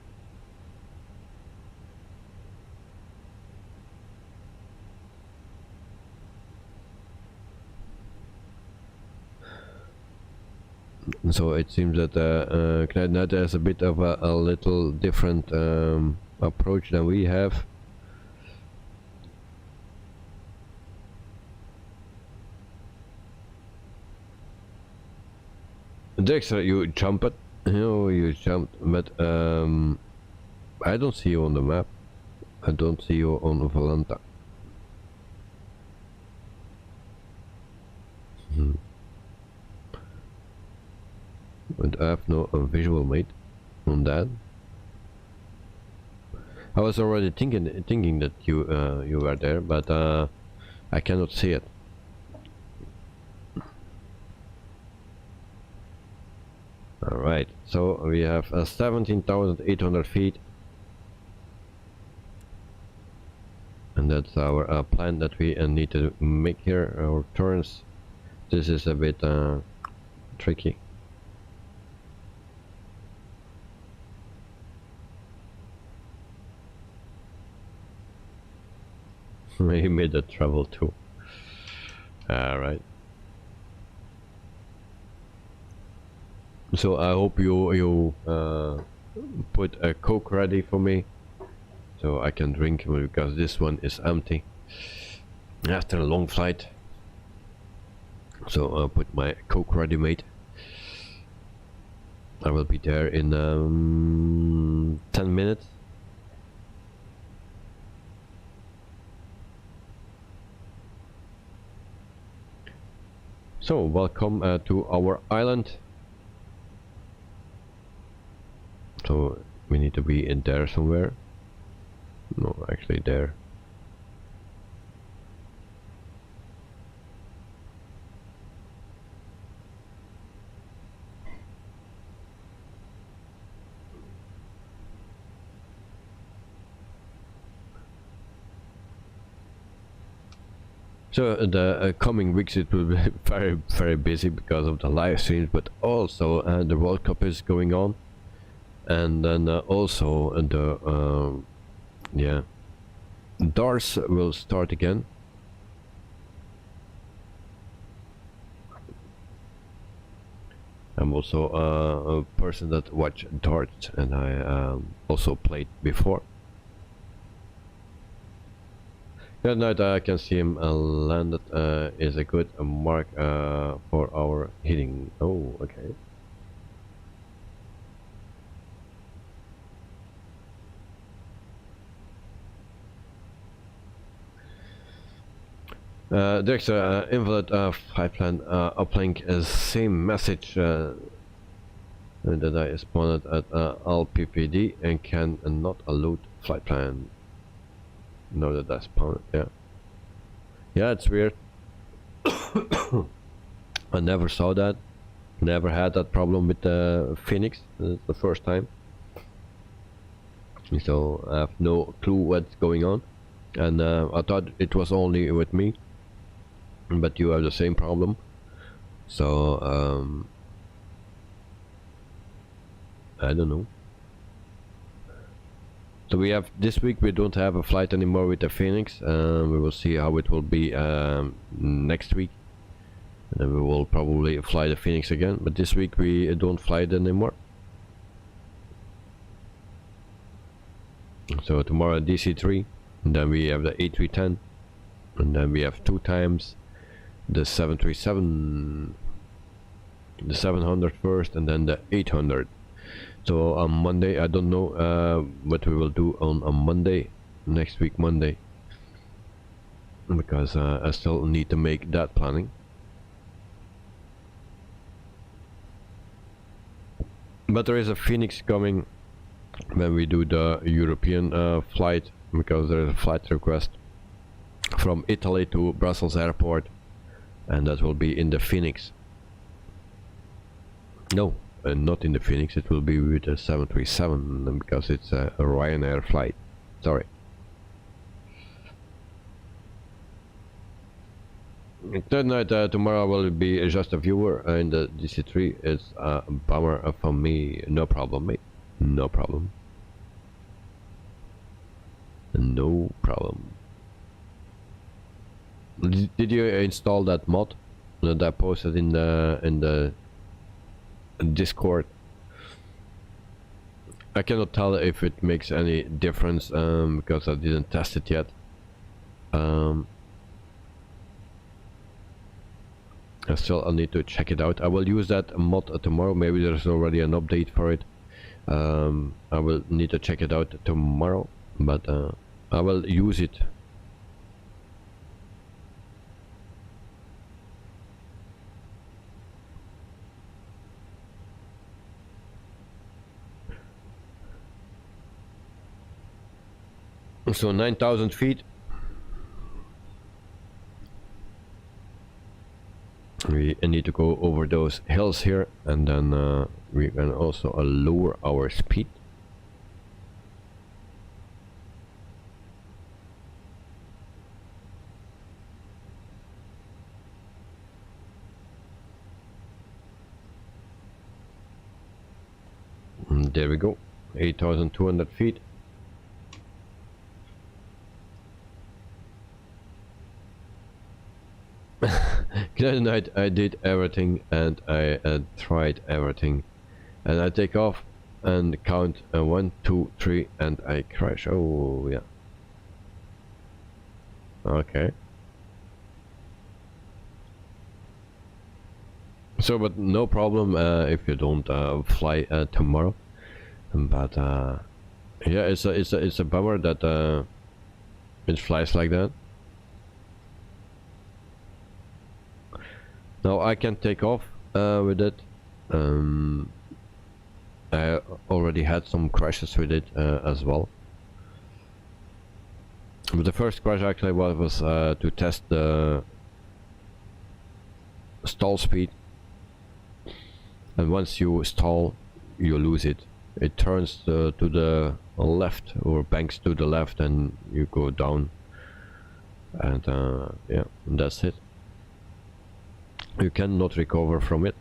So it seems that QUADRANT has a bit of a little different approach than we have. Dexter, you jumped. No, you jumped, but I don't see you on the map. I don't see you on Valenta. But I have no visual mate on that. I was already thinking that you were there, but I cannot see it. All right, so we have 17,800 feet, and that's our plan that we need to make here. Our turns. This is a bit tricky. He made a travel too. Alright. So I hope you put a Coke ready for me, so I can drink, because this one is empty after a long flight. So I'll put my Coke ready, mate. I will be there in 10 minutes. So welcome to our island. So we need to be in there somewhere. No, actually there. So the coming weeks it will be very busy because of the live streams, but also the World Cup is going on, and then also the yeah, DARS will start again. I'm also a person that watch darts, and I also played before. That night I can see him landed is a good mark for our hitting. Oh, okay. There's a invalid flight plan uplink is same message that I spawned at LPPD and can not allow flight plan. Know that that's spawned, yeah. Yeah, it's weird. I never saw that. Never had that problem with the FENIX. It's the first time. So I have no clue what's going on. And I thought it was only with me. But you have the same problem. So I don't know. So we have this week we don't have a flight anymore with the FENIX. We will see how it will be next week, and then we will probably fly the FENIX again. But this week we don't fly it anymore. So tomorrow DC3, and then we have the A310, and then we have 2 times the 737, the 700 first, and then the 800. So on Monday, I don't know what we will do on Monday, next week Monday, because I still need to make that planning. But there is a FENIX coming when we do the European flight, because there is a flight request from Italy to Brussels airport, and that will be in the FENIX. No. Not in the FENIX, it will be with a 737 because it's a Ryanair flight. Sorry. That night, tomorrow I will be just a viewer in the DC3. It's a bummer for me. No problem, mate. No problem. No problem. Did you install that mod that I posted in the Discord? I cannot tell if it makes any difference because I didn't test it yet. I still need to check it out. I will use that mod tomorrow. Maybe there's already an update for it. I will need to check it out tomorrow, but I will use it. So 9,000 feet. We need to go over those hills here, and then we can also lower our speed. And there we go, 8,200 feet. That night I did everything, and I tried everything, and I take off and count 1, 2, 3, and I crash. Oh yeah. Okay. So, but no problem if you don't fly tomorrow. But yeah, it's a bummer that it flies like that. Now I can take off with it. I already had some crashes with it as well. But the first crash actually was to test the stall speed. And once you stall, you lose it. It turns to the left, or banks to the left, and you go down. And yeah, and that's it. You cannot recover from it.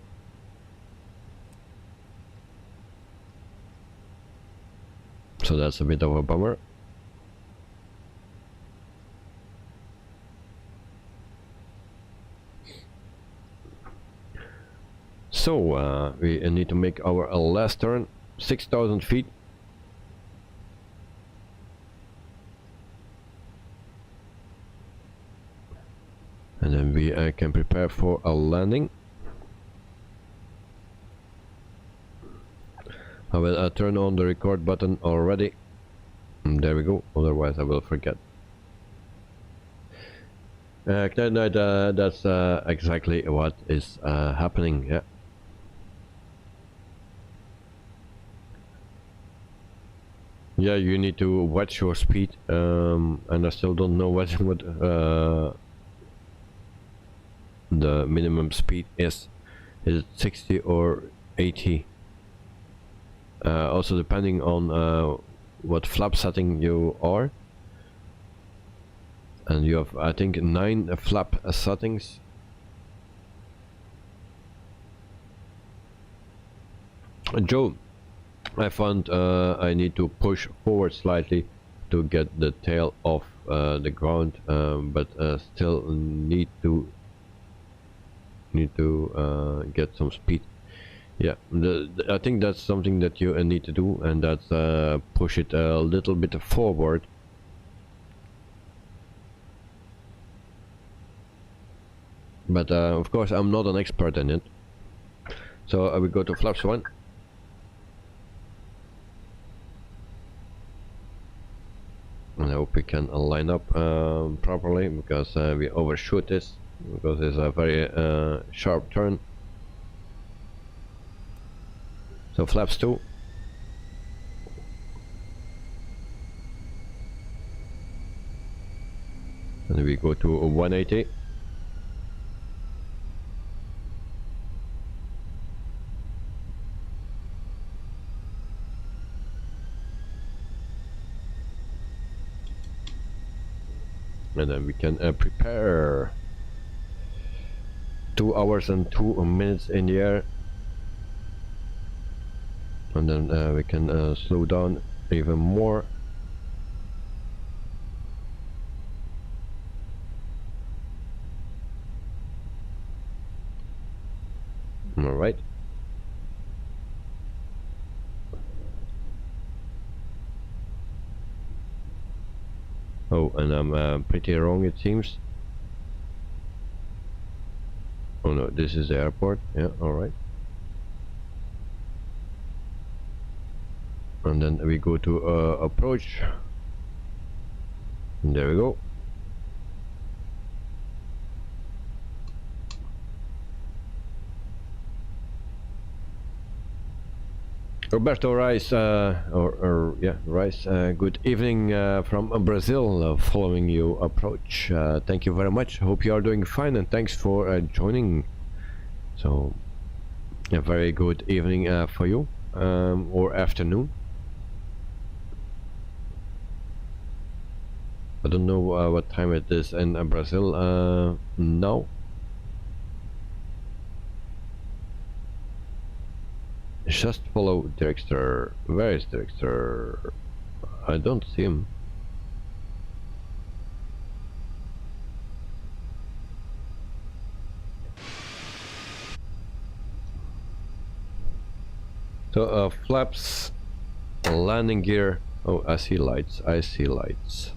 So that's a bit of a bummer. So we need to make our last turn, 6,000 feet. And then we can prepare for a landing. I will turn on the record button already. And there we go, otherwise I will forget. That's exactly what is happening, yeah. Yeah, you need to watch your speed, and I still don't know what the minimum speed is. Is it 60 or 80? Also depending on what flap setting you are. And you have, I think, 9 flap settings. Joe, I found I need to push forward slightly to get the tail off the ground, but still need to get some speed. Yeah, I think that's something that you need to do, and that's push it a little bit forward. But of course I'm not an expert in it. So I will go to flaps 1. And I hope we can line up properly, because we overshoot this, because it's a very sharp turn. So flaps 2. And we go to 180. And then we can prepare 2 hours and 2 minutes in the air, and then we can slow down even more. All right. Oh, and I'm pretty wrong, it seems. Oh no, this is the airport. Yeah, alright. And then we go to approach. And there we go. Roberto Rice, Rice, good evening from Brazil, following you approach. Thank you very much. Hope you are doing fine, and thanks for joining. So, a very good evening for you, or afternoon. I don't know what time it is in Brazil now. Just follow Director. Where is Director? I don't see him. So flaps, landing gear. Oh, I see lights. I see lights.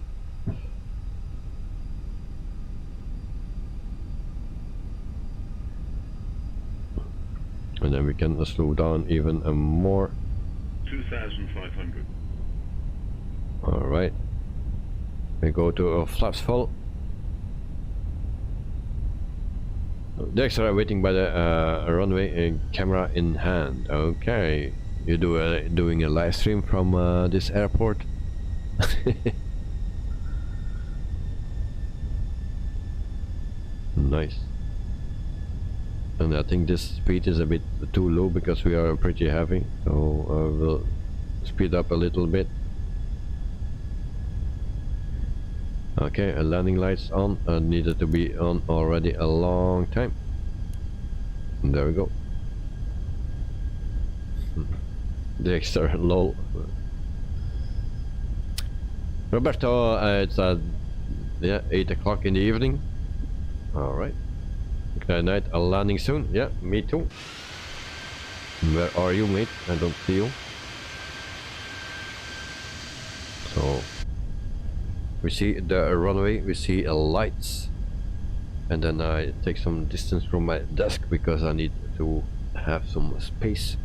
And then we can slow down even more. 2,500. Alright. We go to flaps full. Dexter are waiting by the runway, camera in hand. Okay. You doing a live stream from this airport? Nice. And I think this speed is a bit too low because we are pretty heavy, so we'll speed up a little bit. Okay, landing lights on, needed to be on already a long time. And there we go. The extra lol. Roberto, it's yeah, 8 o'clock in the evening. Alright. Good night, I'll landing soon. Yeah, me too. Where are you, mate? I don't see you. So we see the runway, we see lights, and then I take some distance from my desk because I need to have some space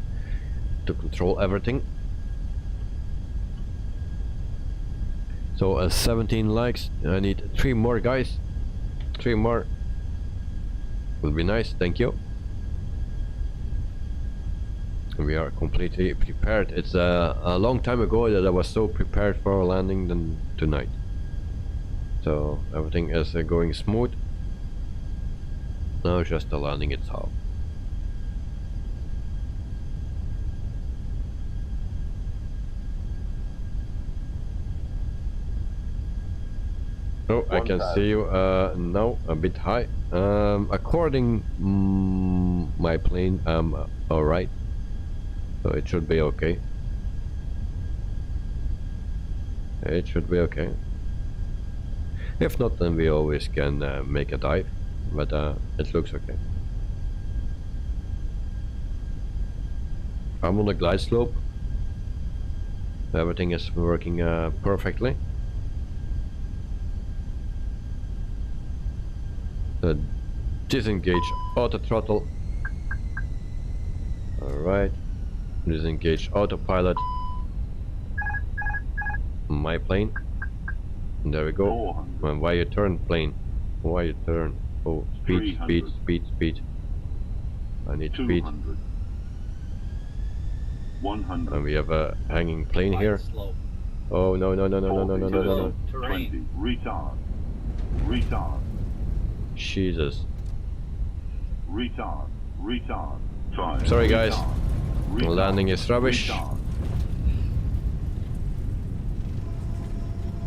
to control everything. So 17 likes. I need 3 more, guys. 3 more would be nice, thank you. We are completely prepared. It's a long time ago that I was so prepared for landing than tonight. So everything is going smooth. Now just the landing itself. Oh, I can see you now a bit high. According my plane, alright. So it should be okay. It should be okay. If not, then we always can make a dive. But it looks okay. I'm on a glide slope. Everything is working perfectly. Disengage auto throttle. Alright. Disengage autopilot. My plane. And there we go. And why you turn, plane? Why you turn? Oh, speed, speed, speed, speed. I need speed. 100. And we have a hanging plane here. Oh no no no no no no no no no no. 20. Retard. Retard. Jesus. Retard. Retard. 5. Sorry guys. Retard. Landing is rubbish. Retard.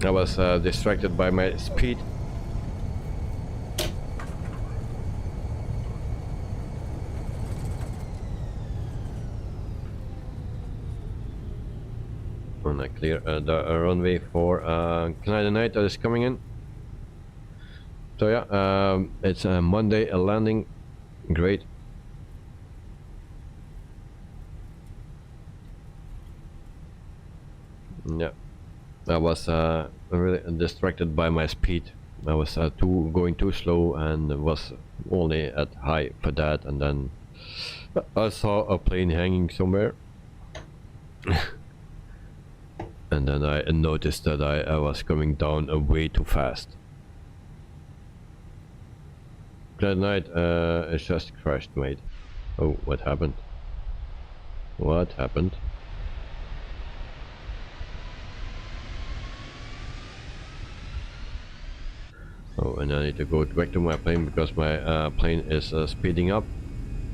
I was distracted by my speed. And I clear the runway for Canada Night that is coming in. So yeah, it's a Monday, a landing. Great. Yeah, I was really distracted by my speed. I was going too slow and was only at high for that, and then I saw a plane hanging somewhere. And then I noticed that I was coming down way too fast. That night, it just crashed, mate. Oh, what happened? What happened? Oh, and I need to go back to my plane because my plane is speeding up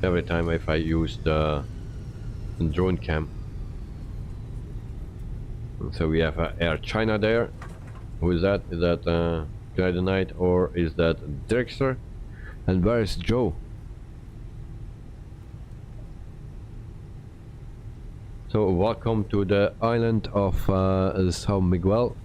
every time if I use the drone cam. So we have Air China there. Who is that? Is that GuideKnight or is that Drixter? And where is Joe? So welcome to the island of São Miguel.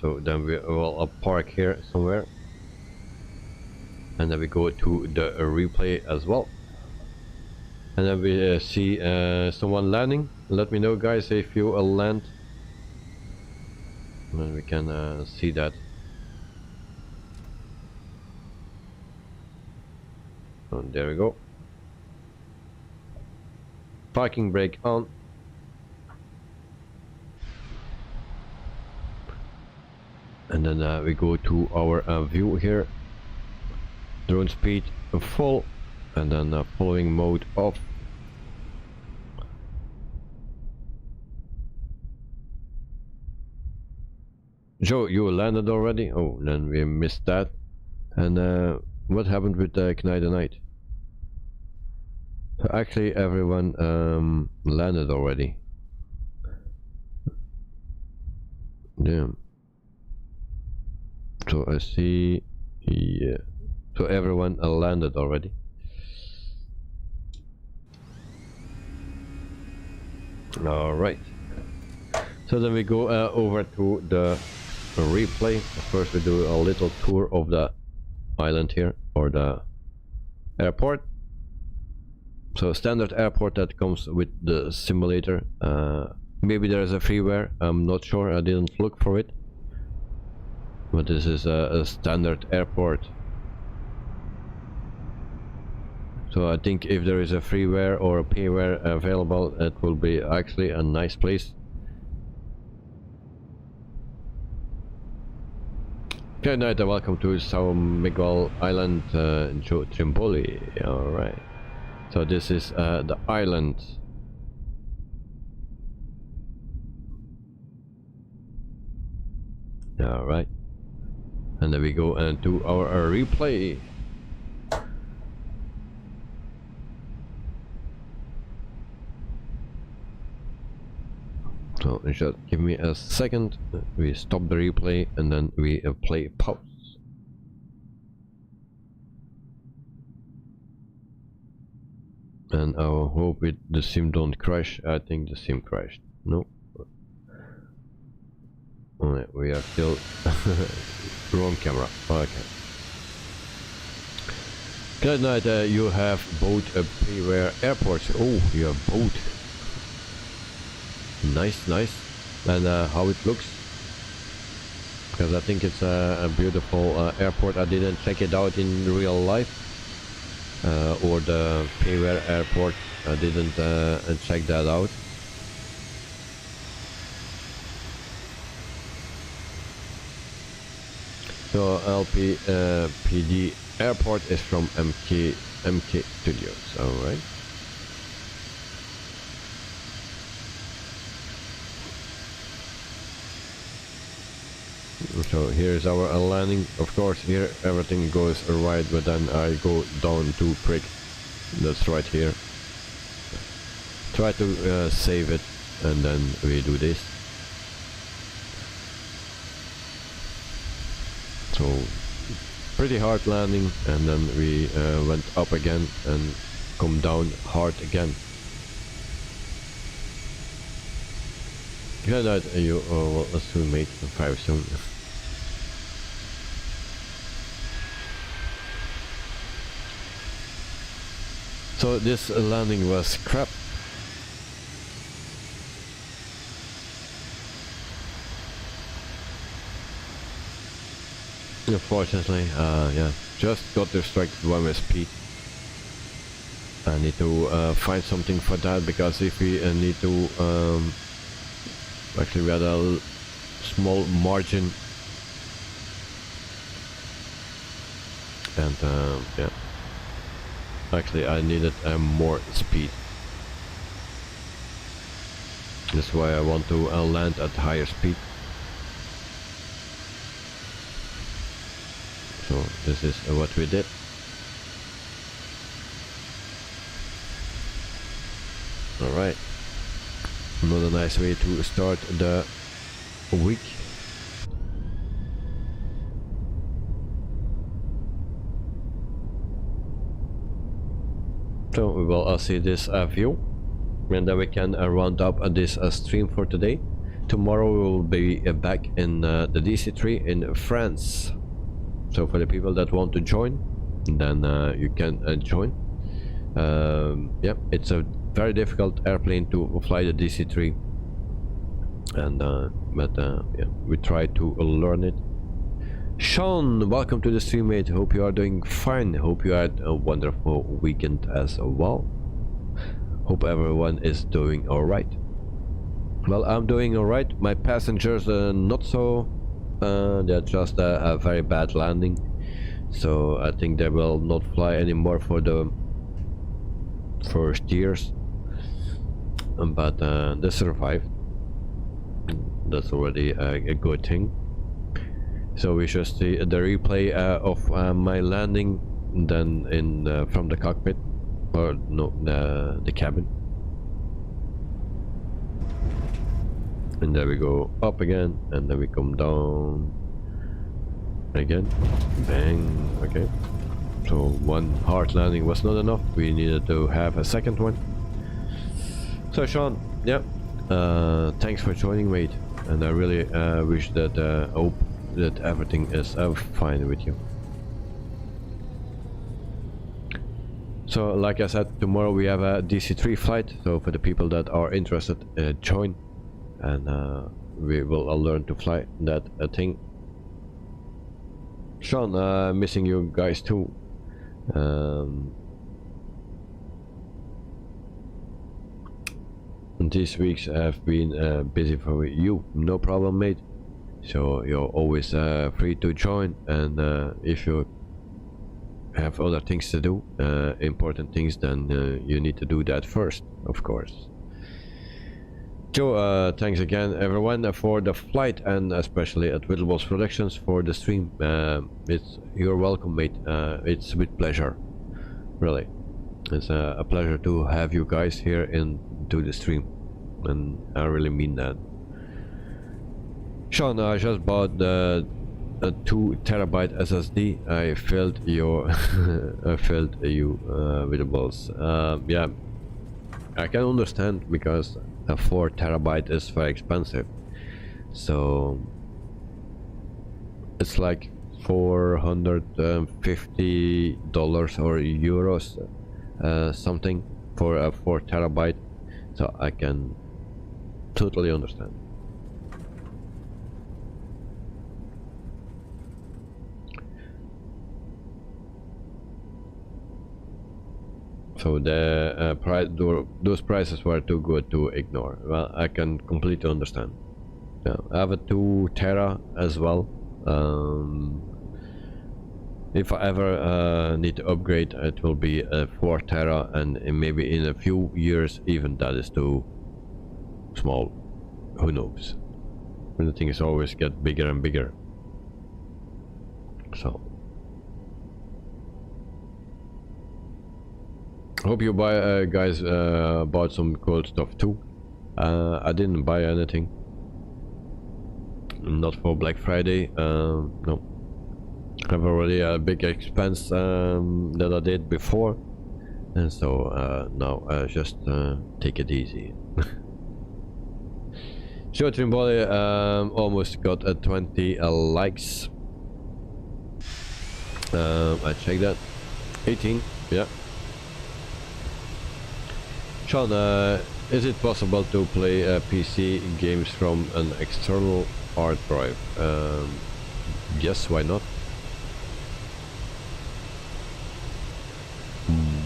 So then we will park here somewhere, and then we go to the replay as well, and then we see someone landing. Let me know, guys, if you land, and then we can see that. Oh, there we go. Parking brake on. And then we go to our view here. Drone speed full, and then following mode off. Joe, you landed already? Oh, then we missed that. And what happened with GuideKnight? So actually everyone landed already. Damn. So I see, yeah. So everyone landed already. All right. So then we go over to the replay. First we do a little tour of the island here, or the airport. So standard airport that comes with the simulator. Maybe there's a freeware, I'm not sure, I didn't look for it. But this is a standard airport. So I think if there is a freeware or a payware available, it will be actually a nice place. Good night and welcome to São Miguel Island, Joe Trimboli. Alright. So this is the island. Alright. And then we go and do our replay. So just give me a second. We stop the replay and then we play pause. And I hope the sim don't crash. I think the sim crashed. No. Alright, we are still wrong camera. Okay. Good night. You have both payware airports. Oh, you have both. Nice, nice. And how it looks? Because I think it's a beautiful airport. I didn't check it out in real life. Or the payware airport. I didn't check that out. So LPPD airport is from MK Studios. Alright. So here's our landing. Of course here everything goes right, but then I go down to prick. That's right here. Try to save it and then we do this. So pretty hard landing, and then we went up again and come down hard again. Yeah, that you will soon make 5 soon. So this landing was crap. Unfortunately, yeah, just got distracted by my speed. I need to find something for that, because if we need to actually we had a small margin. And yeah, actually I needed more speed. That's why I want to land at higher speed. So this is what we did. Alright, another nice way to start the week. So we will see this view, and then we can round up this stream for today. Tomorrow we will be back in the DC3 in France. So for the people that want to join, then you can join. Yeah, it's a very difficult airplane to fly, the DC3, and but yeah, we try to learn it. Sean, welcome to the stream, mate. Hope you are doing fine. Hope you had a wonderful weekend as well. Hope everyone is doing all right. Well, I'm doing all right. My passengers not so. They're just a very bad landing, so I think they will not fly anymore for the first years. But they survived. That's already a good thing. So we should see the replay of my landing, then in from the cockpit, or no, the cabin. And there we go up again, and then we come down again. Bang. Okay. So one hard landing was not enough. We needed to have a second one. So Sean, yeah, thanks for joining, mate. And I really wish that hope that everything is fine with you. So like I said, tomorrow we have a DC3 flight, so for the people that are interested, join, and we will learn to fly that thing. Sean, missing you guys too. These weeks have been busy for you. No problem, mate. So you're always free to join, and if you have other things to do, important things, then you need to do that first, of course. So thanks again everyone for the flight, and especially at Whittleballs Productions for the stream. You're welcome, mate. It's with pleasure, really. It's a pleasure to have you guys here into the stream, and I really mean that. Sean, I just bought the 2 terabyte SSD. I filled your I filled you with the balls. Yeah, I can understand, because a 4 terabyte is very expensive. So it's like $450 or euros, something for a 4 terabyte. So I can totally understand. So the those prices were too good to ignore. Well, I can completely understand. Yeah, I have a 2 tera as well. If I ever need to upgrade, it will be a 4 tera, and maybe in a few years even that is too small. Who knows? The things always get bigger and bigger. So hope you guys bought some cool stuff too. I didn't buy anything, not for Black Friday. No, I have already a big expense that I did before, and so now I just take it easy. So Trimboli almost got 20 likes. I checked that. 18, yeah. Sean, is it possible to play PC games from an external hard drive? Yes, why not?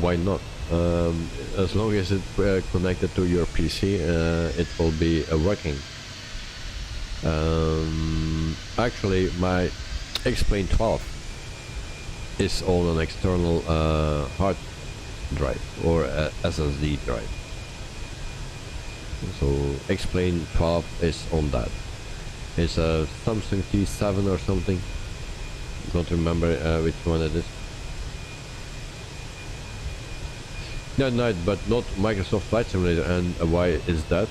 Why not? As long as it's connected to your PC, it will be working. Actually, my X-Plane 12 is on an external hard drive or SSD drive. So X-Plane 12 is on that. It's a Samsung T7 or something. Don't remember which one it is. No, but not Microsoft Flight Simulator. And why is that?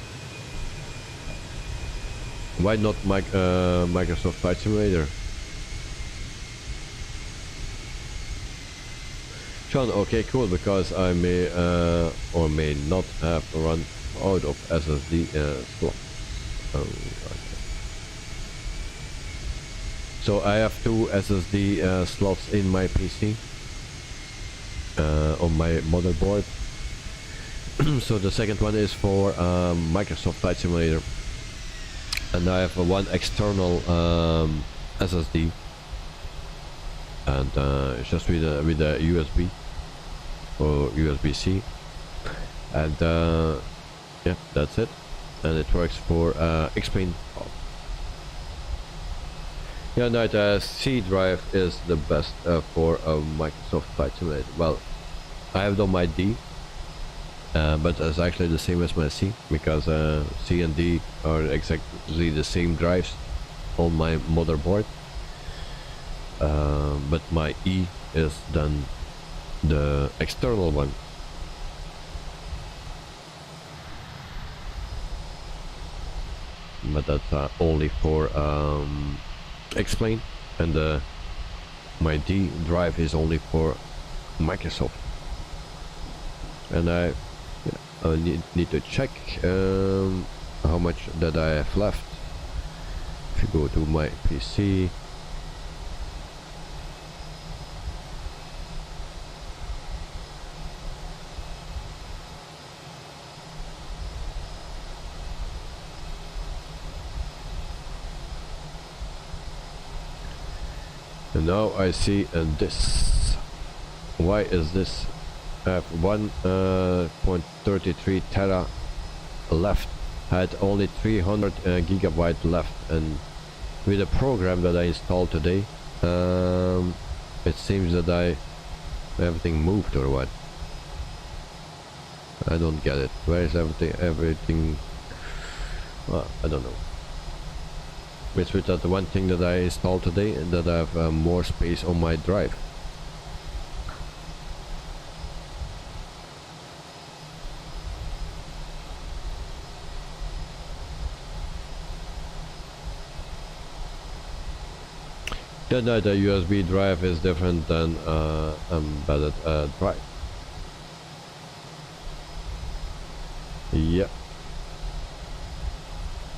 Why not Microsoft Flight Simulator? Sean, okay, cool, because I may or may not have run out of SSD slots. Okay. So I have 2 SSD slots in my PC on my motherboard. So the second one is for Microsoft Flight Simulator, and I have one external SSD, and it's just with a USB or USB-C, and yeah, that's it, and it works for X-Plane. Yeah, no, the C drive is the best for Microsoft Flight Simulator. Well, I have done my D, but it's actually the same as my C, because C and D are exactly the same drives on my motherboard. But my E is then the external one. But that's only for X-Plane, and my D drive is only for Microsoft. And I need to check how much that I have left. If you go to my PC, and now I see this. Why is this? I have 1.33 tera left. I had only 300 gigabyte left, and with the program that I installed today, it seems that everything moved or what. I don't get it. Where is everything? Well, I don't know. It's with that one thing that I installed today, and that I have more space on my drive. Then the USB drive is different than embedded drive. Yeah.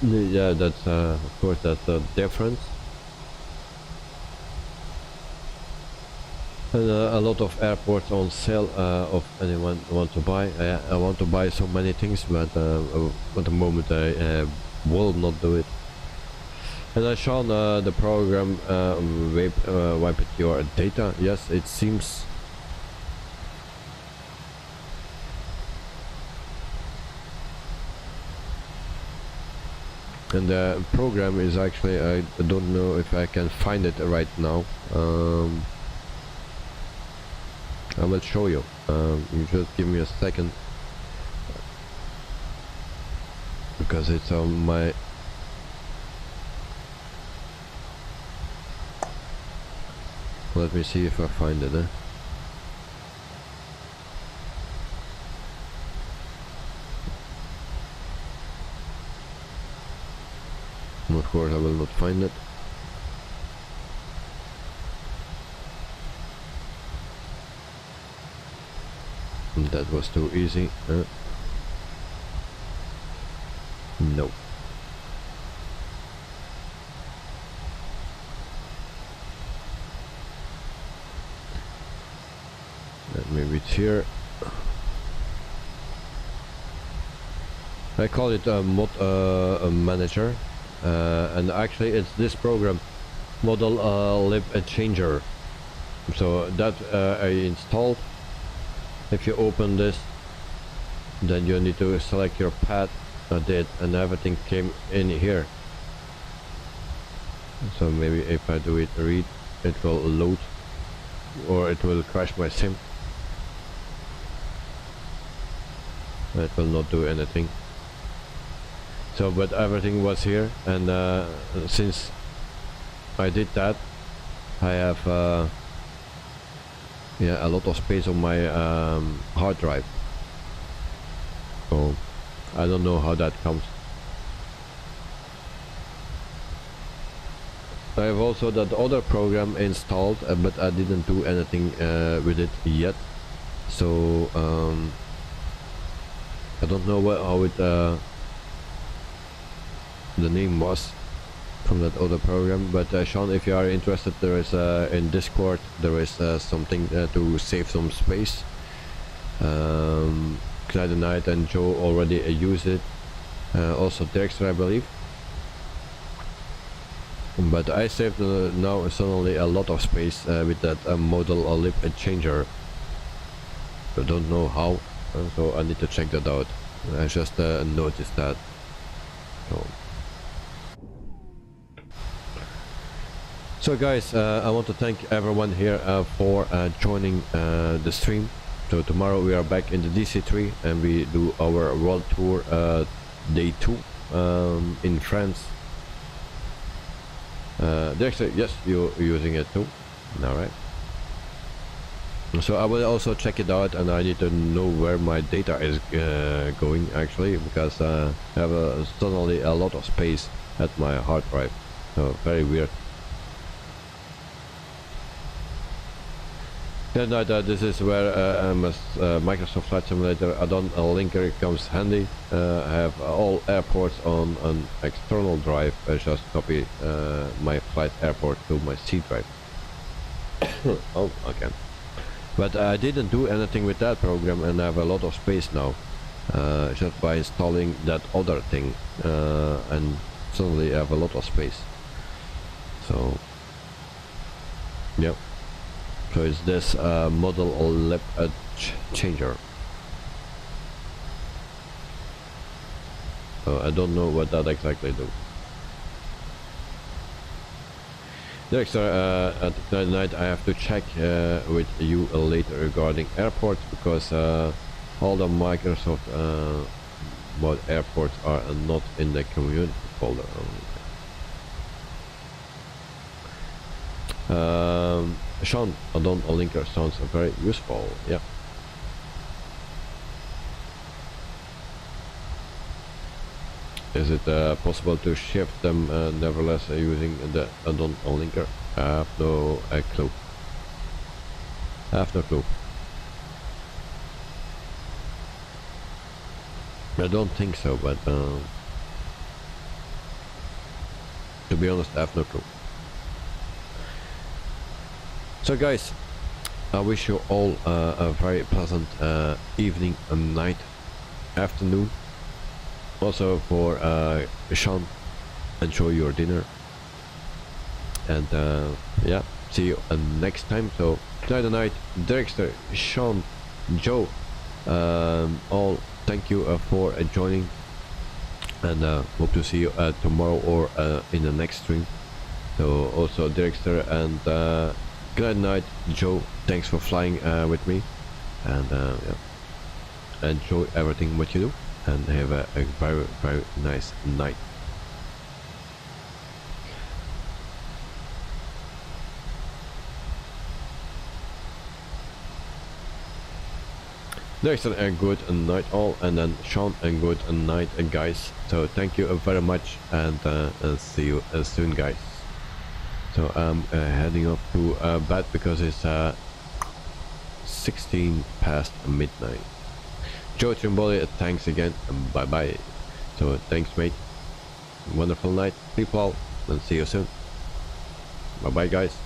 Yeah, that's of course that's a difference. And a lot of airports on sale of anyone want to buy. I want to buy so many things, but at the moment I will not do it. And I shown the program wipe your data. Yes, it seems. And the program is actually, I don't know if I can find it right now. I will show you. You just give me a second, because it's on my. Let me see if I find it. Of course I will not find it. That was too easy. No. Maybe it's here. I call it a mod manager, and actually it's this program, model lib changer. So that I installed. If you open this, then you need to select your path, did, and everything came in here. So maybe if I do it read, it will load, or it will crash my sim. It will not do anything. So but everything was here, and since I did that, I have yeah, a lot of space on my hard drive. So I don't know how that comes. I have also that other program installed, but I didn't do anything with it yet. So I don't know how it the name was from that other program, but Sean, if you are interested, there is in Discord there is something to save some space. Knight and Joe already use it, also Derkster, I believe, but I saved now suddenly a lot of space with that model lip changer. I don't know how, so I need to check that out. I just noticed that. So guys, I want to thank everyone here for joining the stream. So tomorrow we are back in the DC3 and we do our world tour day 2 in France. Dexter, yes, you're using it too. Alright. So I will also check it out, and I need to know where my data is going actually, because I have suddenly a lot of space at my hard drive. So very weird. Yeah, no, this is where Microsoft Flight Simulator add-on linker comes handy. I have all airports on an external drive. I just copy my flight airport to my C drive. Oh, okay. But I didn't do anything with that program, and I have a lot of space now. Just by installing that other thing, and suddenly I have a lot of space. So, yeah. So it's this model lip changer. I don't know what that exactly do. Dexter, at night I have to check with you later regarding airports, because all the Microsoft mod airports are not in the community folder. Sean, add-on linker sounds very useful. Yeah. Is it possible to shift them nevertheless using the add-on linker? I have no clue. I have no clue. I don't think so, but to be honest, I have no clue. So guys, I wish you all a very pleasant evening and night, afternoon. Also for Sean, enjoy your dinner. And yeah, see you next time. So night, Dexter, Sean, Joe, all thank you for joining, and hope to see you tomorrow or in the next stream. So also Dexter and good night, Joe. Thanks for flying with me, and yeah, enjoy everything what you do, and have a very, very nice night. Next, a good night all, and then Sean, and good night guys. So thank you very much, and see you soon guys. So I'm heading off to bed because it's 16 past midnight. Joe Trimboli, thanks again, and bye bye. So thanks mate, wonderful night, sleep well, and see you soon. Bye bye guys.